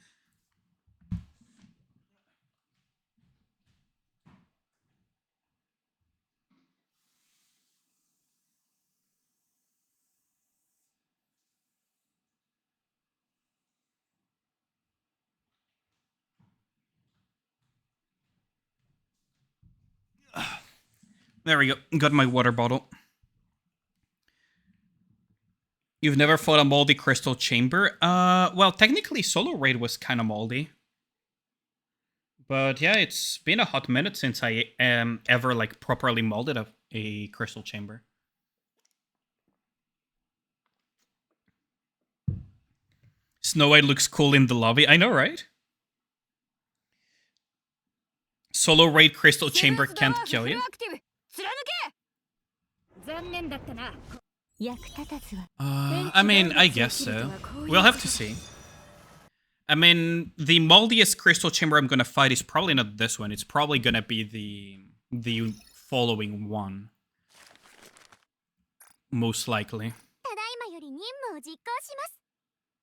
There we go. Got my water bottle. You've never fought a moldy crystal chamber? Well, technically Solo Raid was kind of moldy. But yeah, it's been a hot minute since I ever like properly molded a crystal chamber. Snow White looks cool in the lobby. I know, right? Solo raid crystal chamber can't kill you. I mean, I guess so. We'll have to see. I mean, the moldiest crystal chamber I'm gonna fight is probably not this one. It's probably gonna be the following one. Most likely.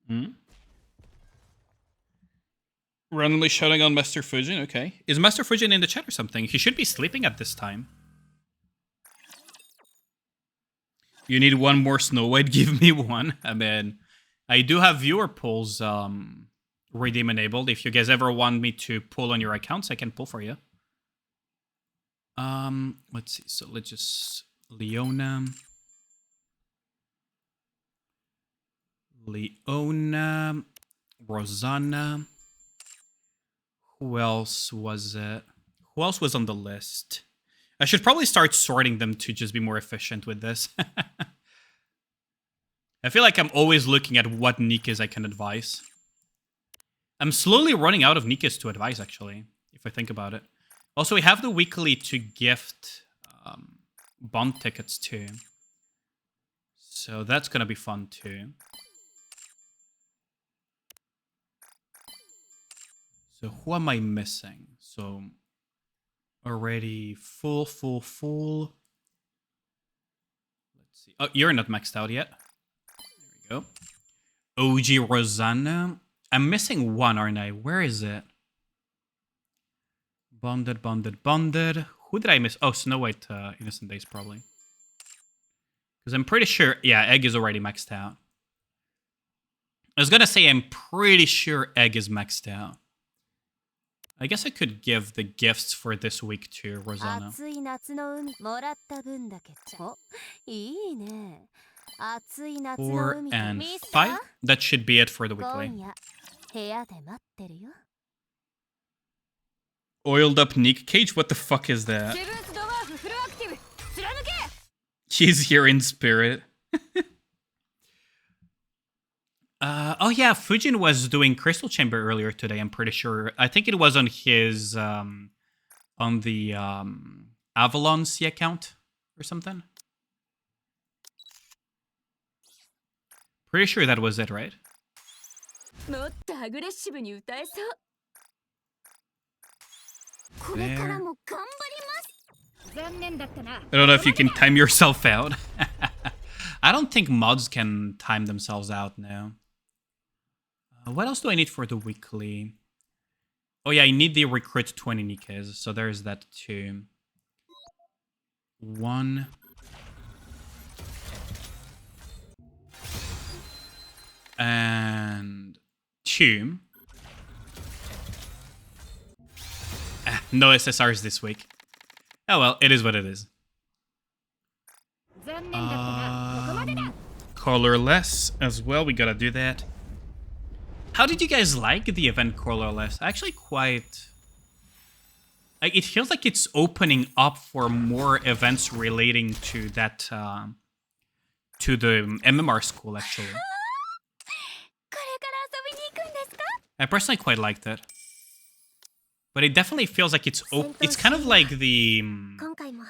Hmm? Randomly shouting on Master Fujin, okay. Is Master Fujin in the chat or something? He should be sleeping at this time. You need one more Snow White? Give me one. I mean, I do have viewer polls redeem enabled. If you guys ever want me to pull on your accounts, I can pull for you. Let's see. So let's just Leona, Rosanna. Who else was it? Who else was on the list? I should probably start sorting them to just be more efficient with this. I feel like I'm always looking at what Nikkes I can advise. I'm slowly running out of Nikkes to advise, actually, if I think about it. Also, we have the weekly to gift bond tickets, too. So that's going to be fun, too. So who am I missing? So already full. Let's see. Oh, you're not maxed out yet. There we go. OG Rosanna. I'm missing one, aren't I? Where is it? Bonded. Who did I miss? Oh, Snow White Innocent Days, probably. Because I'm pretty sure... Yeah, Egg is already maxed out. I was going to say I'm pretty sure Egg is maxed out. I guess I could give the gifts for this week to Rosanna. 4 and 5. That should be it for the weekly. Oiled up Nick Cage? What the fuck is that? He's here in spirit. Oh yeah, Fujin was doing Crystal Chamber earlier today, I'm pretty sure. I think it was on his, on the Avalon C account or something. Pretty sure that was it, right? There. I don't know if you can time yourself out. I don't think mods can time themselves out now. What else do I need for the weekly? Oh yeah, I need the recruit 20 Nikkes, so there's that too. 1. And 2. No SSRs this week. Oh well, it is what it is. Colorless as well, we gotta do that. How did you guys like the event Colorless? Actually quite... Like, it feels like it's opening up for more events relating to that, to the MMR school, actually. I personally quite liked it. But it definitely feels like it's kind of like the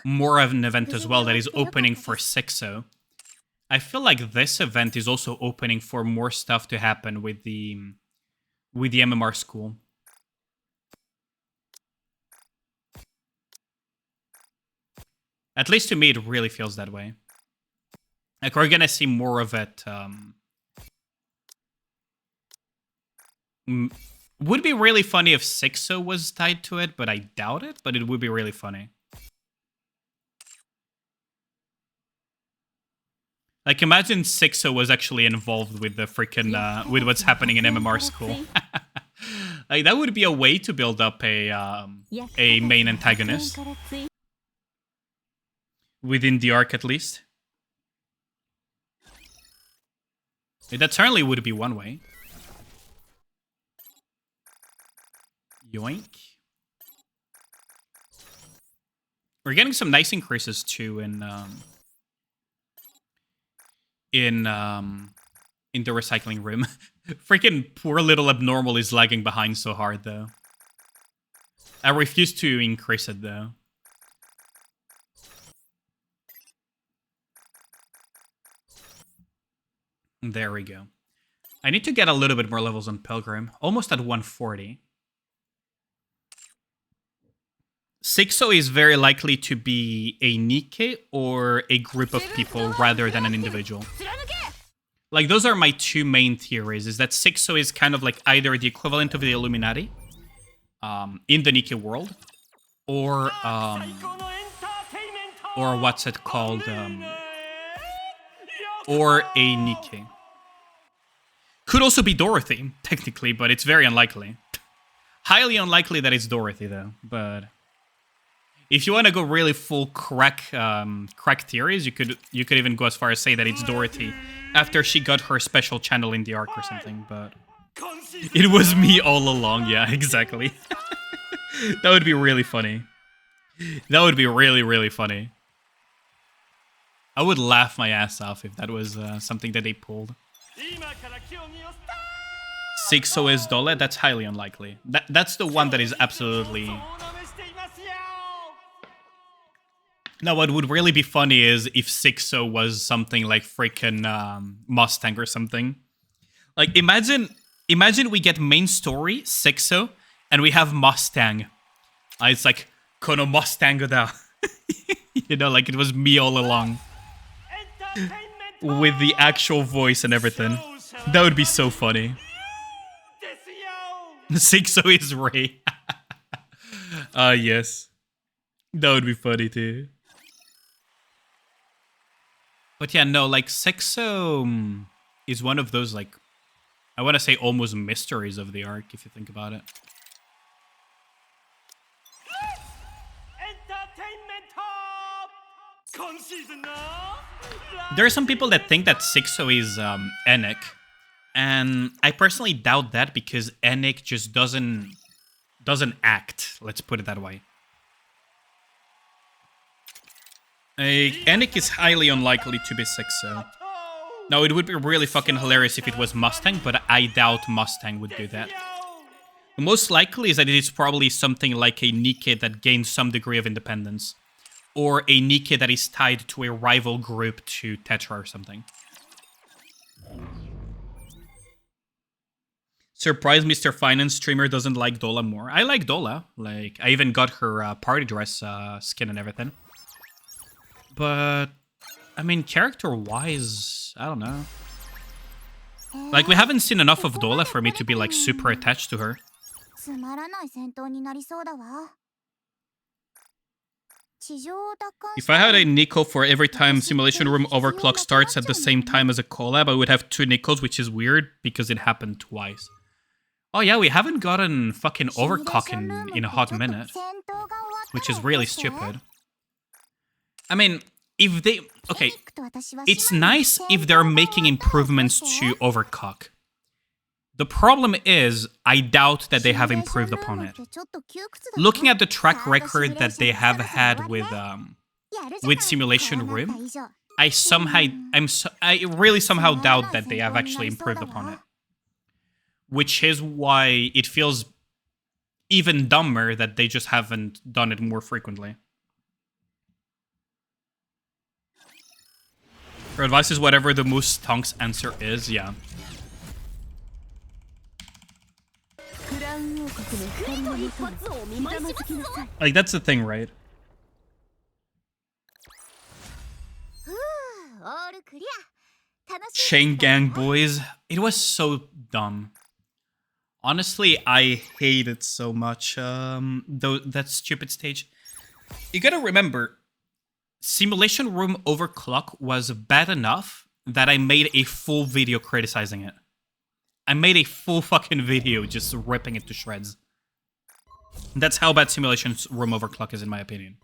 more of an event as well that is opening for 6-0. I feel like this event is also opening for more stuff to happen with the MMR school. At least to me, it really feels that way. Like, we're gonna see more of it. Would be really funny if 6-0 was tied to it, but I doubt it. But it would be really funny. Like, imagine 6-0 was actually involved with the freaking, with what's happening in MMR school. Like, that would be a way to build up a main antagonist. Within the arc, at least. That certainly would be one way. Yoink. We're getting some nice increases, too, in the recycling room. Freaking poor little abnormal is lagging behind so hard, though. I refuse to increase it though. There we go. I need to get a little bit more levels on Pilgrim. Almost at 140. 6-0 is very likely to be a Nikke or a group of people rather than an individual. Like, those are my two main theories, is that 6-0 is kind of like either the equivalent of the Illuminati in the Nikke world, or what's it called? Or a Nikke. Could also be Dorothy, technically, but it's very unlikely. Highly unlikely that it's Dorothy, though. But if you want to go really full crack theories, you could even go as far as say that it's Dorothy after she got her special channel in the arc or something. But it was me all along. Yeah, exactly. That would be really funny. That would be really, really funny. I would laugh my ass off if that was something that they pulled. 6-0 is Dole, that's highly unlikely. That's the one that is absolutely... Now, what would really be funny is if 6-0 was something like freaking Mustang or something. Like, imagine we get main story, 6-0, and we have Mustang. It's like, Kono Mustang da. You know, like it was me all along. With the actual voice and everything. That would be so funny. 6-0 is Ray. Yes. That would be funny too. But yeah, no, like 6-0 is one of those, like, I want to say almost mysteries of the arc, if you think about it. There are some people that think that 6-0 is Enic, and I personally doubt that because Enic just doesn't act, let's put it that way. Enic is highly unlikely to be 6-0. Now, it would be really fucking hilarious if it was Mustang, but I doubt Mustang would do that. The most likely is that it is probably something like a Nikke that gains some degree of independence. Or a Nikke that is tied to a rival group to Tetra or something. Surprised Mr. Finance streamer doesn't like Dola more. I like Dola. Like, I even got her party dress skin and everything. But, I mean, character-wise, I don't know. Like, we haven't seen enough of Dola for me to be, like, super attached to her. If I had a Nikke for every time Simulation Room Overclock starts at the same time as a collab, I would have 2 Nikkes, which is weird because it happened twice. Oh yeah, we haven't gotten fucking Overclock in a hot minute, which is really stupid. I mean, if they... Okay, it's nice if they're making improvements to Overclock. The problem is, I doubt that they have improved upon it. Looking at the track record that they have had with Simulation Room, I really somehow doubt that they have actually improved upon it. Which is why it feels even dumber that they just haven't done it more frequently. Your advice is whatever the Moose Tonk's answer is, yeah. Like, that's the thing, right? Chain Gang Boys. It was so dumb. Honestly, I hate it so much, that stupid stage. You gotta remember, Simulation Room Overclock was bad enough that I made a full video criticizing it. I made a full fucking video just ripping it to shreds. That's how bad Simulation Room Overclock is, in my opinion.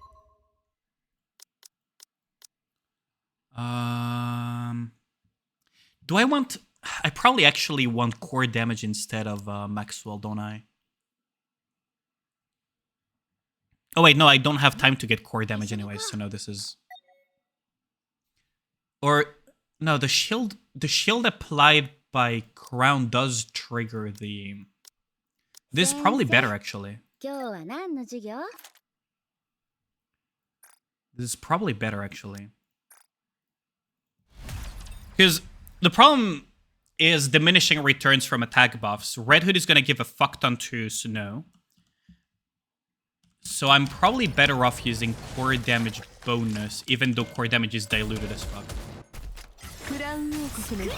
Do I want... I probably actually want core damage instead of Maxwell, don't I? Oh wait, no, I don't have time to get core damage anyways, so no, this is... Or... No, the shield applied by Crown does trigger the... This is probably better, actually. This is probably better, actually. Because the problem is diminishing returns from attack buffs. Red Hood is going to give a fuck ton to Snow. So I'm probably better off using core damage bonus, even though core damage is diluted as fuck.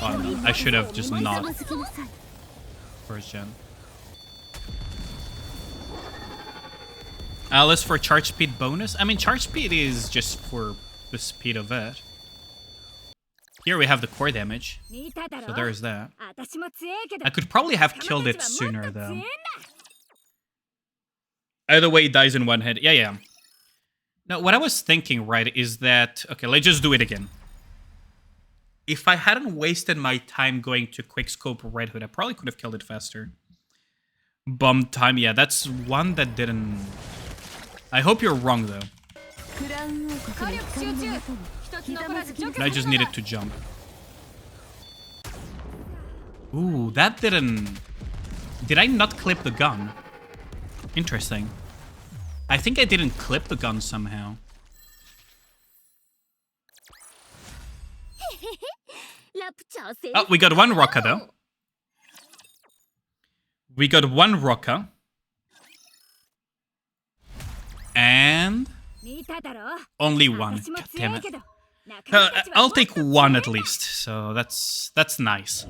Oh no, I should have just not. First gen. Alice for charge speed bonus? I mean, charge speed is just for the speed of it. Here we have the core damage. So there's that. I could probably have killed it sooner, though. Either way, it dies in one hit. Yeah. Now, what I was thinking, right, is that... Okay, let's just do it again. If I hadn't wasted my time going to Quickscope Red Hood, I probably could have killed it faster. Bomb time, yeah, that's one that didn't... I hope you're wrong, though. I just needed to jump. Ooh, that didn't... Did I not clip the gun? Interesting. I think I didn't clip the gun somehow. Oh, we got one rocker, though. We got one rocker. And... only one. God damn it. I'll take one at least, so that's nice.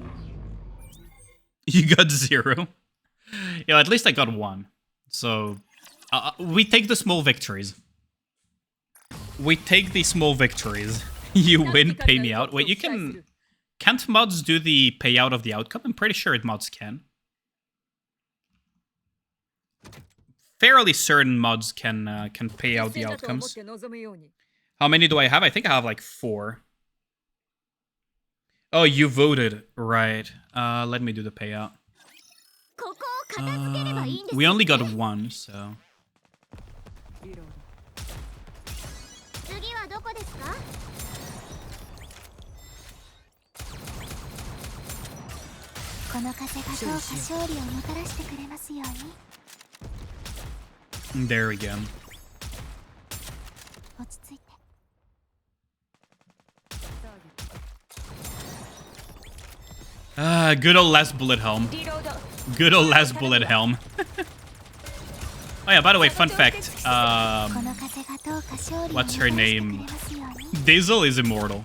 You got 0. Yeah, at least I got 1. So, we take the small victories. We take the small victories. You win, pay me out. Wait, you can... Can't mods do the payout of the outcome? I'm pretty sure mods can. Fairly certain mods can pay out the outcomes. How many do I have? I think I have like 4. Oh, you voted. Right. Let me do the payout. We only got 1, so... There we go. Good old last bullet helm. Good old last bullet helm. Oh yeah, by the way, fun fact. What's her name? Diesel is immortal.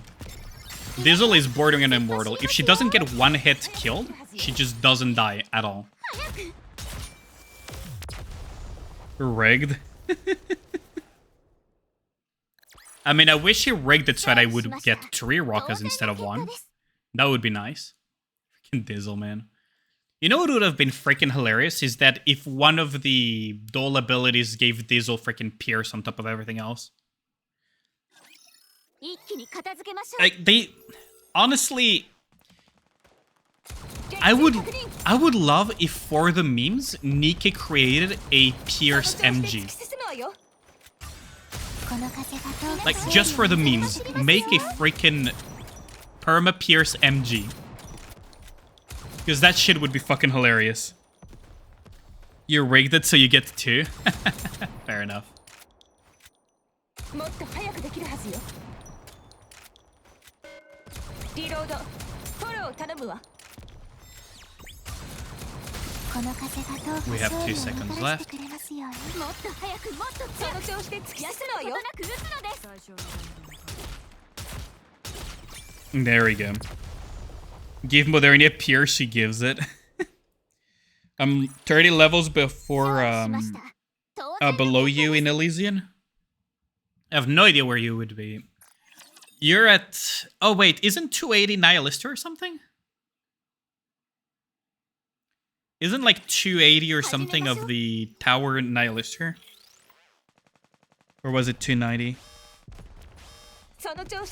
Diesel is bordering on immortal. If she doesn't get one hit killed, she just doesn't die at all. Rigged. I mean, I wish he rigged it so that I would get 3 rockers instead of 1. That would be nice. Freaking Diesel, man. You know what would have been freaking hilarious is that if one of the Dole abilities gave Diesel freaking Pierce on top of everything else. Like, they... Honestly... I would love if for the memes, Nikke created a Pierce MG. Like, just for the memes, make a freaking Perma Pierce MG. Because that shit would be fucking hilarious. You rigged it so you get 2? Fair enough. We have 2 seconds left. There we go. Give Modernia Pierce, she gives it. I'm 30 levels before, below you in Elysian. I have no idea where you would be. You're at... Oh wait, isn't 280 Nihilista or something? Isn't like 280 or something of the Tower Nihilista? Or was it 290?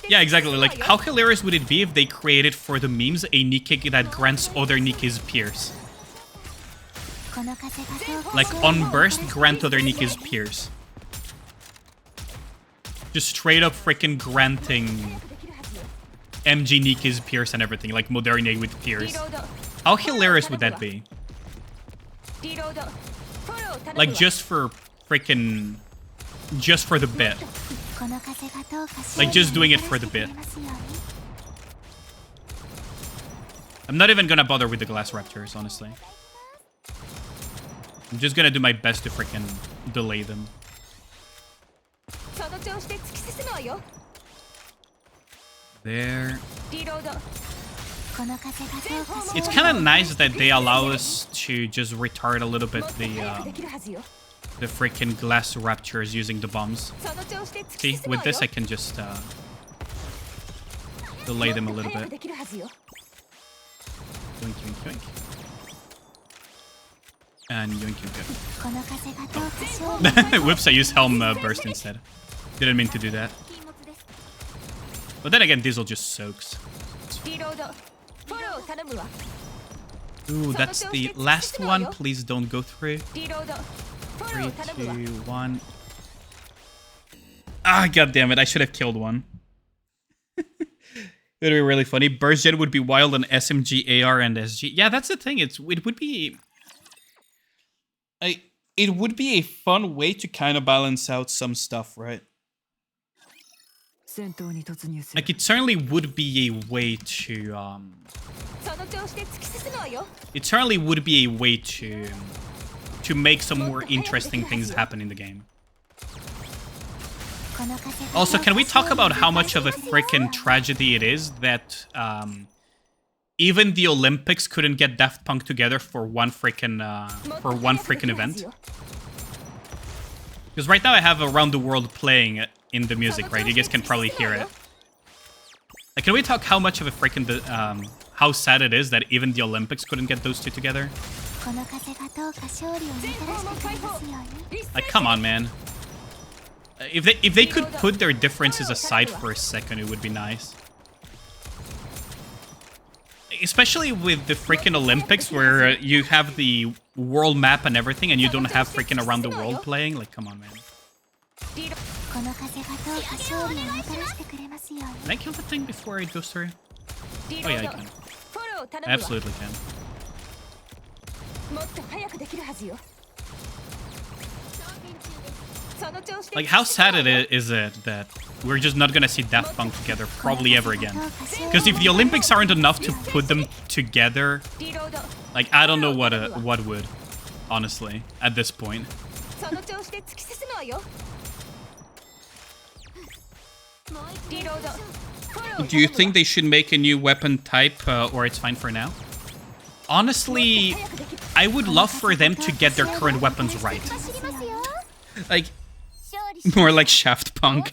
Yeah, exactly. Like, how hilarious would it be if they created for the memes a Nikke that grants other Nikke's Pierce? Like, on burst, grant other Nikke's Pierce. Just straight up freaking granting MG Nikke's Pierce and everything, like Modernia with Pierce. How hilarious would that be? Like, just for freaking... Just for the bit. Like, just doing it for the bit. I'm not even gonna bother with the glass raptors, honestly. I'm just gonna do my best to freaking delay them. There. It's kind of nice that they allow us to just retard a little bit the freaking glass raptors using the bombs. See, with this I can just delay them a little bit. Yoink, yoink, yoink. And yoink, yoink, yoink. Whoops, I used Helm Burst instead. Didn't mean to do that. But then again, Diesel just soaks. Ooh, that's the last one. Please don't go through. 3, 2, 1. Ah, god damn it. I should have killed one. It would be really funny. Burst Jet would be wild on SMG, AR, and SG. Yeah, that's the thing. It would be... it would be a fun way to kind of balance out some stuff, right? Like, it certainly would be a way to, It certainly would be a way to make some more interesting things happen in the game. Also, can we talk about how much of a freaking tragedy it is that, even the Olympics couldn't get Daft Punk together for one freaking event? Because right now I have Around the World playing in the music, right? You guys can probably hear it. Like, can we talk how much of a freaking how sad it is that even the Olympics couldn't get those two together? Like, come on, man. If they could put their differences aside for a second, it would be nice. Especially with the freaking Olympics, where you have the world map and everything, and you don't have freaking Around the World playing. Like, come on, man. Can I kill the thing before it goes through? Oh yeah, I can. I absolutely can. Like, how sad is it that we're just not gonna see Daft Punk together probably ever again? Because if the Olympics aren't enough to put them together, like, I don't know what would, honestly, at this point. Do you think they should make a new weapon type, or it's fine for now? Honestly, I would love for them to get their current weapons right. Like, more like Shaft Punk.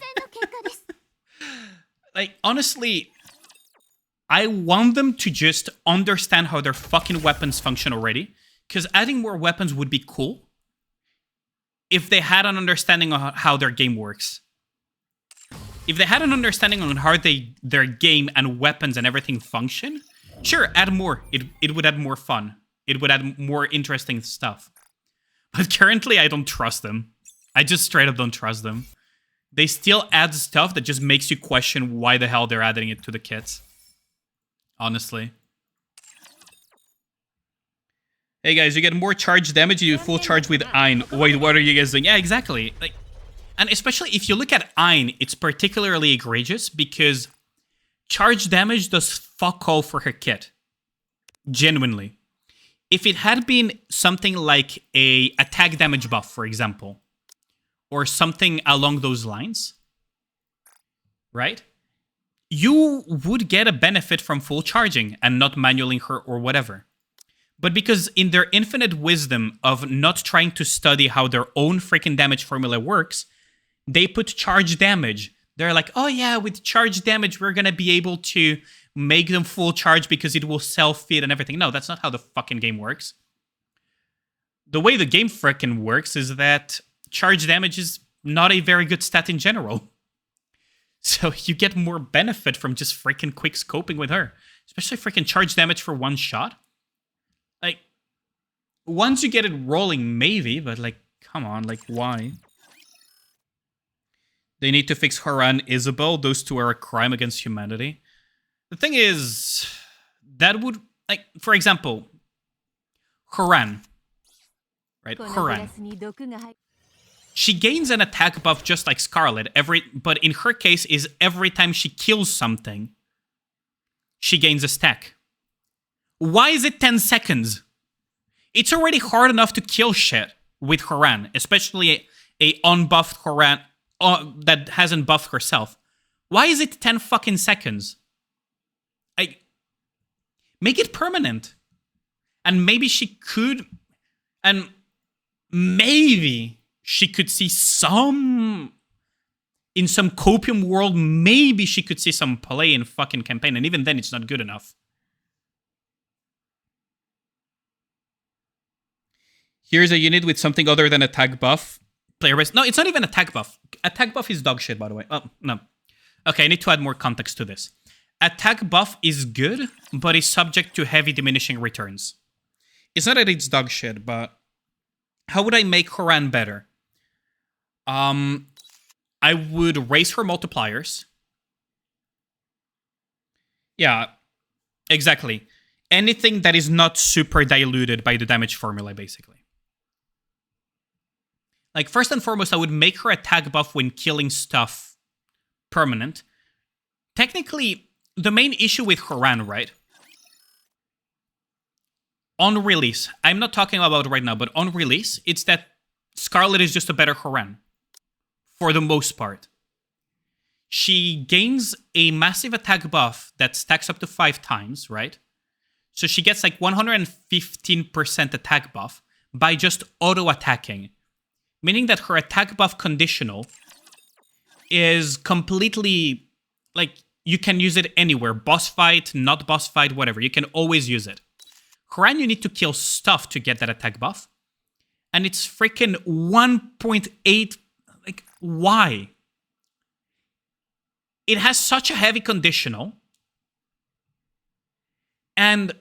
Like, honestly, I want them to just understand how their fucking weapons function already. Because adding more weapons would be cool if they had an understanding of how their game works. If they had an understanding on how their game and weapons and everything function, sure, add more. It would add more fun. It would add more interesting stuff. But currently, I don't trust them. I just straight up don't trust them. They still add stuff that just makes you question why the hell they're adding it to the kits. Honestly. Hey guys, you get more charge damage, you do full charge with Ein. Wait, what are you guys doing? Yeah, exactly. Like, and especially if you look at Ein, it's particularly egregious because charge damage does fuck all for her kit. Genuinely. If it had been something like a attack damage buff, for example, or something along those lines, right? You would get a benefit from full charging and not manualing her or whatever. But because in their infinite wisdom of not trying to study how their own freaking damage formula works, they put charge damage. They're like, oh yeah, with charge damage, we're gonna be able to make them full charge because it will self-feed and everything. No, that's not how the fucking game works. The way the game freaking works is that charge damage is not a very good stat in general. So you get more benefit from just freaking quick scoping with her. Especially freaking charge damage for one shot. Like, once you get it rolling, maybe, but like, come on, like, why? They need to fix Haran, Isabel. Those two are a crime against humanity. The thing is, that would, like, for example, Haran. right? このグ Haran. ラスに毒が入 She gains an attack buff just like Scarlet, but in her case is every time she kills something, she gains a stack. Why is it 10 seconds? It's already hard enough to kill shit with Haran, especially a unbuffed Haran that hasn't buffed herself. Why is it 10 fucking seconds? Make it permanent. And maybe she could... And maybe she could see some... In some copium world, maybe she could see some play in fucking campaign. And even then, it's not good enough. Here's a unit with something other than attack buff. Player base. No, it's not even attack buff. Attack buff is dog shit, by the way. Oh, no. Okay, I need to add more context to this. Attack buff is good, but is subject to heavy diminishing returns. It's not that it's dog shit, but how would I make Haran better? I would raise her multipliers. Yeah, exactly. Anything that is not super diluted by the damage formula, basically. Like, first and foremost, I would make her attack buff when killing stuff permanent. Technically, the main issue with Haran, right? On release, I'm not talking about right now, but on release, it's that Scarlet is just a better Haran. For the most part. She gains a massive attack buff that stacks up to 5 times, right? So she gets like 115% attack buff by just auto-attacking. Meaning that her attack buff conditional is completely... Like, you can use it anywhere. Boss fight, not boss fight, whatever. You can always use it. Haran, you need to kill stuff to get that attack buff. And it's freaking 1.8... Like, why? It has such a heavy conditional. And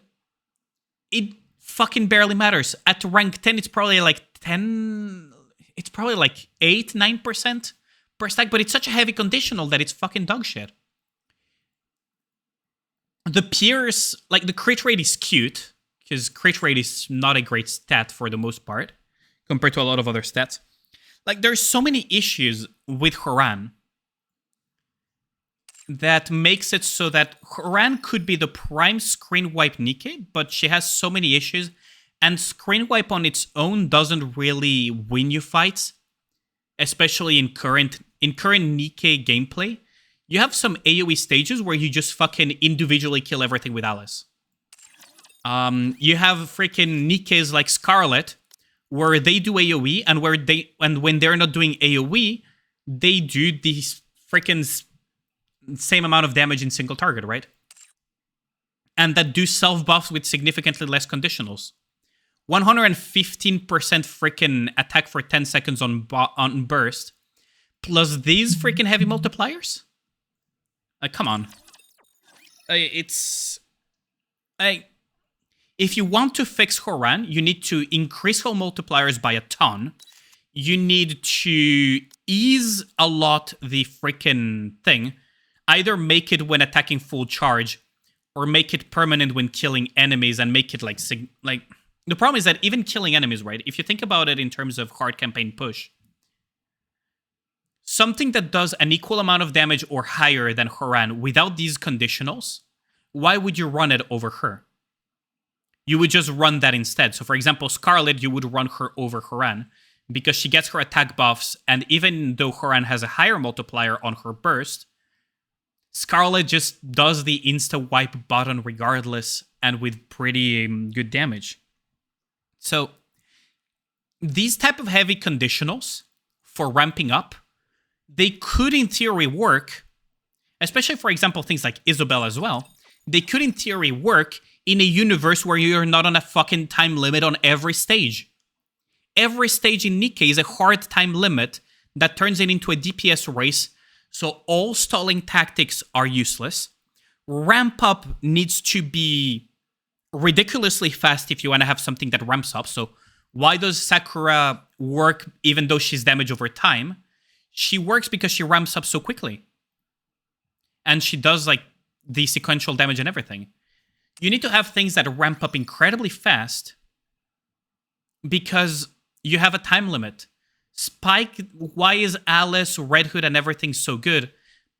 it fucking barely matters. At rank 10, it's probably like 10... It's probably like 8, 9% per stack, but it's such a heavy conditional that it's fucking dog shit. The Pierce, like the crit rate is cute, because crit rate is not a great stat for the most part, compared to a lot of other stats. Like, there's so many issues with Haran that makes it so that Haran could be the prime screen wipe Nikke, but she has so many issues, and screen wipe on its own doesn't really win you fights, especially in current Nikke gameplay. You have some AoE stages where you just fucking individually kill everything with Alice. You have freaking Nikke's like Scarlet, where they do AoE, and when they're not doing AoE, they do the freaking same amount of damage in single target, right? And that do self buffs with significantly less conditionals. 115% freaking attack for 10 seconds on burst, plus these freaking heavy multipliers. Come on. If you want to fix Haran, you need to increase her multipliers by a ton. You need to ease a lot the freaking thing. Either make it when attacking full charge, or make it permanent when killing enemies, and make it like... The problem is that even killing enemies, right? If you think about it in terms of hard campaign push, something that does an equal amount of damage or higher than Haran without these conditionals, why would you run it over her? You would just run that instead. So for example, Scarlet, you would run her over Haran because she gets her attack buffs, and even though Haran has a higher multiplier on her burst, Scarlet just does the insta-wipe button regardless and with pretty good damage. So these type of heavy conditionals for ramping up, they could in theory work, especially for example things like Isabel as well, they could in theory work in a universe where you're not on a fucking time limit on every stage. Every stage in Nikke is a hard time limit that turns it into a DPS race, so all stalling tactics are useless. Ramp up needs to be ridiculously fast if you want to have something that ramps up. So why does Sakura work even though she's damaged over time? She works because she ramps up so quickly. And she does like the sequential damage and everything. You need to have things that ramp up incredibly fast, because you have a time limit. Spike, why is Alice, Red Hood, and everything so good?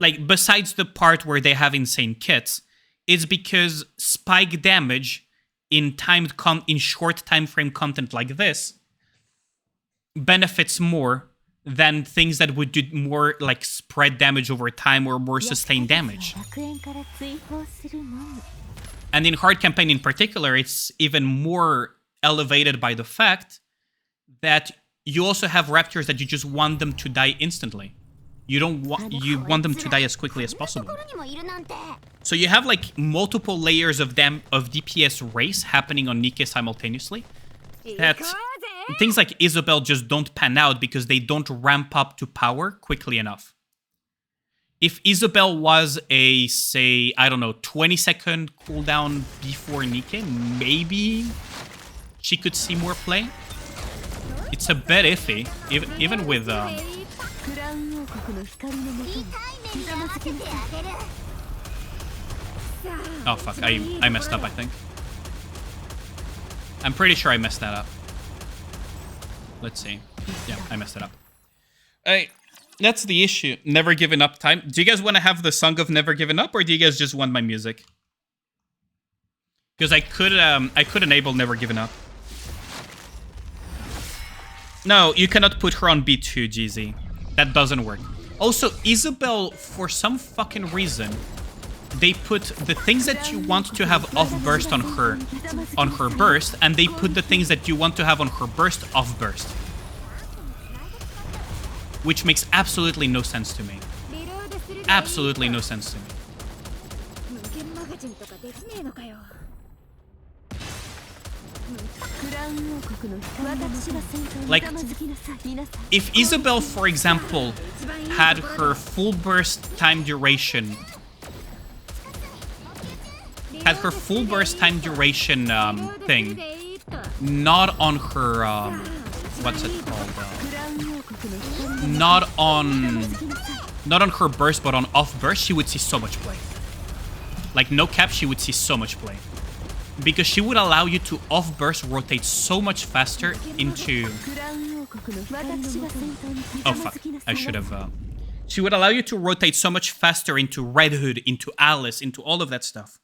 Like, besides the part where they have insane kits, it's because spike damage in short time frame content like this benefits more than things that would do more like spread damage over time or more sustained damage. And in hard campaign in particular, it's even more elevated by the fact that you also have raptors that you just want them to die instantly. You want them to die as quickly as possible. So you have like multiple layers of DPS race happening on Nikke simultaneously. That things like Isabel just don't pan out because they don't ramp up to power quickly enough. If Isabel was a, say, I don't know, 20-second cooldown before Nikke, maybe she could see more play. It's a bit iffy, even with... Oh fuck, I messed up, I think. I'm pretty sure I messed that up. Let's see. Yeah, I messed it up. That's the issue. Never Giving Up time. Do you guys want to have the song of Never Giving Up, or do you guys just want my music? Because I could enable Never Giving Up. No, you cannot put her on B2, GZ. That doesn't work. Also, Isabel, for some fucking reason, they put the things that you want to have off burst on her burst, and they put the things that you want to have on her burst off burst. Which makes absolutely no sense to me. Absolutely no sense to me. Like, if Isabel, for example, had her full burst time duration... thing, not on her, what's it called? Not on her burst, but on off burst, she would see so much play. Like, no cap, she would see so much play. Because she would allow you to off burst rotate so much faster into... Oh fuck, I should have... She would allow you to rotate so much faster into Red Hood, into Alice, into all of that stuff.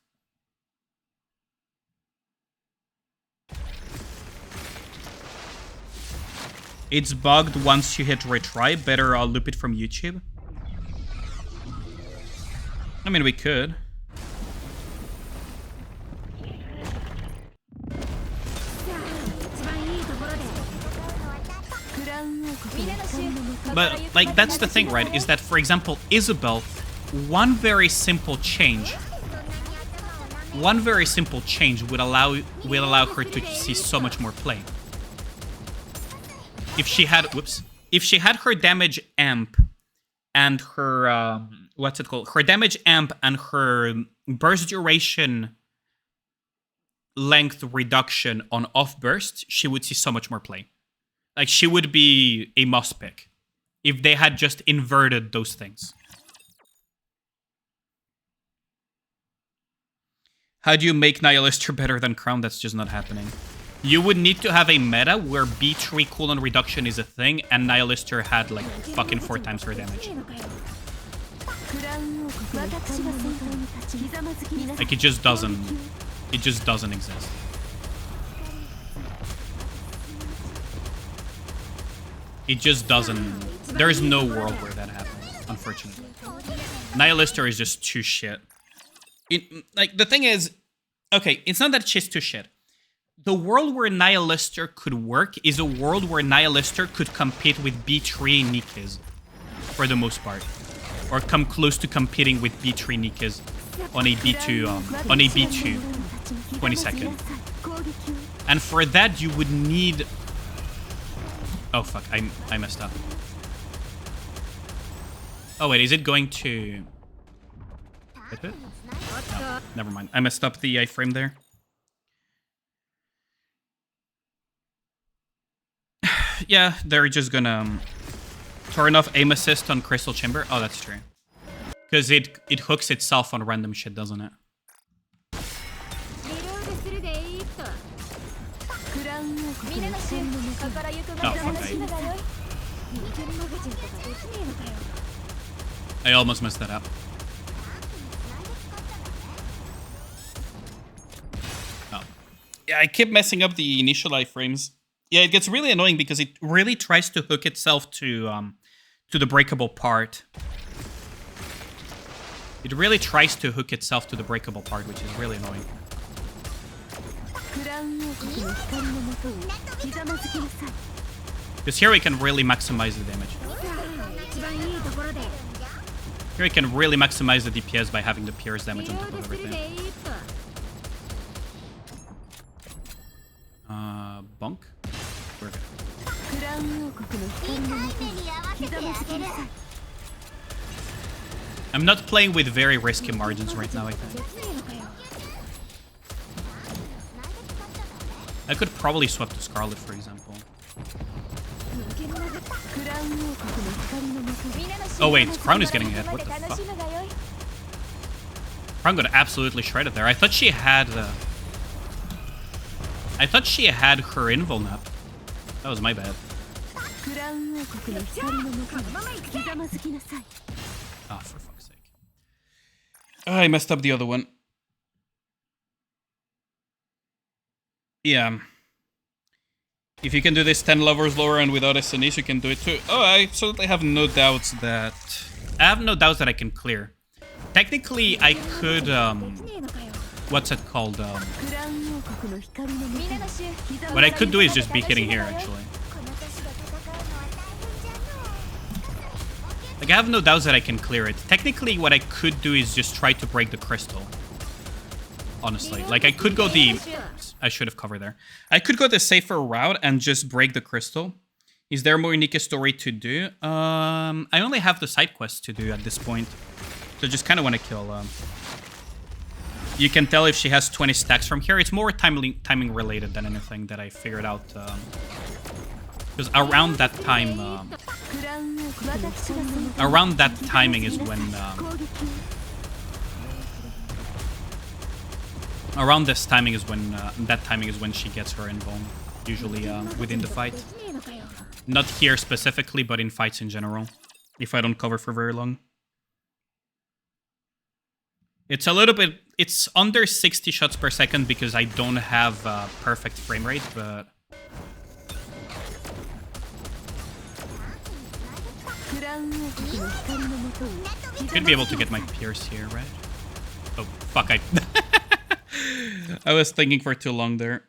It's bugged once you hit retry. Better loop it from YouTube. I mean, we could. But, like, that's the thing, right? Is that, for example, Isabel, one very simple change would allow her to see so much more play. If she had, if she had her damage amp and her, what's it called? Her damage amp and her burst duration length reduction on off burst, she would see so much more play. Like, she would be a must pick if they had just inverted those things. How do you make Nihilister better than Crown? That's just not happening. You would need to have a meta where B3 cooldown reduction is a thing and Nihilister had like fucking 4 times her damage. Like, it just doesn't exist. It just doesn't. There's no world where that happens, unfortunately. Nihilister is just too shit. Like, the thing is, okay, it's not that she's too shit. The world where Nihilister could work is a world where Nihilister could compete with B3 Nikkes, for the most part. Or come close to competing with B3 Nikkes on a B2, 20-second. And for that, you would need... Oh, fuck, I messed up. Oh, wait, is it going to... hit it? No, never mind. I messed up the iframe there. Yeah, they're just gonna turn off aim assist on Crystal Chamber. Oh, that's true. Because it hooks itself on random shit, doesn't it? fuck, I almost messed that up. Oh. Yeah, I keep messing up the initial iframes. Yeah, it gets really annoying because it really tries to hook itself to the breakable part. It really tries to hook itself to the breakable part, which is really annoying. Because here we can really maximize the damage. Here we can really maximize the DPS by having the pierce damage on top of everything. Bonk? We're good. I'm not playing with very risky margins right now, I think. I could probably swap to Scarlet, for example. Oh wait, Crown is getting hit. What the fuck? Crown got absolutely shredded there. I thought she had her invuln up. That was my bad. Ah, for fuck's sake. Oh, I messed up the other one. Yeah. If you can do this 10 levels lower and without SNEs, you can do it too. Oh, I absolutely have no doubts that... I have no doubts that I can clear. Technically, I could, what's it called? What I could do is just be hitting here, actually. Like, I have no doubts that I can clear it. Technically, what I could do is just try to break the crystal. Honestly. Like, I could go the... I should have covered there. I could go the safer route and just break the crystal. Is there more Nikke story to do? I only have the side quests to do at this point. So just kind of want to kill... You can tell if she has 20 stacks from here. It's more timing related than anything that I figured out. Because around that time... around that timing is when... around this timing is when... that timing is when she gets her invuln. Usually within the fight. Not here specifically, but in fights in general. If I don't cover for very long. It's a little bit... It's under 60 shots per second because I don't have perfect frame rate, but... Should be able to get my pierce here, right? Oh, fuck, I was thinking for too long there.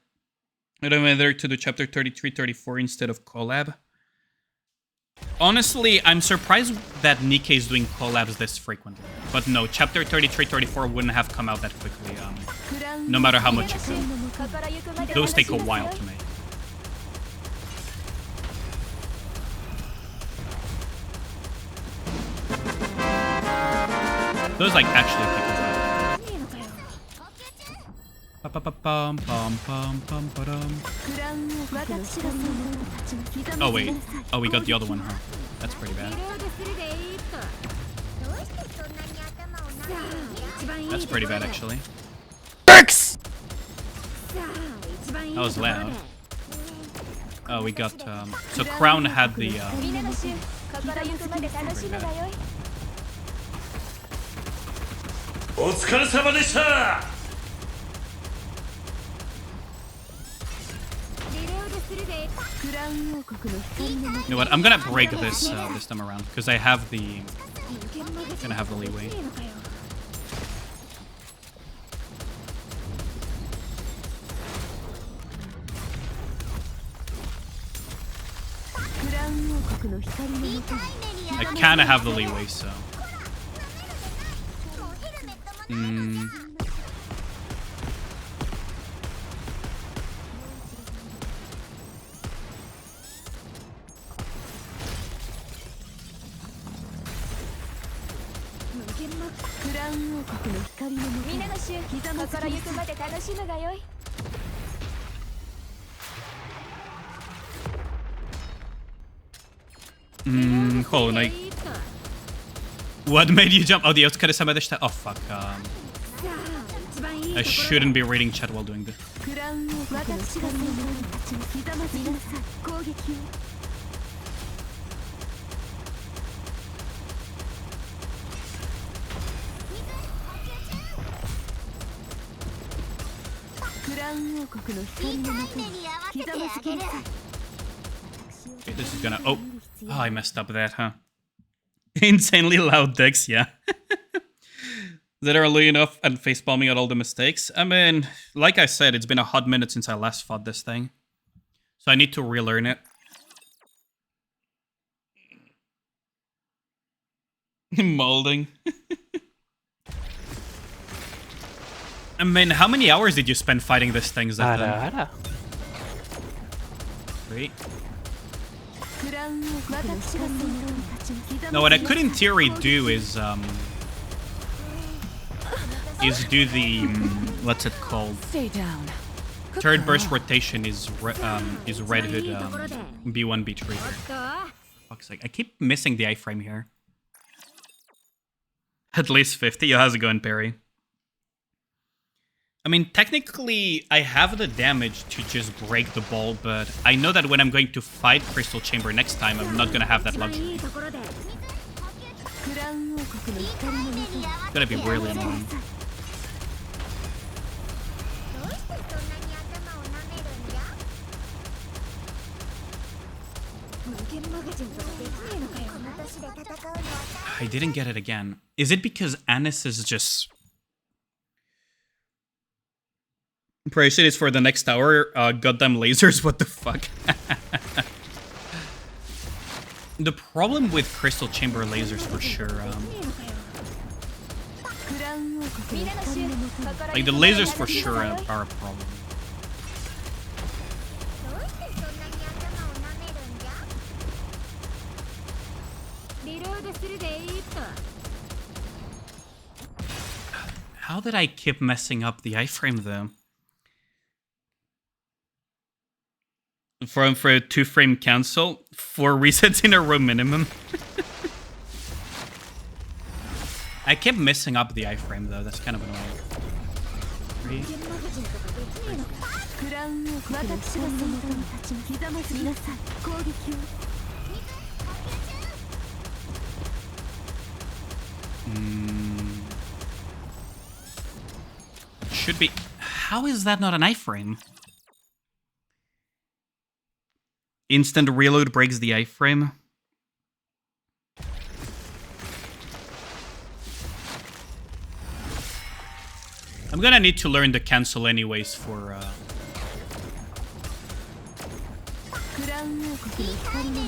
I don't know whether to do chapter 33, 34 instead of collab. Honestly, I'm surprised that Nikke is doing collabs this frequently. But no, chapter 33, 34 wouldn't have come out that quickly, no matter how much you could. Those take a while to make. Those like actually take a while. Oh wait. Oh, we got the other one, huh? That's pretty bad. That's pretty bad, actually. Burks! That was loud. Oh, we got... so Crown had the... You know what? I'm gonna break this this time around because I have the... gonna have the leeway. I kind of have the leeway, so... Hollow Knight. What made you jump? Oh, the Otsuka-sama deshita. Oh, fuck. I shouldn't be reading chat while doing this. クラウン王国の光の中にひざまずきなさい。攻撃を。クラウン王国の光の中にひざまずきなさい。 Okay, this is gonna... Oh, I messed up that, huh? Insanely loud decks, yeah. That are low enough and facepalming at all the mistakes. I mean, like I said, it's been a hot minute since I last fought this thing. So I need to relearn it. Molding. I mean, how many hours did you spend fighting this thing, Zeta? Great. Now, what I could in theory do is do the what's it called? Stay down. Third burst rotation is Red Hood B1 B3 here. Fuck's sake, I keep missing the iframe here. At least 50. How's it going, Perry? I mean, technically, I have the damage to just break the ball, but I know that when I'm going to fight Crystal Chamber next time, I'm not gonna have that luxury. It's gonna be really annoying. I didn't get it again. Is it because Anis is just... Precious is for the next hour. Goddamn lasers, what the fuck? The problem with Crystal Chamber lasers for sure. Like the lasers for sure are a problem. How did I keep messing up the iframe though? For a 2-frame cancel, 4 resets in a row minimum. I kept messing up the iframe though, that's kind of annoying. 3. Should be... How is that not an iframe? Instant reload breaks the iframe. I'm gonna need to learn the cancel anyways for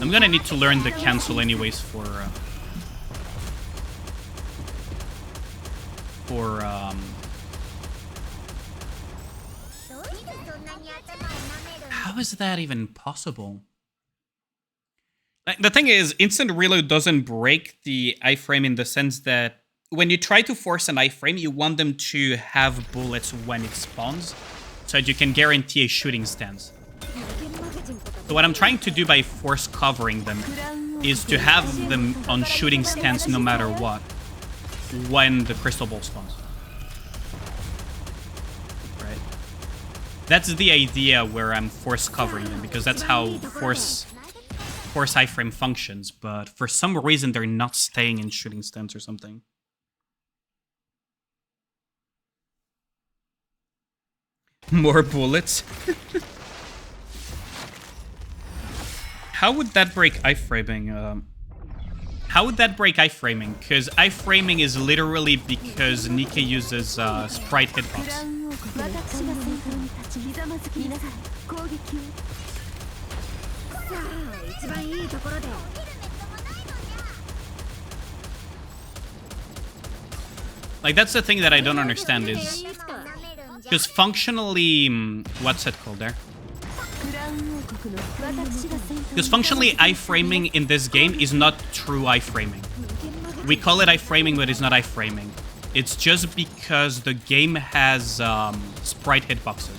I'm gonna need to learn the cancel anyways for how is that even possible? Like, the thing is, instant reload doesn't break the iframe in the sense that when you try to force an iframe, you want them to have bullets when it spawns, so that you can guarantee a shooting stance. So what I'm trying to do by force covering them is to have them on shooting stance no matter what, when the crystal ball spawns. Right? That's the idea where I'm force covering them, because that's how force iframe functions, but for some reason they're not staying in shooting stance or something. More bullets? How would that break iframing? How would that break iframing? Because iframing is literally because Nikke uses sprite hitbox. Like, that's the thing that I don't understand is... Because functionally... what's it called there? Because functionally, iframing in this game is not true iframing. We call it iframing, but it's not iframing. It's just because the game has sprite hitboxes.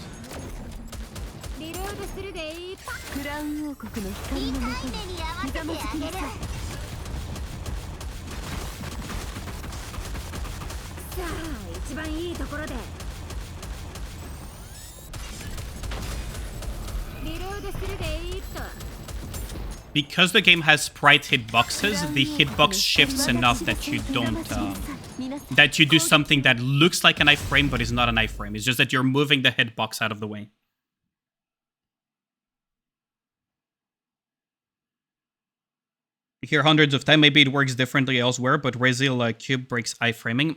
Because the game has sprite hitboxes, the hitbox shifts enough that you don't that you do something that looks like an iframe but is not an iframe. It's just that you're moving the hitbox out of the way. You hear hundreds of times. Maybe it works differently elsewhere, but Resil Cube breaks iframing.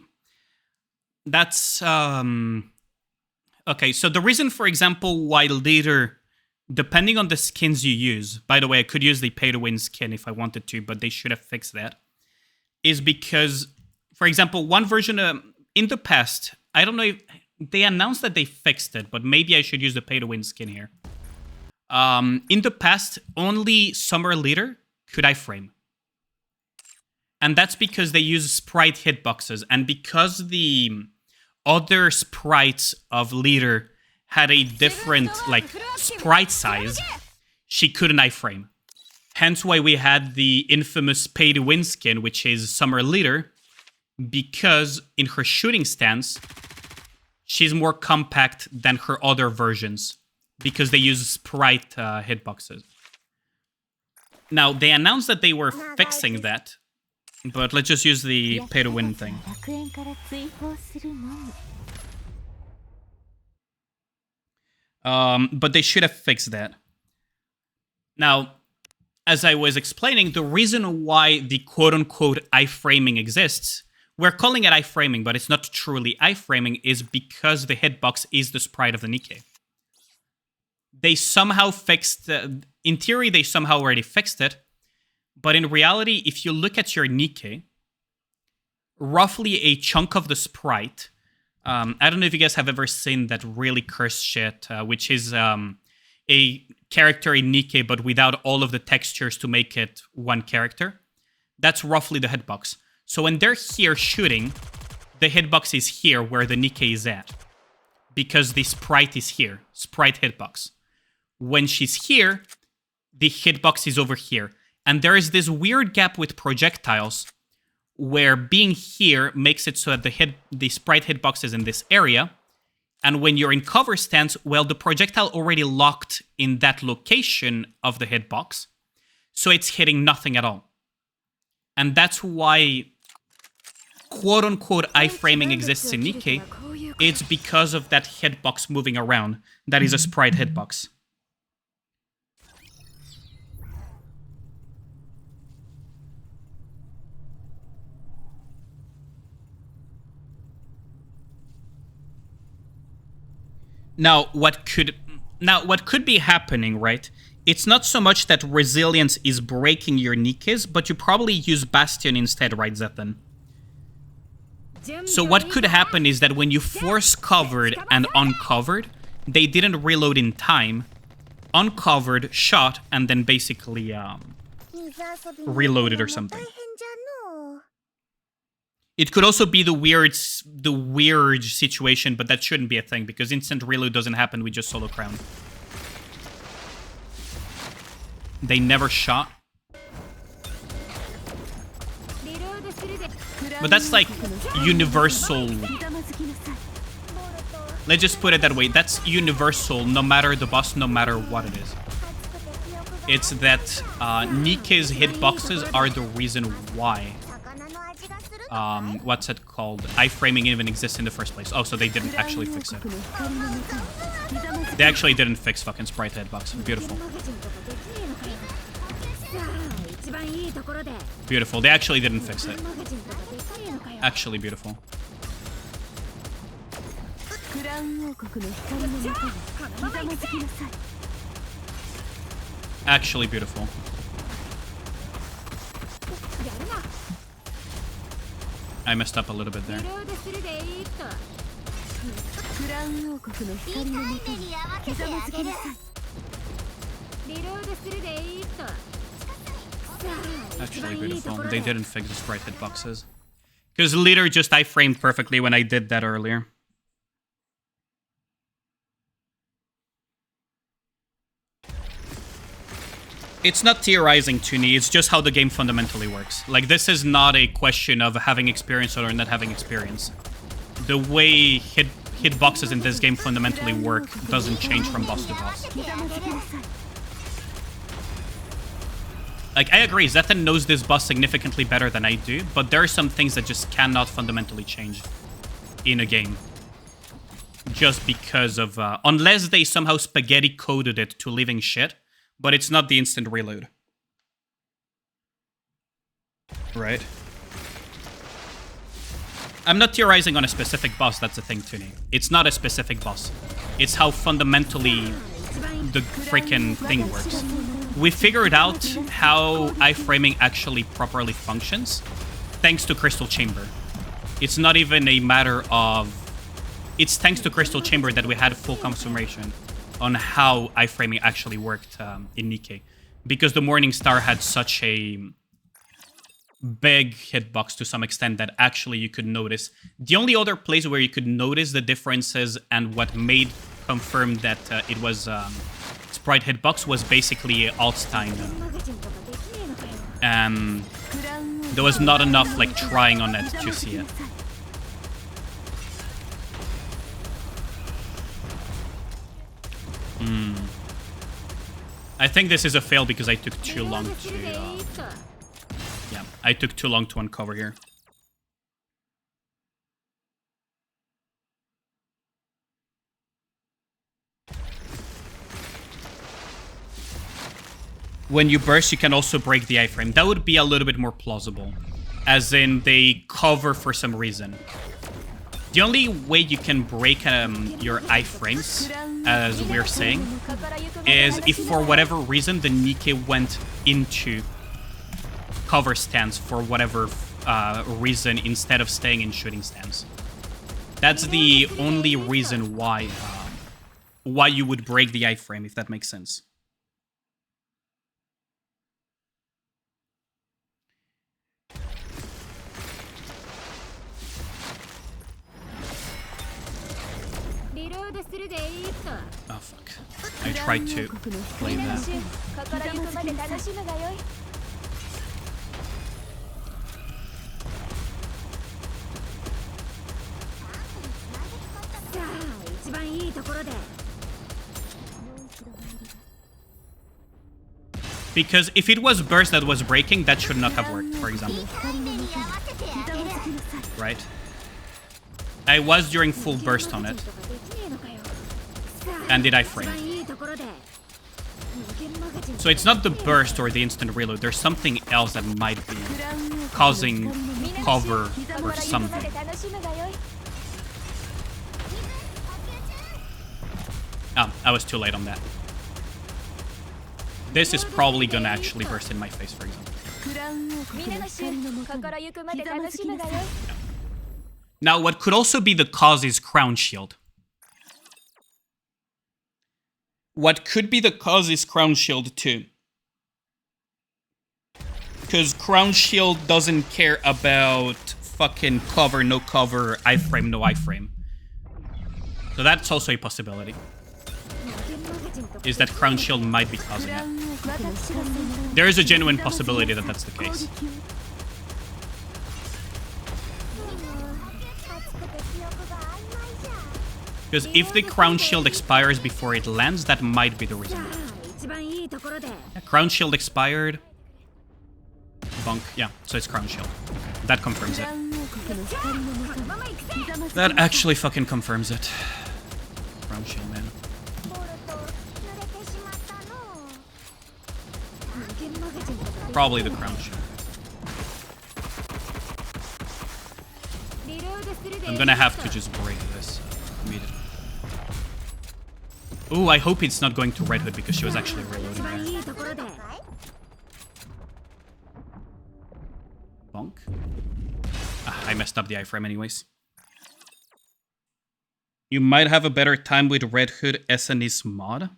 That's okay. So the reason, for example, why later, depending on the skins you use, by the way, I could use the pay-to-win skin if I wanted to, but they should have fixed that, is because, for example, one version in the past, I don't know if they announced that they fixed it, but maybe I should use the pay-to-win skin here. In the past, only Summer Leader could iframe. And that's because they use sprite hitboxes, and because the other sprites of Leader had a different, like, sprite size, she couldn't iframe. Hence why we had the infamous pay-to-win skin, which is Summer Leader, because in her shooting stance, she's more compact than her other versions, because they use sprite hitboxes. Now, they announced that they were fixing that, but let's just use the pay-to-win thing. But they should have fixed that. Now, as I was explaining, the reason why the quote-unquote iframing exists, we're calling it iframing, but it's not truly iframing, is because the hitbox is the sprite of the Nikke. They somehow fixed... in theory, they somehow already fixed it, but in reality, if you look at your Nikke, roughly a chunk of the sprite... I don't know if you guys have ever seen that really cursed shit, which is a character in Nikke, but without all of the textures to make it one character. That's roughly the hitbox. So when they're here shooting, the hitbox is here where the Nikke is at. Because the sprite is here. Sprite hitbox. When she's here, the hitbox is over here. And there is this weird gap with projectiles where being here makes it so that the sprite hitbox is in this area. And when you're in cover stance, well, the projectile already locked in that location of the hitbox. So it's hitting nothing at all. And that's why quote-unquote iframing exists in Nikke. It's because of that hitbox moving around. That is a sprite hitbox. Now, what could be happening, right? It's not so much that resilience is breaking your Nikkes, but you probably use Bastion instead, right, Zethan? So what could happen is that when you force covered and uncovered, they didn't reload in time, uncovered, shot, and then basically reloaded or something. It could also be the weird situation, but that shouldn't be a thing, because instant reload doesn't happen with just solo crown. They never shot. But that's like universal. Let's just put it that way. That's universal, no matter the boss, no matter what it is. It's that Nikke's hitboxes are the reason why. What's it called? Iframing even exists in the first place. Oh, so they didn't actually fix it. They actually didn't fix fucking sprite hitbox. Beautiful. Beautiful. They actually didn't fix it. Actually beautiful. Actually beautiful. I messed up a little bit there. Actually beautiful. They didn't fix the sprite hitboxes. Because Leader just iframed perfectly when I did that earlier. It's not theorizing, Tuni, it's just how the game fundamentally works. Like, this is not a question of having experience or not having experience. the way hitboxes in this game fundamentally work doesn't change from boss to boss. Like, I agree, Zethan knows this boss significantly better than I do, but there are some things that just cannot fundamentally change in a game. Just because of... unless they somehow spaghetti-coded it to living shit, but it's not the instant reload. Right? I'm not theorizing on a specific boss, that's the thing, Tuni. It's not a specific boss. It's how fundamentally the freaking thing works. We figured out how iframing actually properly functions thanks to Crystal Chamber. It's not even a matter of... It's thanks to Crystal Chamber that we had full confirmation on how iframing actually worked in Nikke. Because the Morning Star had such a big hitbox to some extent that actually you could notice. The only other place where you could notice the differences and what made confirm that it was sprite hitbox was basically Altstein. There was not enough like trying on it to see it. I think this is a fail because I took too long to... yeah, I took too long to uncover here. When you burst, you can also break the iframe. That would be a little bit more plausible. As in, they cover for some reason. The only way you can break your iframes, as we're saying, is if for whatever reason the Nikke went into cover stance for whatever reason instead of staying in shooting stance. That's the only reason why you would break the iframe, if that makes sense. Oh fuck. I tried to play that. Because if it was burst that was breaking, that should not have worked, for example. Right? I was during full burst on it. And did I frame? So it's not the burst or the instant reload. There's something else that might be causing cover or something. Oh, I was too late on that. This is probably gonna actually burst in my face, for example. Yeah. Now, what could also be the cause is Crown Shield. What could be the cause is Crown Shield too. Because Crown Shield doesn't care about fucking cover, no cover, iframe, no iframe. So that's also a possibility. Is that Crown Shield might be causing it. There is a genuine possibility that that's the case. Because if the Crown Shield expires before it lands, that might be the reason. Yeah, Crown Shield expired. Bonk. Yeah, so it's Crown Shield. That confirms it. That actually fucking confirms it. Crown Shield, man. Probably the Crown Shield. I'm gonna have to just break this immediately. Ooh, I hope it's not going to Red Hood because she was actually reloading there. Bonk. Ah, I messed up the iframe anyways. You might have a better time with Red Hood SNES mod.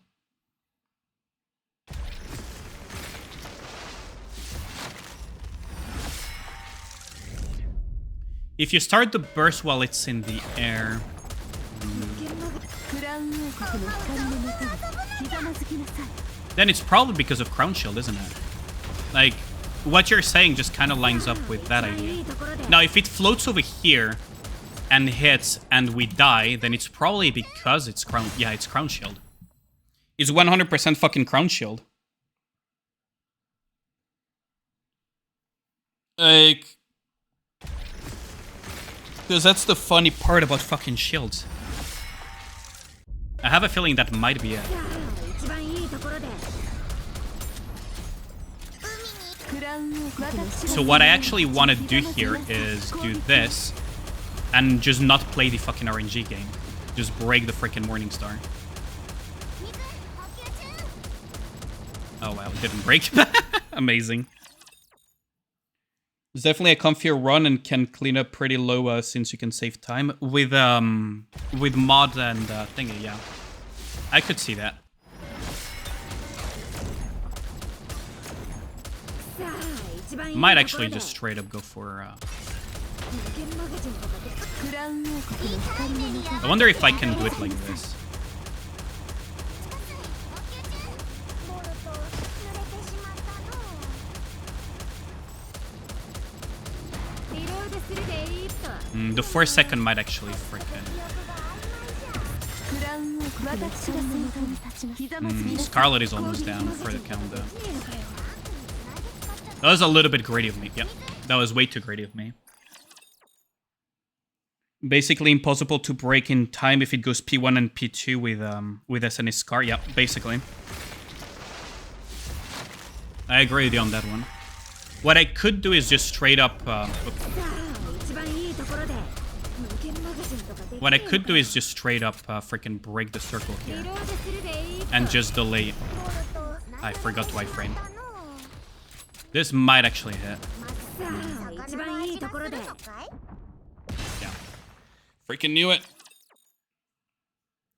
If you start the burst while it's in the air... then it's probably because of Crown Shield, isn't it? Like, what you're saying just kind of lines up with that idea. Now, if it floats over here and hits and we die, then it's probably because it's crown. Yeah, it's crown shield. It's 100% fucking crown shield. Like, because that's the funny part about fucking shields. I have a feeling that might be it. So what I actually want to do here is do this and just not play the fucking RNG game. Just break the freaking Morningstar. Oh wow, it didn't break. Amazing. It's definitely a comfier run and can clean up pretty low since you can save time with mod and thingy. Yeah, I could see that. Might actually just straight up go for. I wonder if I can do it like this. The 4 second might actually freaking. Scarlet is almost down for the countdown. That was a little bit greedy of me. Yep, that was way too greedy of me. Basically impossible to break in time if it goes P1 and P2 with SNS Scar. Yeah, basically. I agree with you on that one. What I could do is just straight up. What I could do is just straight up freaking break the circle here and just delay. I forgot to iframe. This might actually hit. Yeah. Freaking knew it.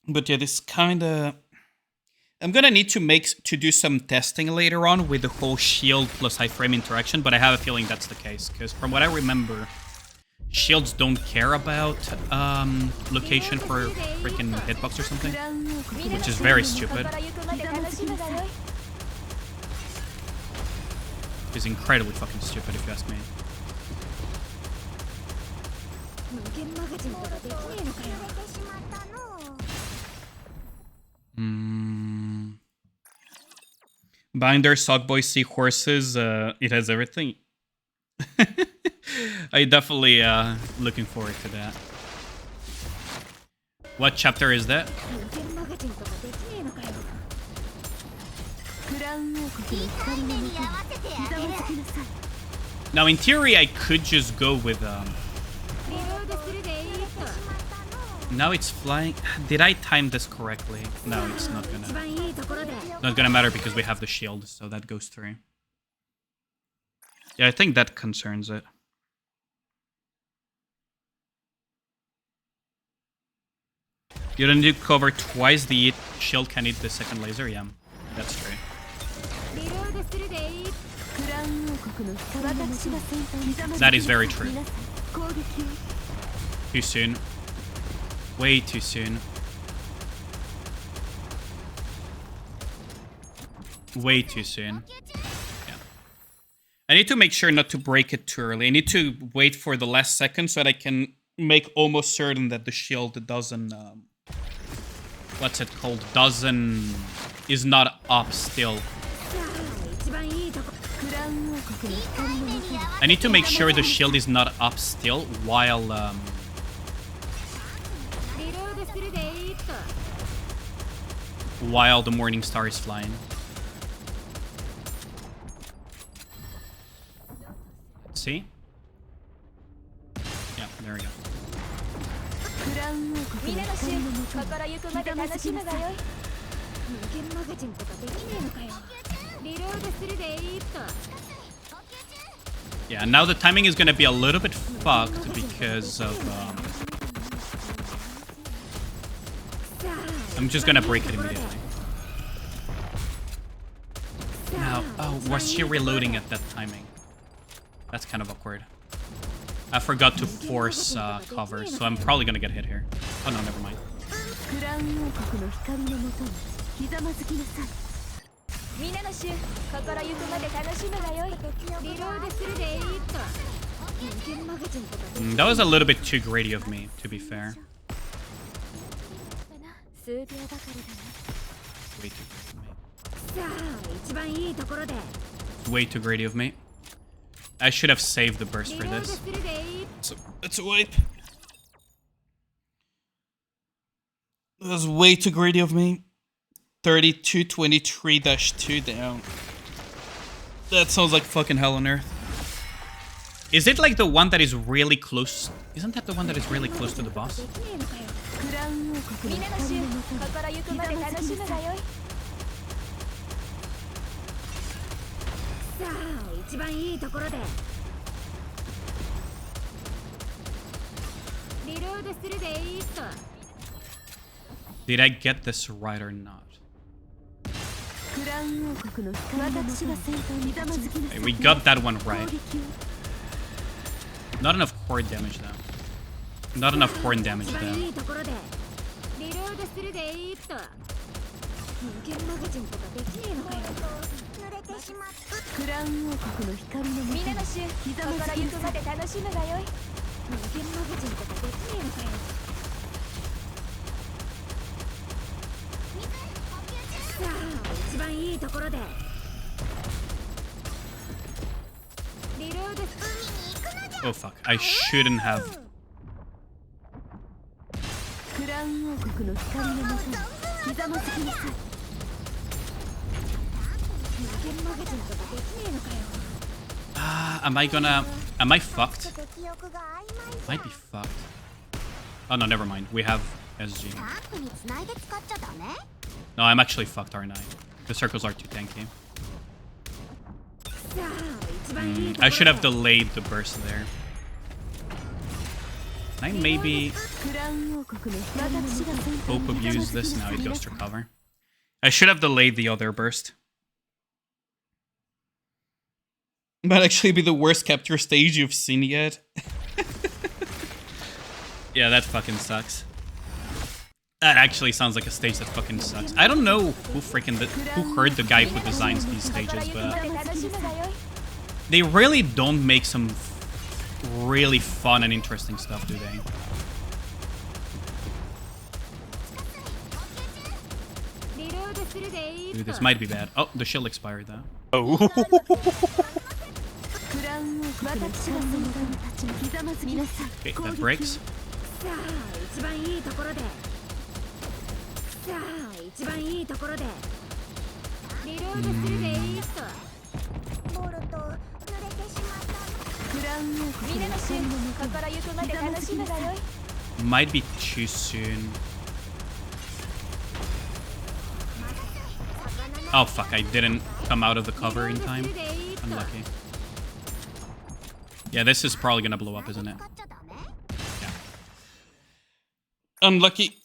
But yeah, this kinda... I'm gonna need to do some testing later on with the whole shield plus iframe interaction, but I have a feeling that's the case, because from what I remember, shields don't care about location for freaking hitbox or something, which is very stupid. Is incredibly fucking stupid if you ask me. Binder, Sockboy, Seahorses, it has everything. I definitely looking forward to that. What chapter is that? Now, in theory, I could just go with... Now it's flying... Did I time this correctly? No, it's not gonna matter because we have the shield, so that goes through. Yeah, I think that concerns it. You don't need to cover twice the shield can eat the second laser? Yeah, that's true. That is very true. Too soon. Way too soon. Way too soon. Yeah. I need to make sure not to break it too early. I need to wait for the last second so that I can make almost certain that the shield doesn't... what's it called? Is not up still. I need to make sure the shield is not up still while the Morningstar is flying. See? Yeah, there we go. Yeah, now the timing is gonna be a little bit fucked because of I'm just gonna break it immediately. Now, oh, was she reloading at that timing? That's kind of awkward. I forgot to force cover, so I'm probably gonna get hit here. Oh no, never mind. That was a little bit too greedy of me, to be fair. Way too greedy of me. Way too greedy of me. I should have saved the burst for this. So it's a wipe. That was way too greedy of me. 3223-2 down. That sounds like fucking hell on earth. Is it like the one that is really close? Isn't that the one that is really close to the boss? Did I get this right or not? Okay, we got that one right. Not enough core damage though. Not enough core damage though. Oh fuck, I shouldn't have. Am I fucked? Might be fucked. Oh no, never mind. We have SG. No, I'm actually fucked, aren't I? The circles are too tanky. I should have delayed the burst there. I maybe hope abuse this. Now it goes to recover. I should have delayed the other burst. Might actually be the worst capture stage you've seen yet. Yeah, that fucking sucks. That actually sounds like a stage that fucking sucks. I don't know who heard the guy who designs these stages, but they really don't make some really fun and interesting stuff, do they? Dude, this might be bad. Oh, the shield expired though. Oh. Okay, that breaks. Might be too soon. Oh fuck, I didn't come out of the cover in time. Unlucky. Yeah, this is probably gonna blow up, isn't it? Yeah. Unlucky.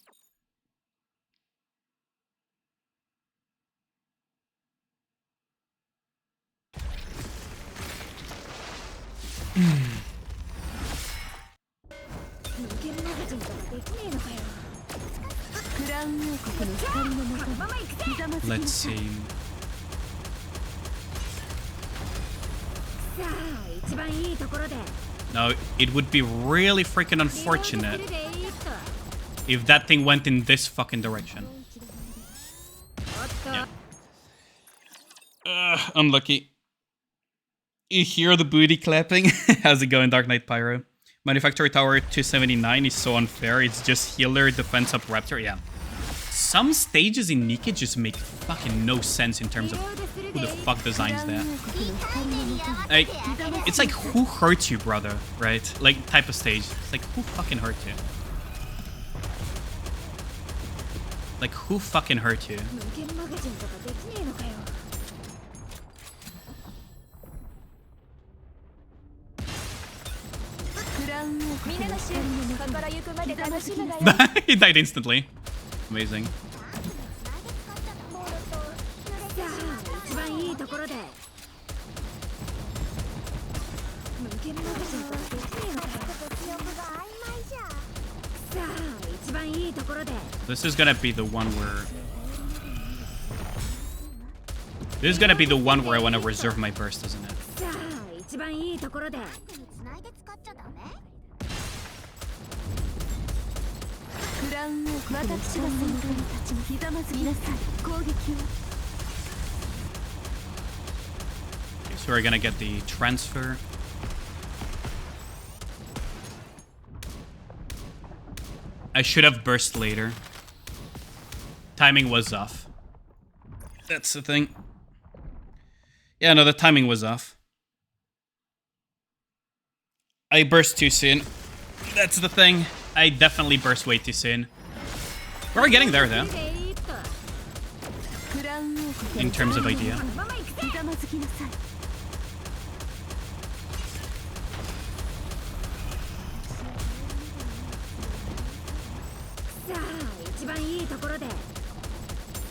Let's see. Now, it would be really freaking unfortunate if that thing went in this fucking direction. Yeah. Unlucky. You hear the booty clapping? How's it going, Dark Knight Pyro? Manufacturer Tower 279 is so unfair. It's just healer, defense up, Raptor. Yeah. Some stages in Nikke just make fucking no sense in terms of who the fuck designs that. Like, it's like, who hurt you, brother? Right? Like, type of stage. It's like, who fucking hurt you? Like, who fucking hurt you? He died instantly. Amazing. This is gonna be the one where... This is gonna be the one where I want to reserve my burst, isn't it? Okay, so we're gonna get the transfer. I should have burst later. Timing was off. That's the thing. Yeah, no, the timing was off. I burst too soon. That's the thing. I definitely burst way too soon. We're getting there, though. In terms of idea.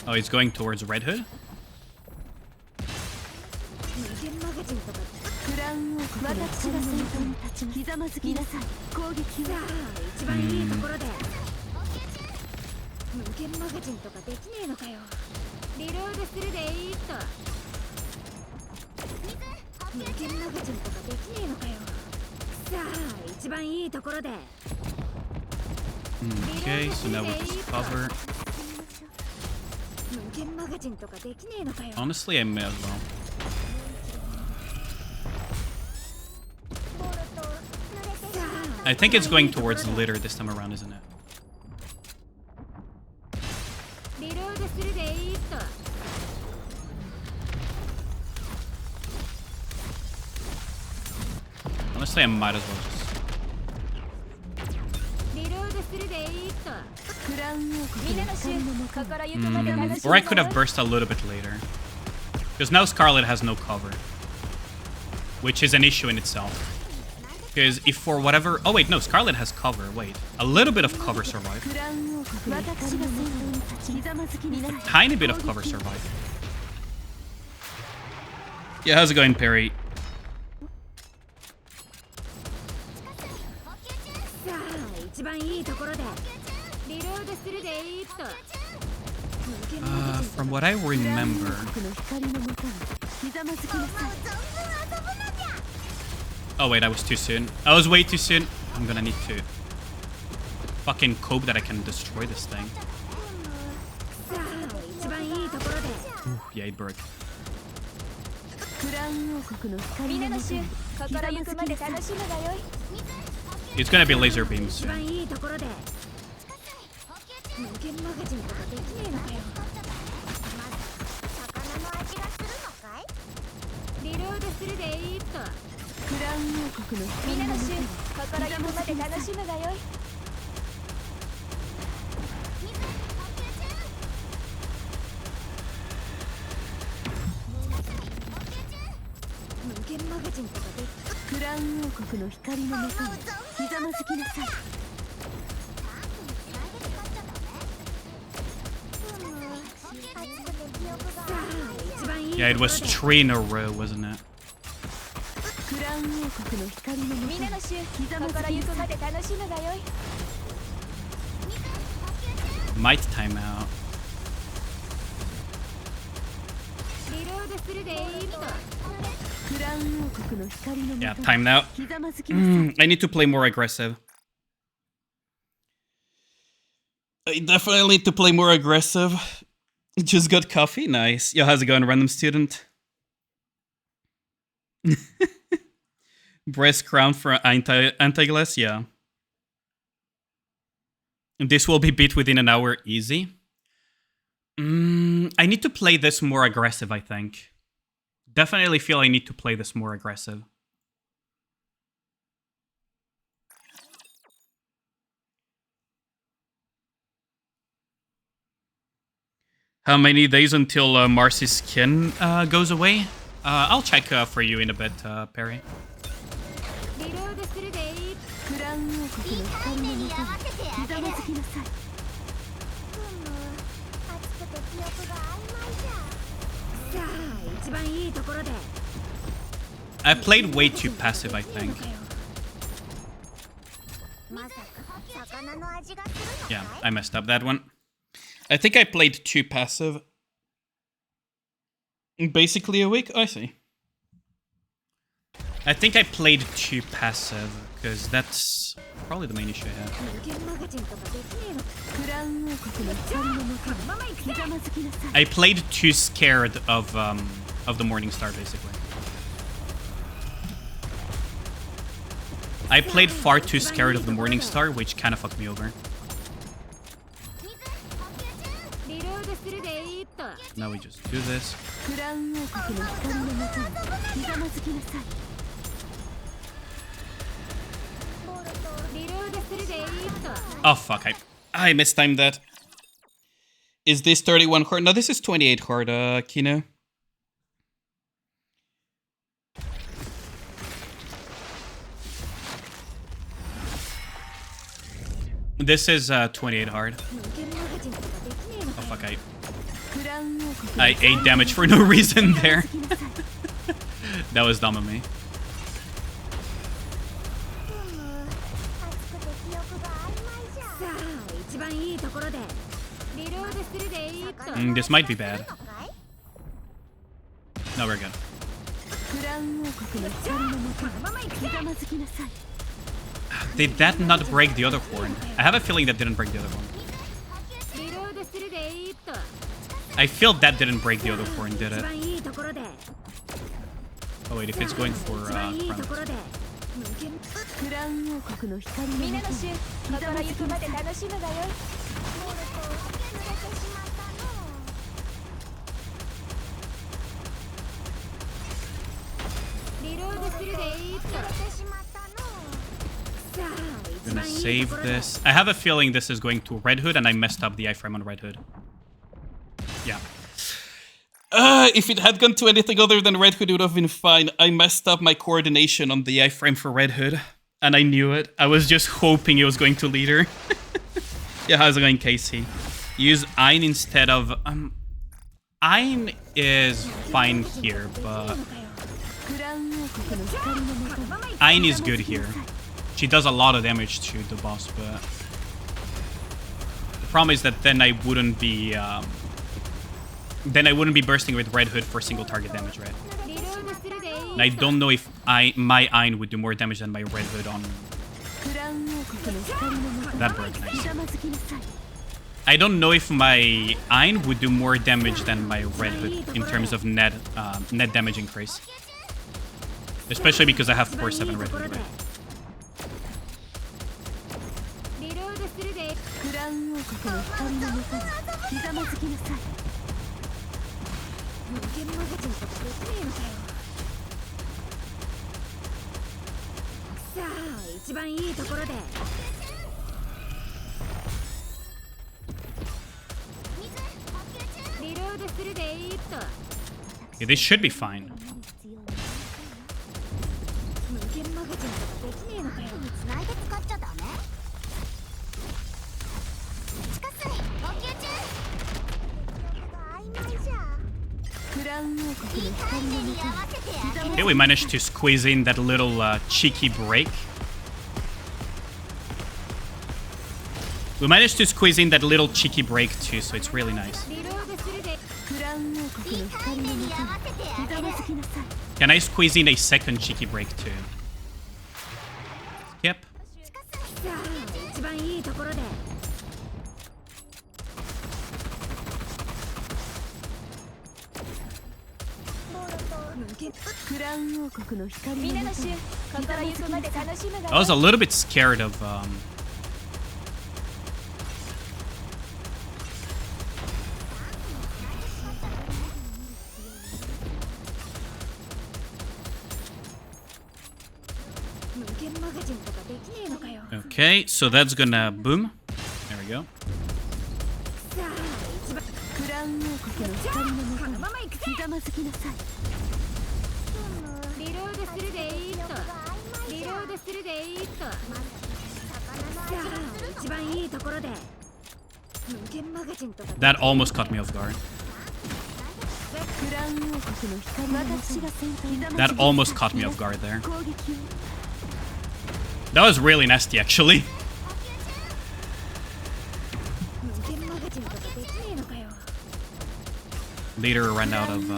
Oh, he's going towards Red Hood? Okay, so now we just cover. Honestly, I may as well. I think it's going towards the litter this time around, isn't it? Honestly, I might as well just... Or I could have burst a little bit later. Because now Scarlet has no cover. Which is an issue in itself. Because if for whatever... Oh wait, no, Scarlet has cover. Wait. A little bit of cover survived. Tiny bit of cover survived. Yeah, how's it going, Perry? From what I remember... Oh wait, I was too soon. I was way too soon. I'm gonna need to fucking cope that I can destroy this thing. Ooh, yeah, it broke. It's gonna be laser beam soon. Yeah, it was 3 in a row, wasn't it? Might time out. Yeah, timed out. I need to play more aggressive. I definitely need to play more aggressive. Just got coffee? Nice. Yo, how's it going, random student? Breast crown for anti-glass? Yeah. This will be beat within an hour easy. I need to play this more aggressive, I think. Definitely feel I need to play this more aggressive. How many days until Marcy's skin goes away? I'll check for you in a bit, Perry. I played way too passive, I think. Yeah, I messed up that one. I think I played too passive. Basically a week? Oh, I see. I think I played too passive. Because that's probably the main issue I have. I played too scared of the Morning Star, basically. I played far too scared of the Morning Star, which kind of fucked me over. Now we just do this. Oh fuck, I mistimed that. Is this 31 hard? No, this is 28 hard, Kino. This is 28 hard. Oh fuck, I 8 damage for no reason there. That was dumb of me. This might be bad. No, we're good. Did that not break the other horn? I have a feeling that didn't break the other one. I feel that didn't break the other horn, did it? Oh wait, if it's going for Crown. I'm gonna save this. I have a feeling this is going to Red Hood, and I messed up the iframe on Red Hood. Yeah. If it had gone to anything other than Red Hood, it would have been fine. I messed up my coordination on the iframe for Red Hood, and I knew it. I was just hoping it was going to leader. Yeah, how's it going, Casey? Use Ein instead of... Ein is fine here, but... Ein is good here. She does a lot of damage to the boss, but... The problem is that then I wouldn't be... Then I wouldn't be bursting with Red Hood for single target damage, right? And I don't know if my Ein would do more damage than my Red Hood on... That broke nice. I don't know if my Ein would do more damage than my Red Hood in terms of net damage increase. Especially because I have 4-7 Red Hood, right? Yeah, this should be fine. Okay, we managed to squeeze in that little cheeky break. We managed to squeeze in that little cheeky break too, so it's really nice. Can I squeeze in a second cheeky break too? Yep. I was a little bit scared of Okay, so that's gonna boom. There we go. That almost caught me off guard. That almost caught me off guard there. That was really nasty, actually. Later ran out of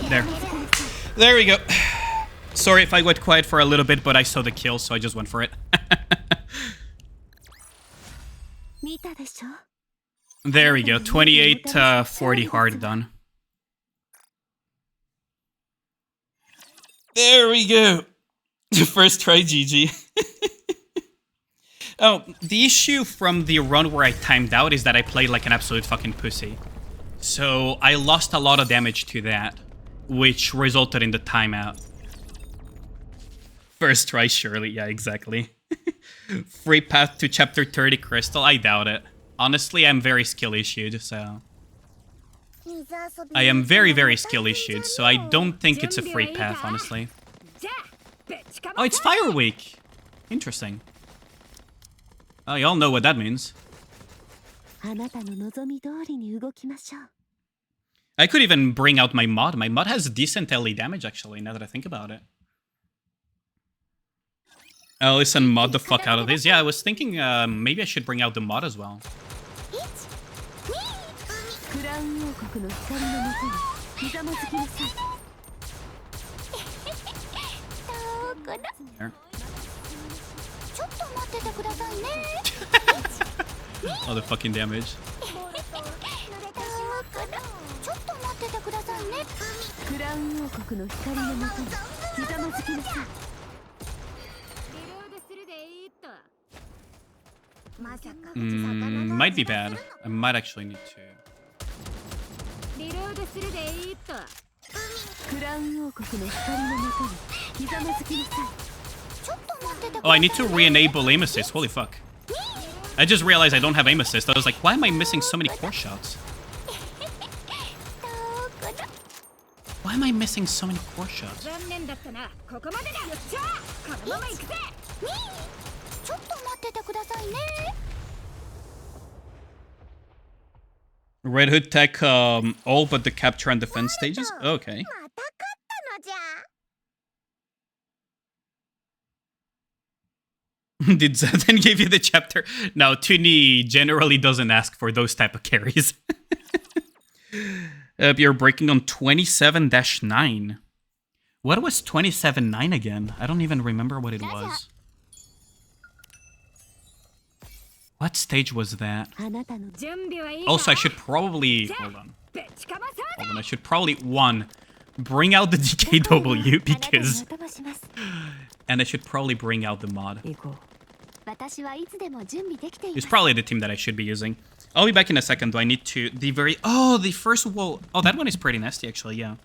There. There we go. Sorry if I went quiet for a little bit, but I saw the kill, so I just went for it. There we go. 28-40 hard done. There we go. First try, GG. Oh, the issue from the run where I timed out is that I played like an absolute fucking pussy. So I lost a lot of damage to that, which resulted in the timeout. First try, surely. Yeah, exactly. Free path to chapter 30 crystal? I doubt it. Honestly, I'm very skill issued, so... I am very, very skill issued, so I don't think it's a free path, honestly. Oh, it's Fire Week! Interesting. Oh, y'all know what that means. I could even bring out my mod. My mod has decent LE damage, actually, now that I think about it. Oh, listen, mod the fuck out of this. Yeah, I was thinking maybe I should bring out the mod as well. Here. All the fucking damage. Might be bad. I might actually need to. Oh, I need to re-enable aim assist. Holy fuck. I just realized I don't have aim assist. I was like, why am I missing so many core shots? Why am I missing so many core shots? Red Hood tech all but the capture and defense stages? Okay. Did Zatan give you the chapter? No, Tuni generally doesn't ask for those type of carries. You're breaking on 27-9. What was 27-9 again? I don't even remember what it was. What stage was that? Also, I should probably... Hold on. I should probably, one, bring out the DKW because... And I should probably bring out the mod. It's probably the team that I should be using. I'll be back in a second, though. I need to... Oh, the first wall... Oh, that one is pretty nasty, actually, yeah.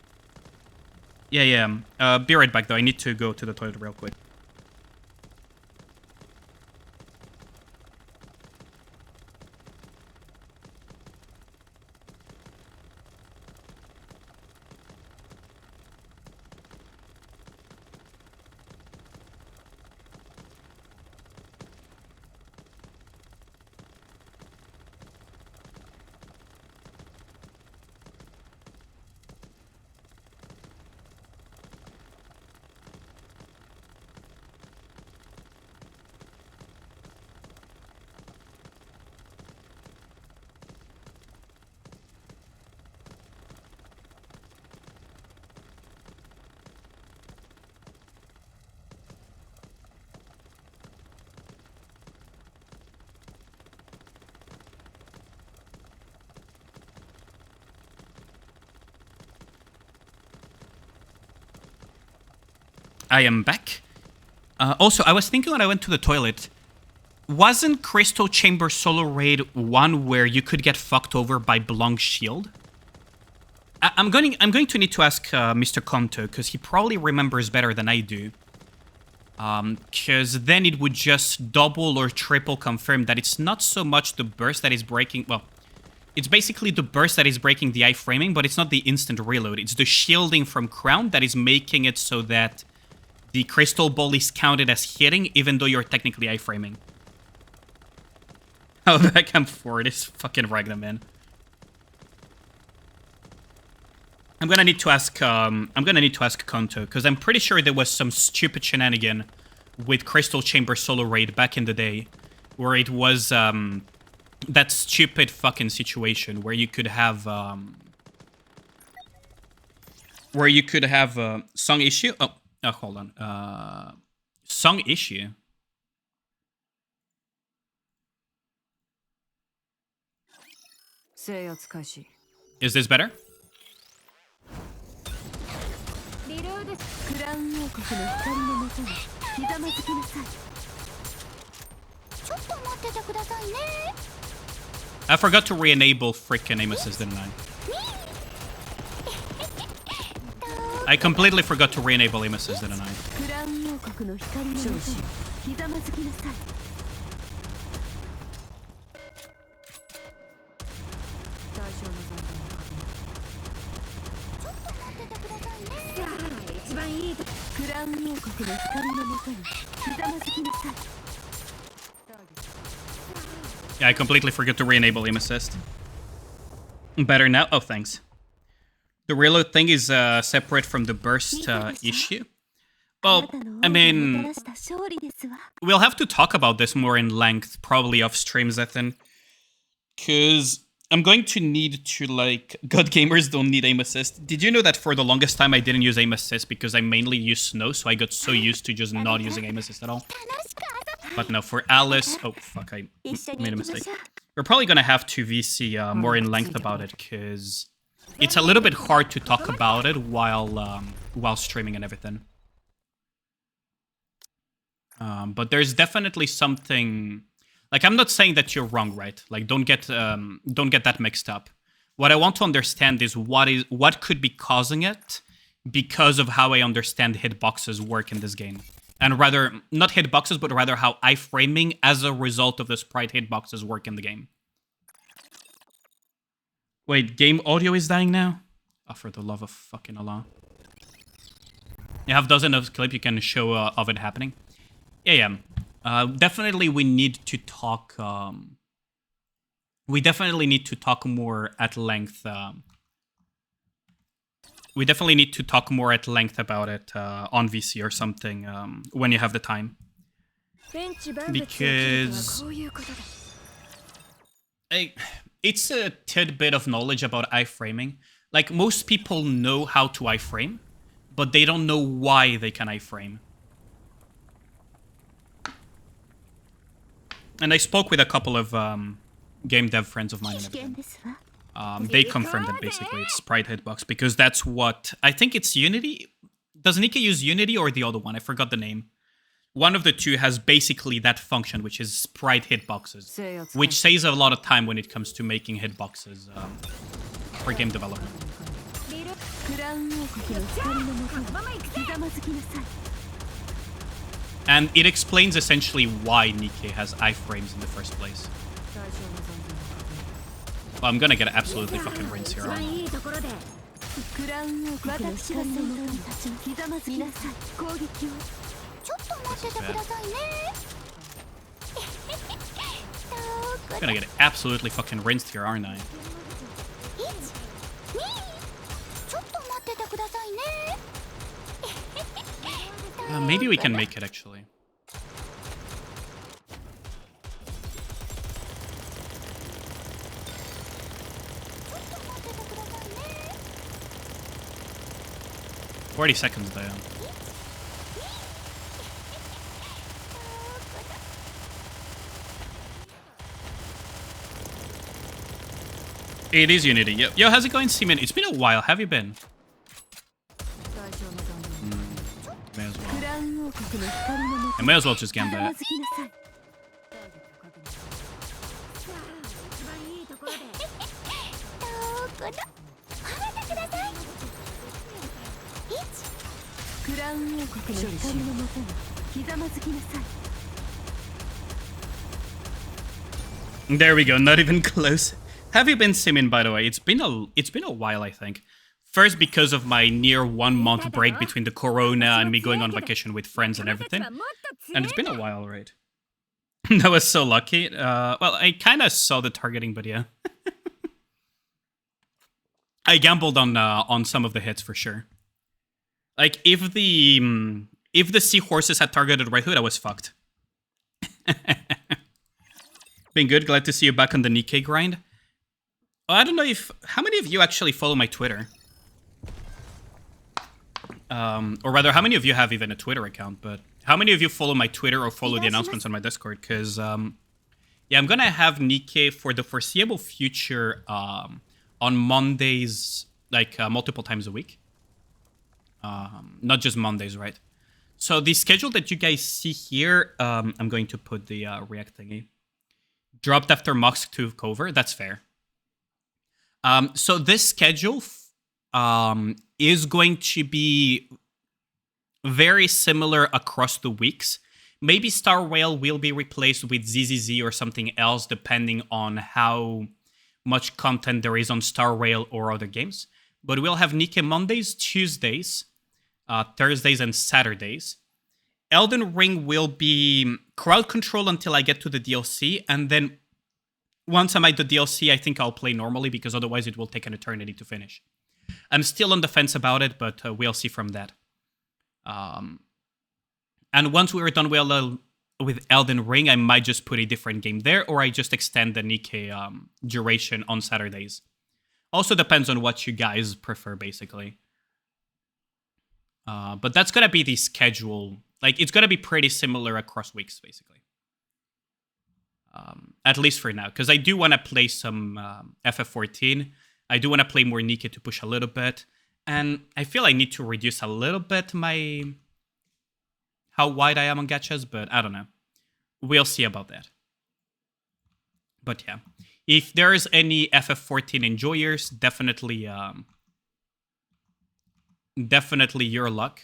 Yeah. Be right back, though. I need to go to the toilet real quick. I am back. Also, I was thinking when I went to the toilet, wasn't Crystal Chamber Solo Raid one where you could get fucked over by Blanc Shield? I'm going to need to ask Mr. Konto, because he probably remembers better than I do. Because then it would just double or triple confirm that it's not so much the burst that is breaking... Well, it's basically the burst that is breaking the iframing, but it's not the instant reload. It's the shielding from Crown that is making it so that the crystal ball is counted as hitting, even though you're technically iframing. Oh, back and forward is fucking Ragnar, man. I'm gonna need to ask Konto, because I'm pretty sure there was some stupid shenanigan with Crystal Chamber Solo Raid back in the day, where it was that stupid fucking situation where you could have song issue. Oh, hold on. Song issue. Is this better? クラウン王国の光のもとにひざまずきなさい。ちょっと待っててくださいね。 I forgot to re-enable freaking aim assist, didn't I? I completely forgot to re-enable aim assist, didn't I? クラウン王国の光のもとにひざまずきなさい。対象の残存を確認。ちょっと待っててくださいね。さあ、一番いいと。クラウン王国の光のもとにひざまずきなさい。 Yeah, I completely forgot to re-enable aim assist. Better now? Oh, thanks. The reload thing is separate from the burst issue. Well, I mean, we'll have to talk about this more in length, probably off streams, I think. Because I'm going to need to, like... God gamers don't need aim assist. Did you know that for the longest time I didn't use aim assist because I mainly use snow, so I got so used to just not using aim assist at all? But no, for Alice... Oh, fuck, I made a mistake. We're probably gonna have to VC more in length about it, because it's a little bit hard to talk about it while streaming and everything. But there's definitely something... Like, I'm not saying that you're wrong, right? Like, don't get that mixed up. What I want to understand is what could be causing it because of how I understand hitboxes work in this game. And rather, not hitboxes, but rather how iframing as a result of the sprite hitboxes work in the game. Wait, game audio is dying now? Oh, for the love of fucking Allah. You have dozens of clips you can show of it happening. Yeah. Definitely we need to talk... we definitely need to talk more at length... we definitely need to talk more at length about it on VC or something when you have the time. Because... it's a tidbit of knowledge about iframing. Like, most people know how to iframe, but they don't know why they can iframe. And I spoke with a couple of game dev friends of mine and everything. They confirmed that basically it's sprite hitbox, because that's what... I think it's Unity? Does Nikke use Unity or the other one? I forgot the name. One of the two has basically that function, which is sprite hitboxes, which saves a lot of time when it comes to making hitboxes for game development. And it explains essentially why Nikke has iframes in the first place. Well, I'm gonna get absolutely fucking rinsed here. I'm gonna get absolutely fucking rinsed here, aren't I? Maybe we can make it, actually. "40 seconds there." It is Unity. Yo, how's it going, Seaman? It's been a while. Have you been? May as well. I may as well just gamble it. There we go, not even close. Have you been simming, by the way? It's been a while, I think. First, because of my near 1 month break between the corona and me going on vacation with friends and everything. And it's been a while, right? That was so lucky. Well, I kind of saw the targeting, but yeah. I gambled on some of the hits for sure. Like, if the if the seahorses had targeted Red Hood, I was fucked. Been good. Glad to see you back on the Nikke grind. Oh, I don't know if... How many of you actually follow my Twitter? Or rather, how many of you have even a Twitter account? But how many of you follow my Twitter or follow the announcements on my Discord? Because, yeah, I'm going to have Nikke for the foreseeable future on Mondays, like multiple times a week. Not just Mondays, right? So the schedule that you guys see here, I'm going to put the React thingy. Dropped after Mox 2 cover. That's fair. So this schedule is going to be very similar across the weeks. Maybe Star Whale will be replaced with ZZZ or something else, depending on how much content there is on Star Whale or other games. But we'll have Nikke Mondays, Tuesdays, Thursdays, and Saturdays. Elden Ring will be crowd control until I get to the DLC, and then once I'm at the DLC, I think I'll play normally, because otherwise it will take an eternity to finish. I'm still on the fence about it, but we'll see from that. And once we're done with Elden Ring, I might just put a different game there, or I just extend the Nikke duration on Saturdays. Also depends on what you guys prefer, basically. But that's gonna be the schedule. Like, it's gonna be pretty similar across weeks, basically. At least for now, because I do want to play some FF14. I do want to play more Nikke to push a little bit. And I feel I need to reduce a little bit how wide I am on gachas, but I don't know. We'll see about that. But yeah, if there's any FF14 enjoyers, definitely your luck.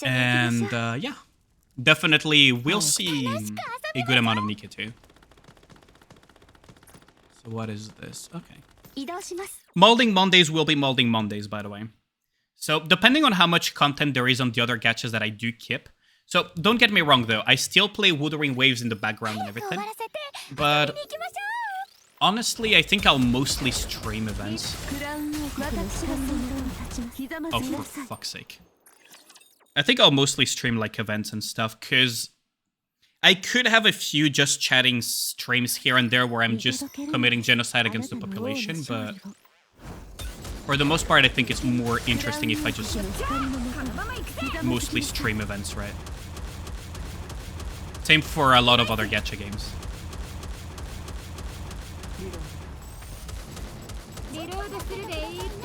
And yeah, definitely we'll see a good amount of Nikke too. So what is this? Okay. Molding Mondays will be Molding Mondays, by the way. So depending on how much content there is on the other gachas that I do keep. So don't get me wrong though, I still play Wuthering Waves in the background and everything. But honestly, I think I'll mostly stream events. Oh, for fuck's sake. I think I'll mostly stream like events and stuff, because I could have a few just chatting streams here and there where I'm just committing genocide against the population, but for the most part, I think it's more interesting if I just mostly stream events, right? Same for a lot of other gacha games.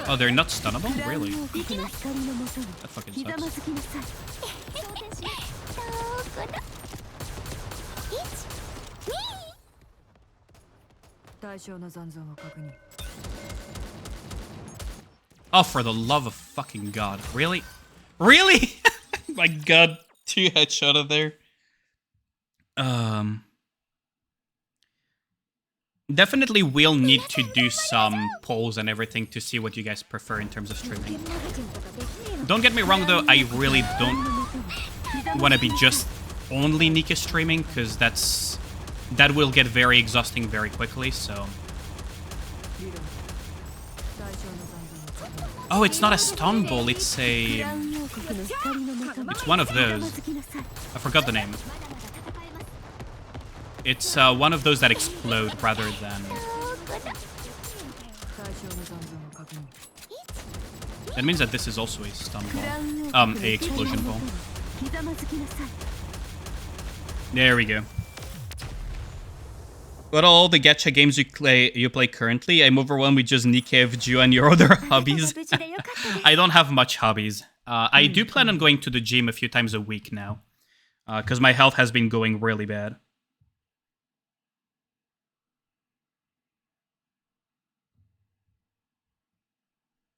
Oh, they're not stunnable? Really? That fucking sucks. Oh, for the love of fucking God. Really? Really? My God. 2 headshot of there. Definitely will need to do some polls and everything to see what you guys prefer in terms of streaming. Don't get me wrong though, I really don't want to be just only Nikke streaming, because that will get very exhausting very quickly, so... Oh, it's not a stun ball, it's a... It's one of those. I forgot the name. It's one of those that explode rather than... That means that this is also a stun ball. A explosion ball. There we go. What are all the gacha games you play currently? I'm overwhelmed with just Nikke, FGO, and your other hobbies. I don't have much hobbies. I do plan on going to the gym a few times a week now, because my health has been going really bad.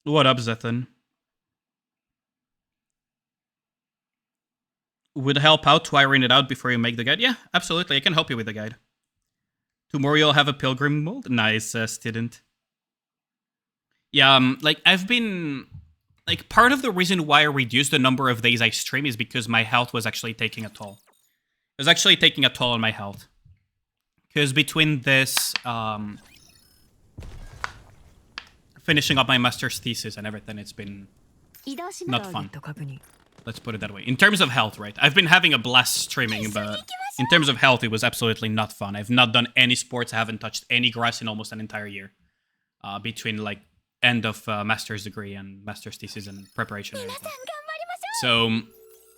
What up, Zethan? Would help out to iron it out before you make the guide? Yeah, absolutely. I can help you with the guide. Tomorrow you'll have a pilgrim mold? Nice, student. Yeah, like, I've been... Like, part of the reason why I reduced the number of days I stream is because my health was actually taking a toll. It was actually taking a toll on my health. Because between this... finishing up my master's thesis and everything. It's been not fun. Let's put it that way. In terms of health, right? I've been having a blast streaming, but in terms of health, it was absolutely not fun. I've not done any sports. I haven't touched any grass in almost an entire year. Between like end of master's degree and master's thesis and preparation and everything. So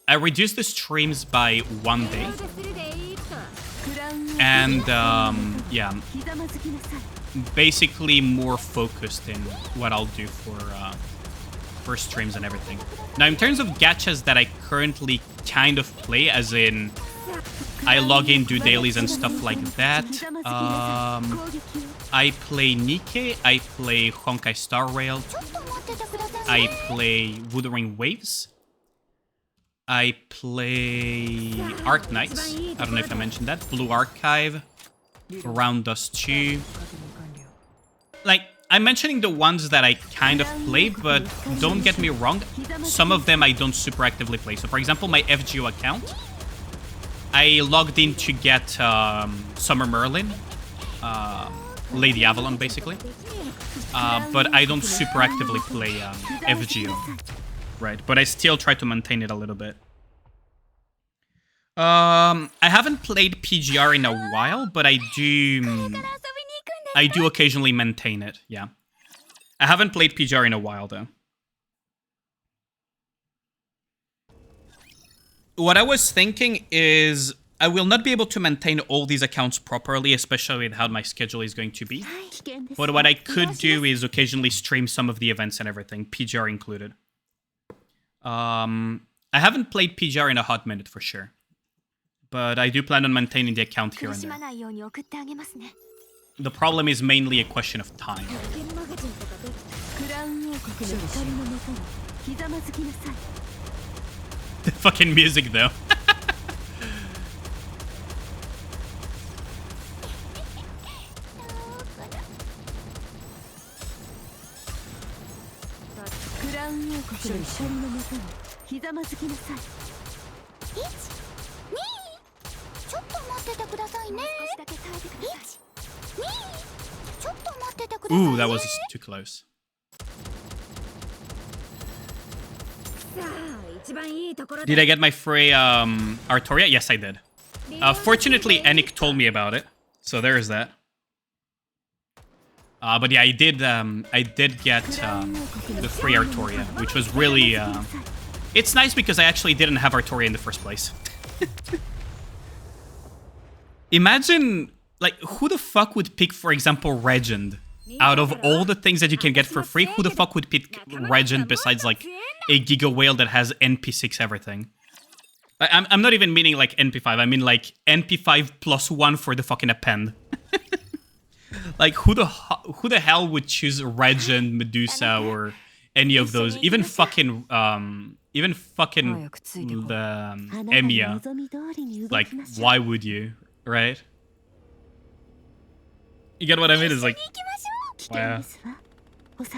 I reduced the streams by 1 day. And yeah, basically more focused in what I'll do for streams and everything. Now, in terms of gachas that I currently kind of play, as in I log in, do dailies and stuff like that, I play Nikke, I play Honkai Star Rail, I play Wuthering Waves, I play Arc Knights, I don't know if I mentioned that, Blue Archive, Round Dust 2. Like, I'm mentioning the ones that I kind of play, but don't get me wrong, some of them I don't super actively play. So for example, my FGO account, I logged in to get Summer Merlin, Lady Avalon basically, but I don't super actively play FGO, right? But I still try to maintain it a little bit. I haven't played PGR in a while, but I do occasionally maintain it, yeah. I haven't played PGR in a while, though. What I was thinking is I will not be able to maintain all these accounts properly, especially with how my schedule is going to be. But what I could do is occasionally stream some of the events and everything, PGR included. I haven't played PGR in a hot minute for sure. But I do plan on maintaining the account here and there. The problem is mainly a question of time. The fucking music, though. Ooh, that was too close. Did I get my free Artoria? Yes, I did. Fortunately, Enik told me about it, so there is that. But yeah, I did get the free Artoria, which was really... It's nice because I actually didn't have Artoria in the first place. Imagine, like, who the fuck would pick, for example, Regent? Out of all the things that you can get for free, who the fuck would pick Regent besides, like, a Giga Whale that has NP6 everything? I'm not even meaning, like, NP5. I mean, like, NP5 plus 1 for the fucking append. Like, who the hell would choose Regent, Medusa, or any of those? Even fucking the Emiya. Like, why would you? Right? You get what I mean? It's like, wow.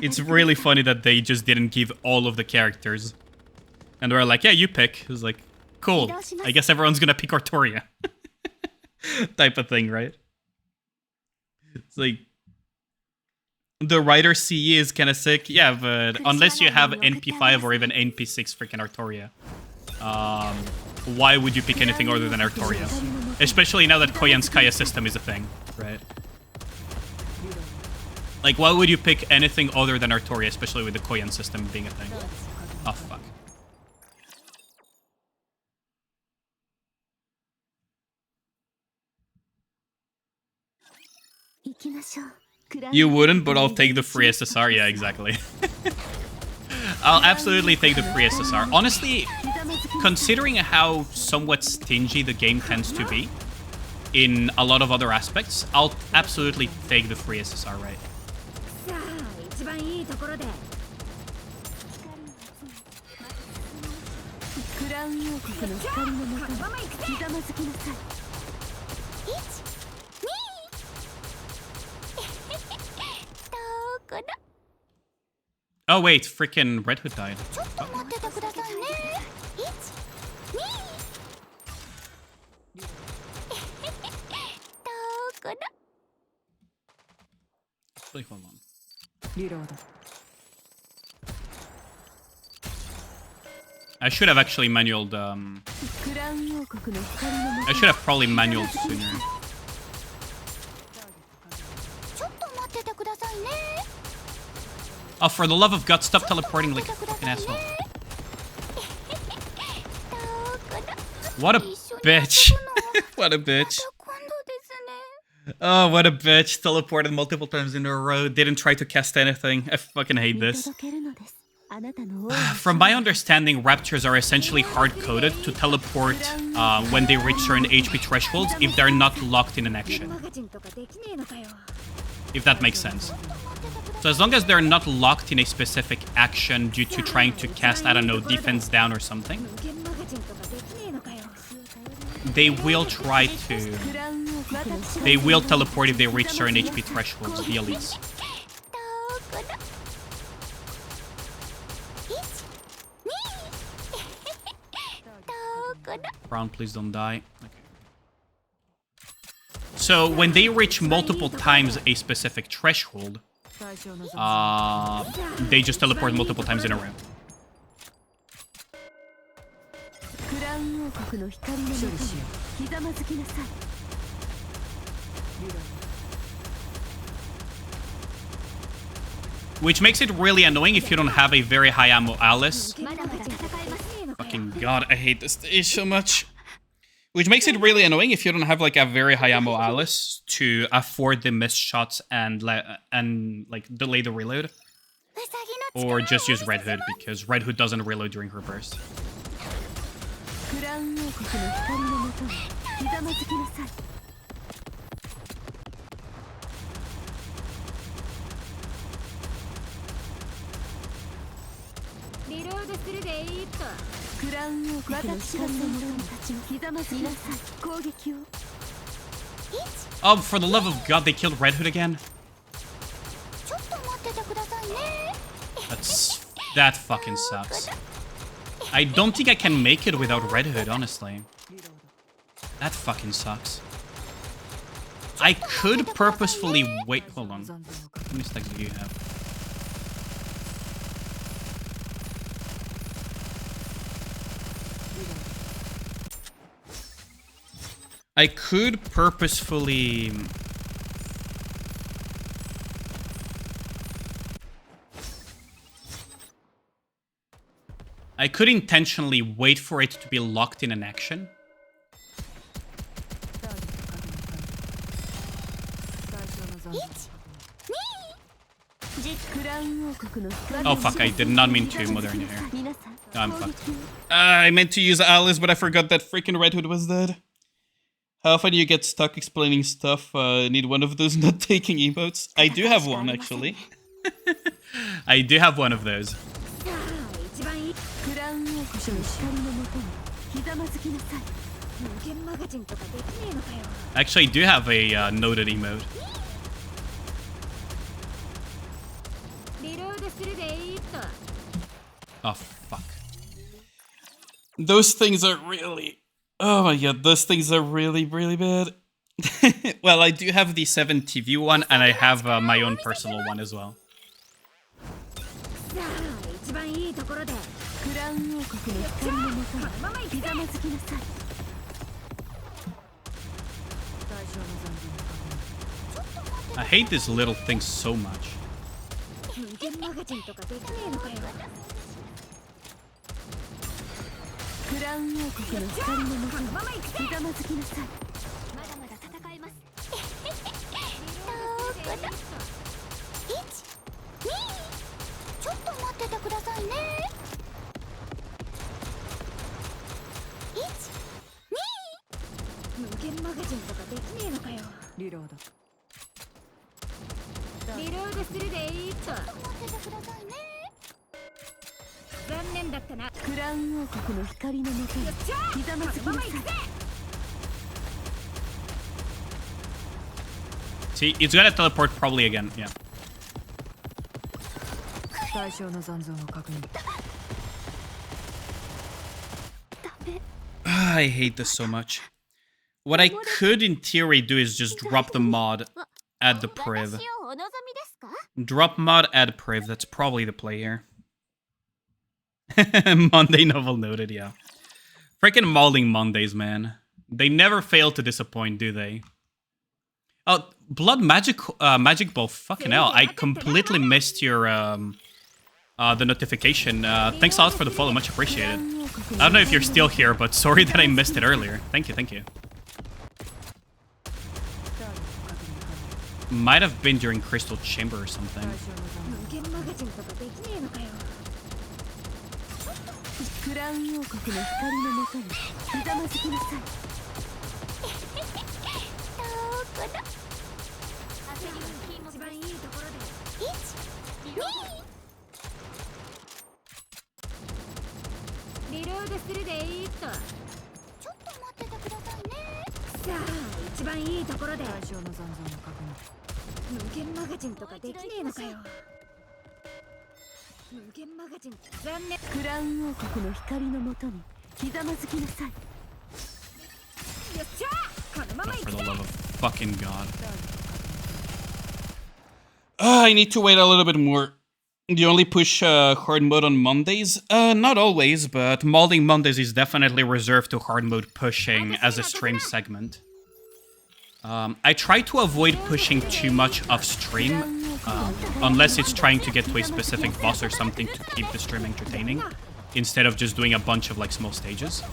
It's really funny that they just didn't give all of the characters. And they were like, yeah, you pick. It was like, cool. I guess everyone's gonna pick Artoria. Type of thing, right? It's like, the writer CE is kind of sick. Yeah, but unless you have NP5 or even NP6 freaking Artoria, why would you pick anything other than Artoria? Especially now that Koyan's Kaya system is a thing, right? Like, why would you pick anything other than Artoria, especially with the Koyan system being a thing? Oh, fuck. You wouldn't, but I'll take the free SSR. Yeah, exactly. I'll absolutely take the free SSR. Honestly, considering how somewhat stingy the game tends to be in a lot of other aspects, I'll absolutely take the free SSR, right? Oh wait, freaking Red Hood died. Oh. Wait, hold on. I should have actually manualed. I should have probably manualed sooner. ちょっと待っててくださいね Oh, for the love of God, stop teleporting like a fucking asshole. What a bitch. What a bitch. 今度ですね Oh, what a bitch. Teleported multiple times in a row. Didn't try to cast anything. I fucking hate this. From my understanding, raptors are essentially hard-coded to teleport when they reach certain HP thresholds if they're not locked in an action. If that makes sense. So as long as they're not locked in a specific action due to trying to cast, I don't know, defense down or something, they will try to... They will teleport if they reach certain HP thresholds, the elites. Brown, please don't die. Okay. So when they reach multiple times a specific threshold, they just teleport multiple times in a row. Which makes it really annoying if you don't have a very high ammo Alice. Fucking god, I hate this stage so much. Which makes it really annoying if you don't have like a very high ammo Alice to afford the missed shots and like delay the reload. Or just use Red Hood because Red Hood doesn't reload during her burst. Oh, for the love of God, they killed Red Hood again? That fucking sucks. I don't think I can make it without Red Hood, honestly. That fucking sucks. I could purposefully wait. Hold on. How many stacks do you have? I could purposefully... I could intentionally wait for it to be locked in an action. Oh fuck, I did not mean to Mother in your hair. No, I'm fucked. I meant to use Alice, but I forgot that freaking Red Hood was dead. How often do you get stuck explaining stuff? Need one of those not taking emotes? I do have one, actually. I do have one of those. Actually, I do have a noted emote. Oh, fuck. Those things are really... Oh my god, those things are really, really bad. Well, I do have the 7TV one, and I have my own personal one as well. I hate this little thing so much. See, it's gonna teleport probably again, yeah. I hate this so much. What I could, in theory, do is just drop the mod, add the priv. Drop mod, add priv, that's probably the play here. Monday novel noted, yeah. Freaking Mauling Mondays, man. They never fail to disappoint, do they? Oh, Blood Magic Magic Ball. Fucking hell. I completely missed your the notification. Thanks a lot for the follow. Much appreciated. I don't know if you're still here, but sorry that I missed it earlier. Thank you, thank you. Might have been during Crystal Chamber or something. クラウン王国の光のもとにひざまずきなさい。どこだ。一番いいところで。リロードするでいいと。ちょっと待っててくださいね。さあ、一番いいところで。対象の残像の確認。無限マガジンとかできねえのかよ。 無限マガジン残念クラウン王国の光のもとにひざまずきなさい。よっしゃこのまま For the love of fucking God. I need to wait a little bit more. Do you only push hard mode on Mondays? Not always, but molding Mondays is definitely reserved to hard mode pushing as a stream segment. I try to avoid pushing too much off stream. Unless it's trying to get to a specific boss or something to keep the stream entertaining, instead of just doing a bunch of like small stages.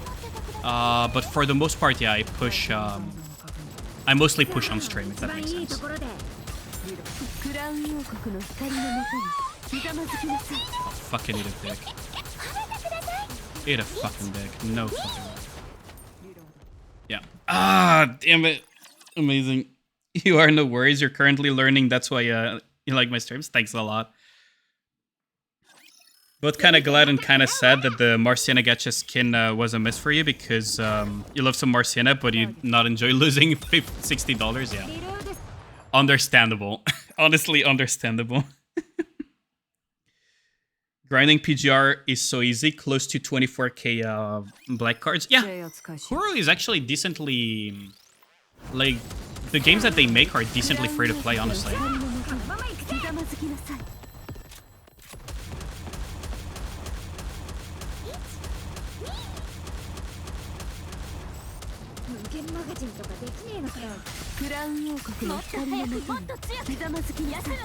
But for the most part, yeah, I mostly push on stream, if that makes sense. Oh, fucking eat a dick. Eat a fucking dick. No fucking way. Yeah. Ah, damn it. Amazing. You are no worries. You're currently learning. That's why you like my streams. Thanks a lot. Both kind of glad and kind of sad that the Marciana Gacha skin was a miss for you, because you love some Marciana, but you not enjoy losing $60. Yeah. Understandable. Honestly, understandable. Grinding PGR is so easy. Close to 24k black cards. Yeah. Kuro is actually decently... Like, the games that they make are decently free to play, honestly.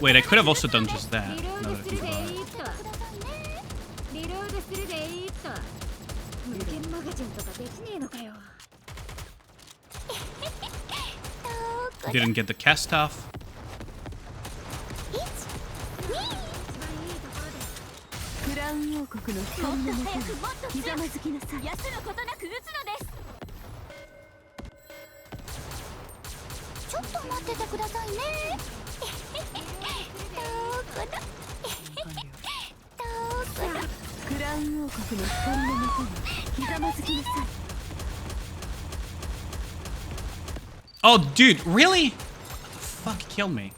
Wait, I could have also done just that. Now that I think about it. Didn't get the cast off. Oh, dude, really? Fuck, kill me.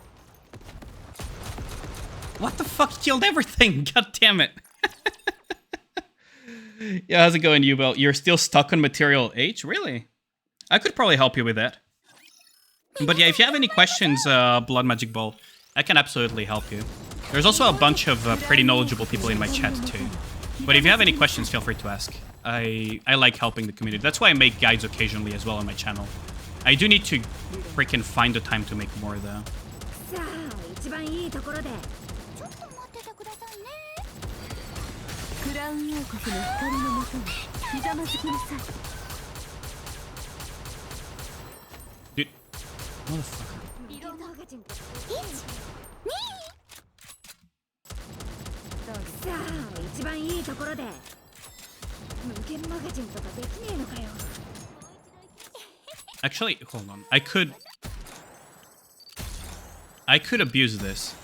What the fuck? Killed everything. God damn it. Yeah, how's it going, Ubel? You're still stuck on Material H? Really? I could probably help you with that. But yeah, if you have any questions, Blood Magic Ball, I can absolutely help you. There's also a bunch of pretty knowledgeable people in my chat too. But if you have any questions, feel free to ask. I like helping the community. That's why I make guides occasionally as well on my channel. I do need to freaking find the time to make more though. Dude, motherfucker. Actually, hold on. I could abuse this.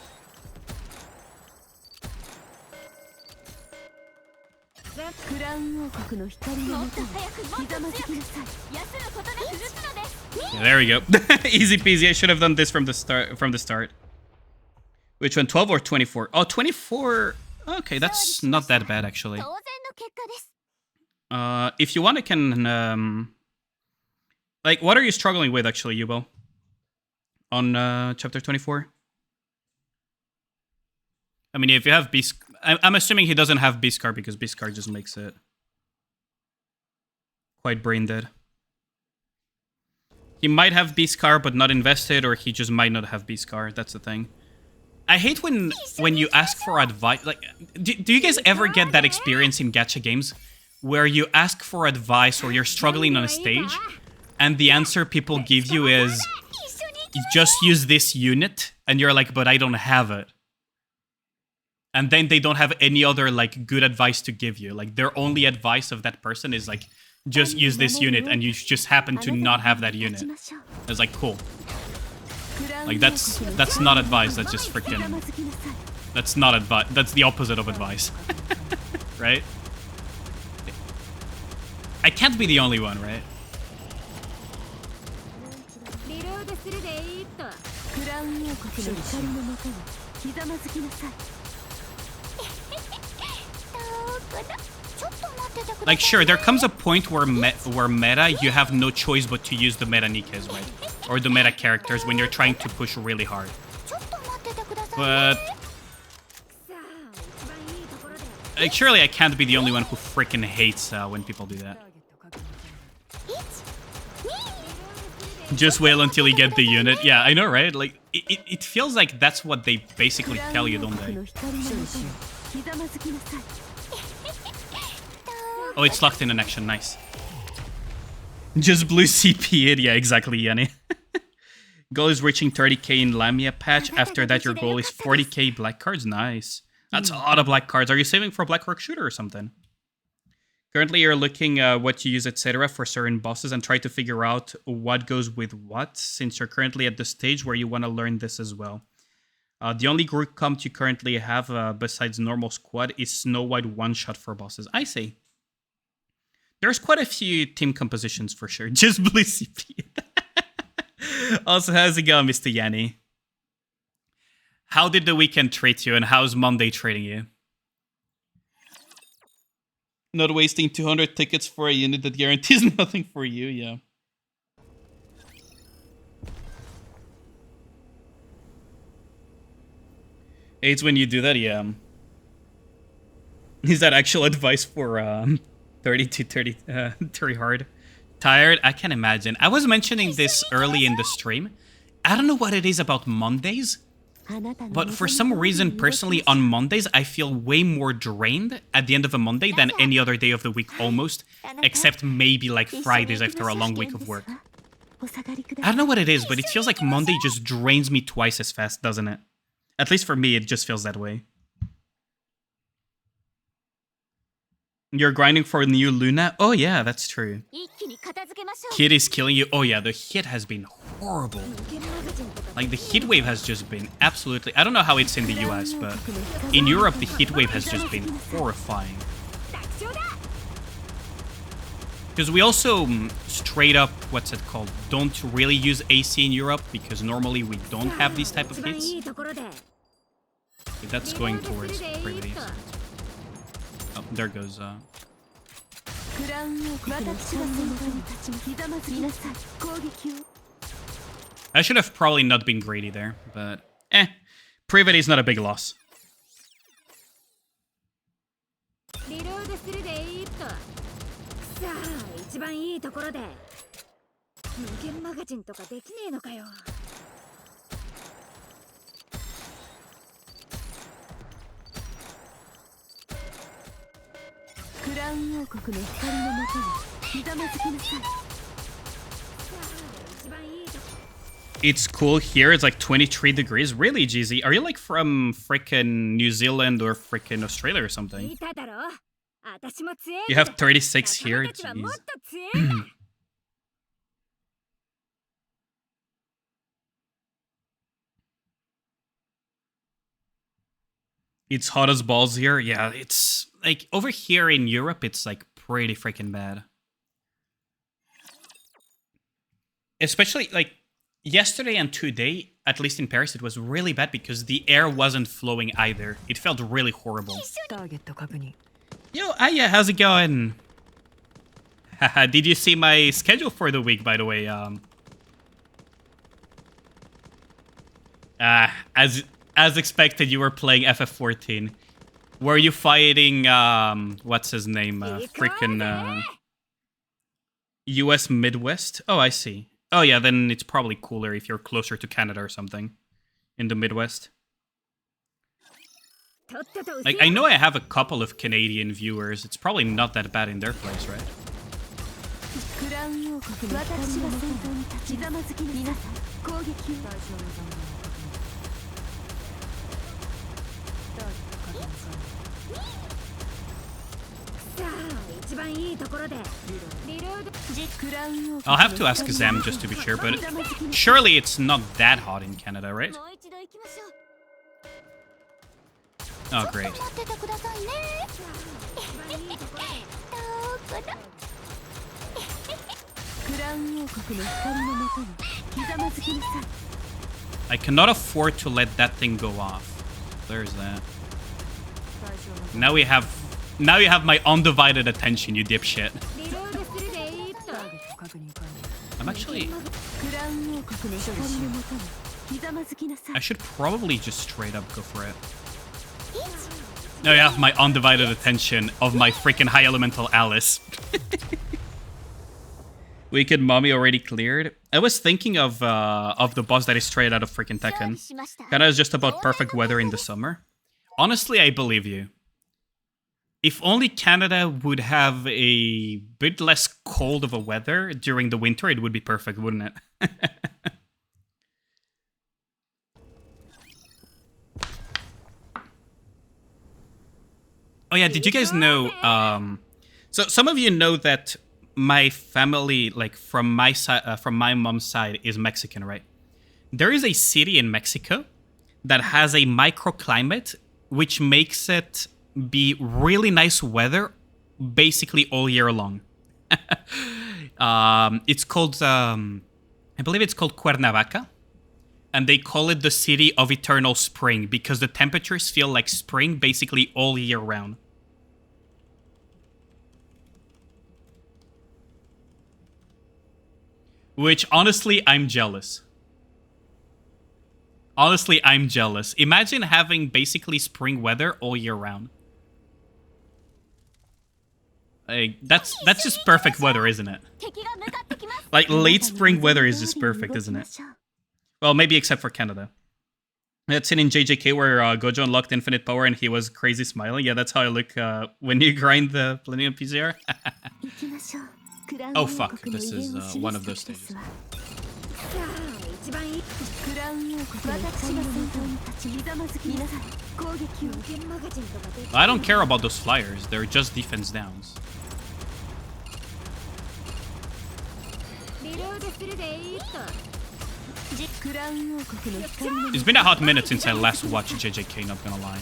Yeah, there we go. Easy peasy. I should have done this from the start. Which one, 12 or 24? Oh, 24. Okay, that's not that bad actually. If you want, I can like, what are you struggling with actually, Yubo? On chapter 24? I mean, if you have I'm assuming he doesn't have Beastcar because Beastcar just makes it quite brain dead. He might have Beastcar but not invested, or he just might not have Beastcar. That's the thing. I hate when you ask for advice. Like, do you guys ever get that experience in gacha games where you ask for advice or you're struggling on a stage, and the answer people give you is, you just use this unit, and you're like, but I don't have it. And then they don't have any other, like, good advice to give you. Like, their only advice of that person is, like, just use this unit, and you just happen to not have that unit. It's like, cool. Like, that's not advice, that's just freaking... That's not advice, that's the opposite of advice. Right? I can't be the only one, right? Like, sure, there comes a point where meta, you have no choice but to use the meta Nikkes, right? Or the meta characters when you're trying to push really hard. But... like, surely I can't be the only one who freaking hates when people do that. Just wait until you get the unit. Yeah, I know, right? Like, it feels like that's what they basically tell you, don't they? Oh, it's locked in an action. Nice. Just blue CP it. Yeah, exactly, Yanni. Goal is reaching 30k in Lamia patch. After that, your goal is 40k black cards. Nice. That's a lot of black cards. Are you saving for Black Rock Shooter or something? Currently, you're looking what you use, etc. for certain bosses and try to figure out what goes with what, since you're currently at the stage where you want to learn this as well. The only group comp you currently have besides normal squad is Snow White one-shot for bosses. I see. There's quite a few team compositions for sure. Just blue CP. Also, how's it going, Mr. Yanni? How did the weekend treat you, and how's Monday treating you? Not wasting 200 tickets for a unit that guarantees nothing for you, yeah. It's when you do that, yeah. Is that actual advice for 30 to 30 hard? Tired? I can imagine. I was mentioning this early in the stream. I don't know what it is about Mondays, but for some reason, personally, on Mondays, I feel way more drained at the end of a Monday than any other day of the week, almost, except maybe like Fridays after a long week of work. I don't know what it is, but it feels like Monday just drains me twice as fast, doesn't it? At least for me, it just feels that way. You're grinding for a new Luna? Oh yeah, that's true. Hit is killing you. Oh yeah, the hit has been horrible. Like, the heat wave has just been absolutely... I don't know how it's in the US, but in Europe, the heat wave has just been horrifying. Because we also straight up, what's it called, don't really use AC in Europe, because normally we don't have these type of hits. But that's going towards Primitive. Oh, there goes, I should have probably not been greedy there, but Private is not a big loss. It's cool here. It's like 23 degrees. Really, GZ? Are you like from frickin' New Zealand or frickin' Australia or something? You have 36 here? Jeez. It's hot as balls here. Yeah, it's like over here in Europe, it's like pretty freaking bad. Especially like yesterday and today, at least in Paris, it was really bad because the air wasn't flowing either. It felt really horrible. Yo, Aya, how's it going? Haha, did you see my schedule for the week, by the way? As expected, you were playing FF14. Were you fighting, what's his name? Freaking, US Midwest? Oh, I see. Oh, yeah, then it's probably cooler if you're closer to Canada or something. In the Midwest. Like, I know I have a couple of Canadian viewers. It's probably not that bad in their place, right? I'll have to ask Zam just to be sure, but surely it's not that hot in Canada, right? Oh, great. I cannot afford to let that thing go off. There's that. Now you have my undivided attention, you dipshit. I'm actually... I should probably just straight up go for it. Now you have my undivided attention of my freaking high elemental Alice. Wicked Mommy already cleared. I was thinking of the boss that is straight out of freaking Tekken. Kinda is just about perfect weather in the summer. Honestly, I believe you. If only Canada would have a bit less cold of a weather during the winter, it would be perfect, wouldn't it? Oh yeah, did you guys know, so some of you know that my family, like from my side, from my mom's side, is Mexican, right? There is a city in Mexico that has a microclimate which makes it be really nice weather basically all year long. It's called, I believe it's called Cuernavaca. And they call it the city of eternal spring because the temperatures feel like spring basically all year round. Which, honestly, I'm jealous. Honestly, I'm jealous. Imagine having basically spring weather all year round. Like, that's just perfect weather, isn't it? Like, late spring weather is just perfect, isn't it? Well, maybe except for Canada. That's in JJK where Gojo unlocked infinite power and he was crazy smiling. Yeah, that's how I look when you grind the Platinum PZR. Oh fuck, this is one of those stages. I don't care about those flyers, they're just defense downs. It's been a hot minute since I last watched JJK, not gonna lie.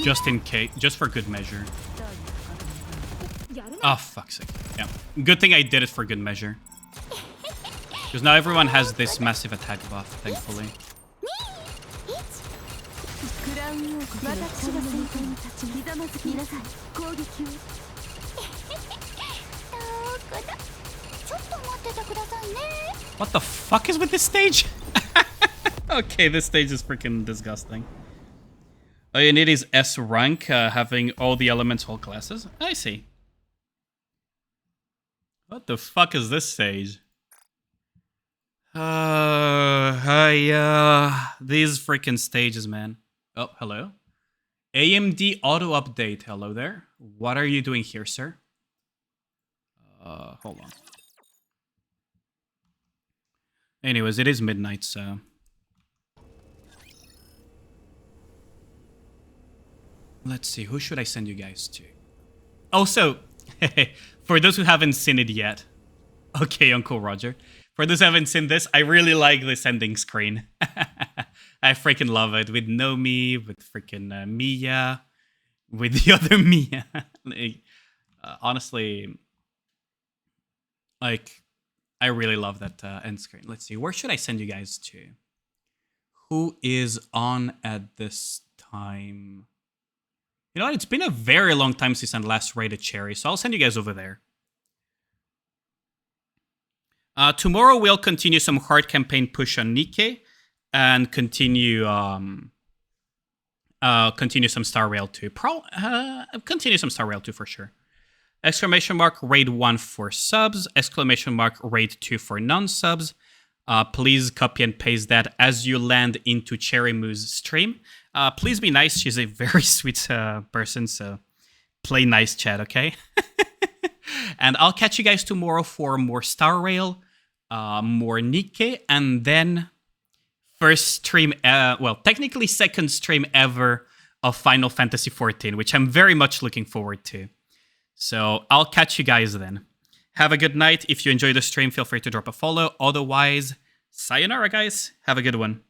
Just in case, just for good measure. Oh, fuck's sake. Yeah. Good thing I did it for good measure. Because now everyone has this massive attack buff, thankfully. What the fuck is with this stage? Okay, this stage is freaking disgusting. Oh, and it is S rank, having all the elemental classes. I see. What the fuck is this stage? These freaking stages, man. Oh, hello. AMD auto update. Hello there. What are you doing here, sir? Hold on. Anyways, it is midnight, so... Let's see, who should I send you guys to? Also, for those who haven't seen it yet... Okay, Uncle Roger. For those who haven't seen this, I really like this ending screen. I freaking love it. With Nomi, with freaking Mia, with the other Mia. Honestly, like, I really love that end screen. Let's see, where should I send you guys to? Who is on at this time? You know what? It's been a very long time since I last raided Cherry, so I'll send you guys over there. Tomorrow we'll continue some hard campaign push on Nikke and continue continue some Star Rail 2. Continue some Star Rail 2 for sure. Exclamation mark raid 1 for subs. Exclamation mark raid 2 for non-subs. Please copy and paste that as you land into Cherry Moo's stream. Please be nice. She's a very sweet person, so play nice, chat, okay? And I'll catch you guys tomorrow for more Star Rail, more Nikke, and then first stream, well, technically second stream ever of Final Fantasy XIV, which I'm very much looking forward to. So I'll catch you guys then. Have a good night. If you enjoyed the stream, feel free to drop a follow. Otherwise, sayonara, guys. Have a good one.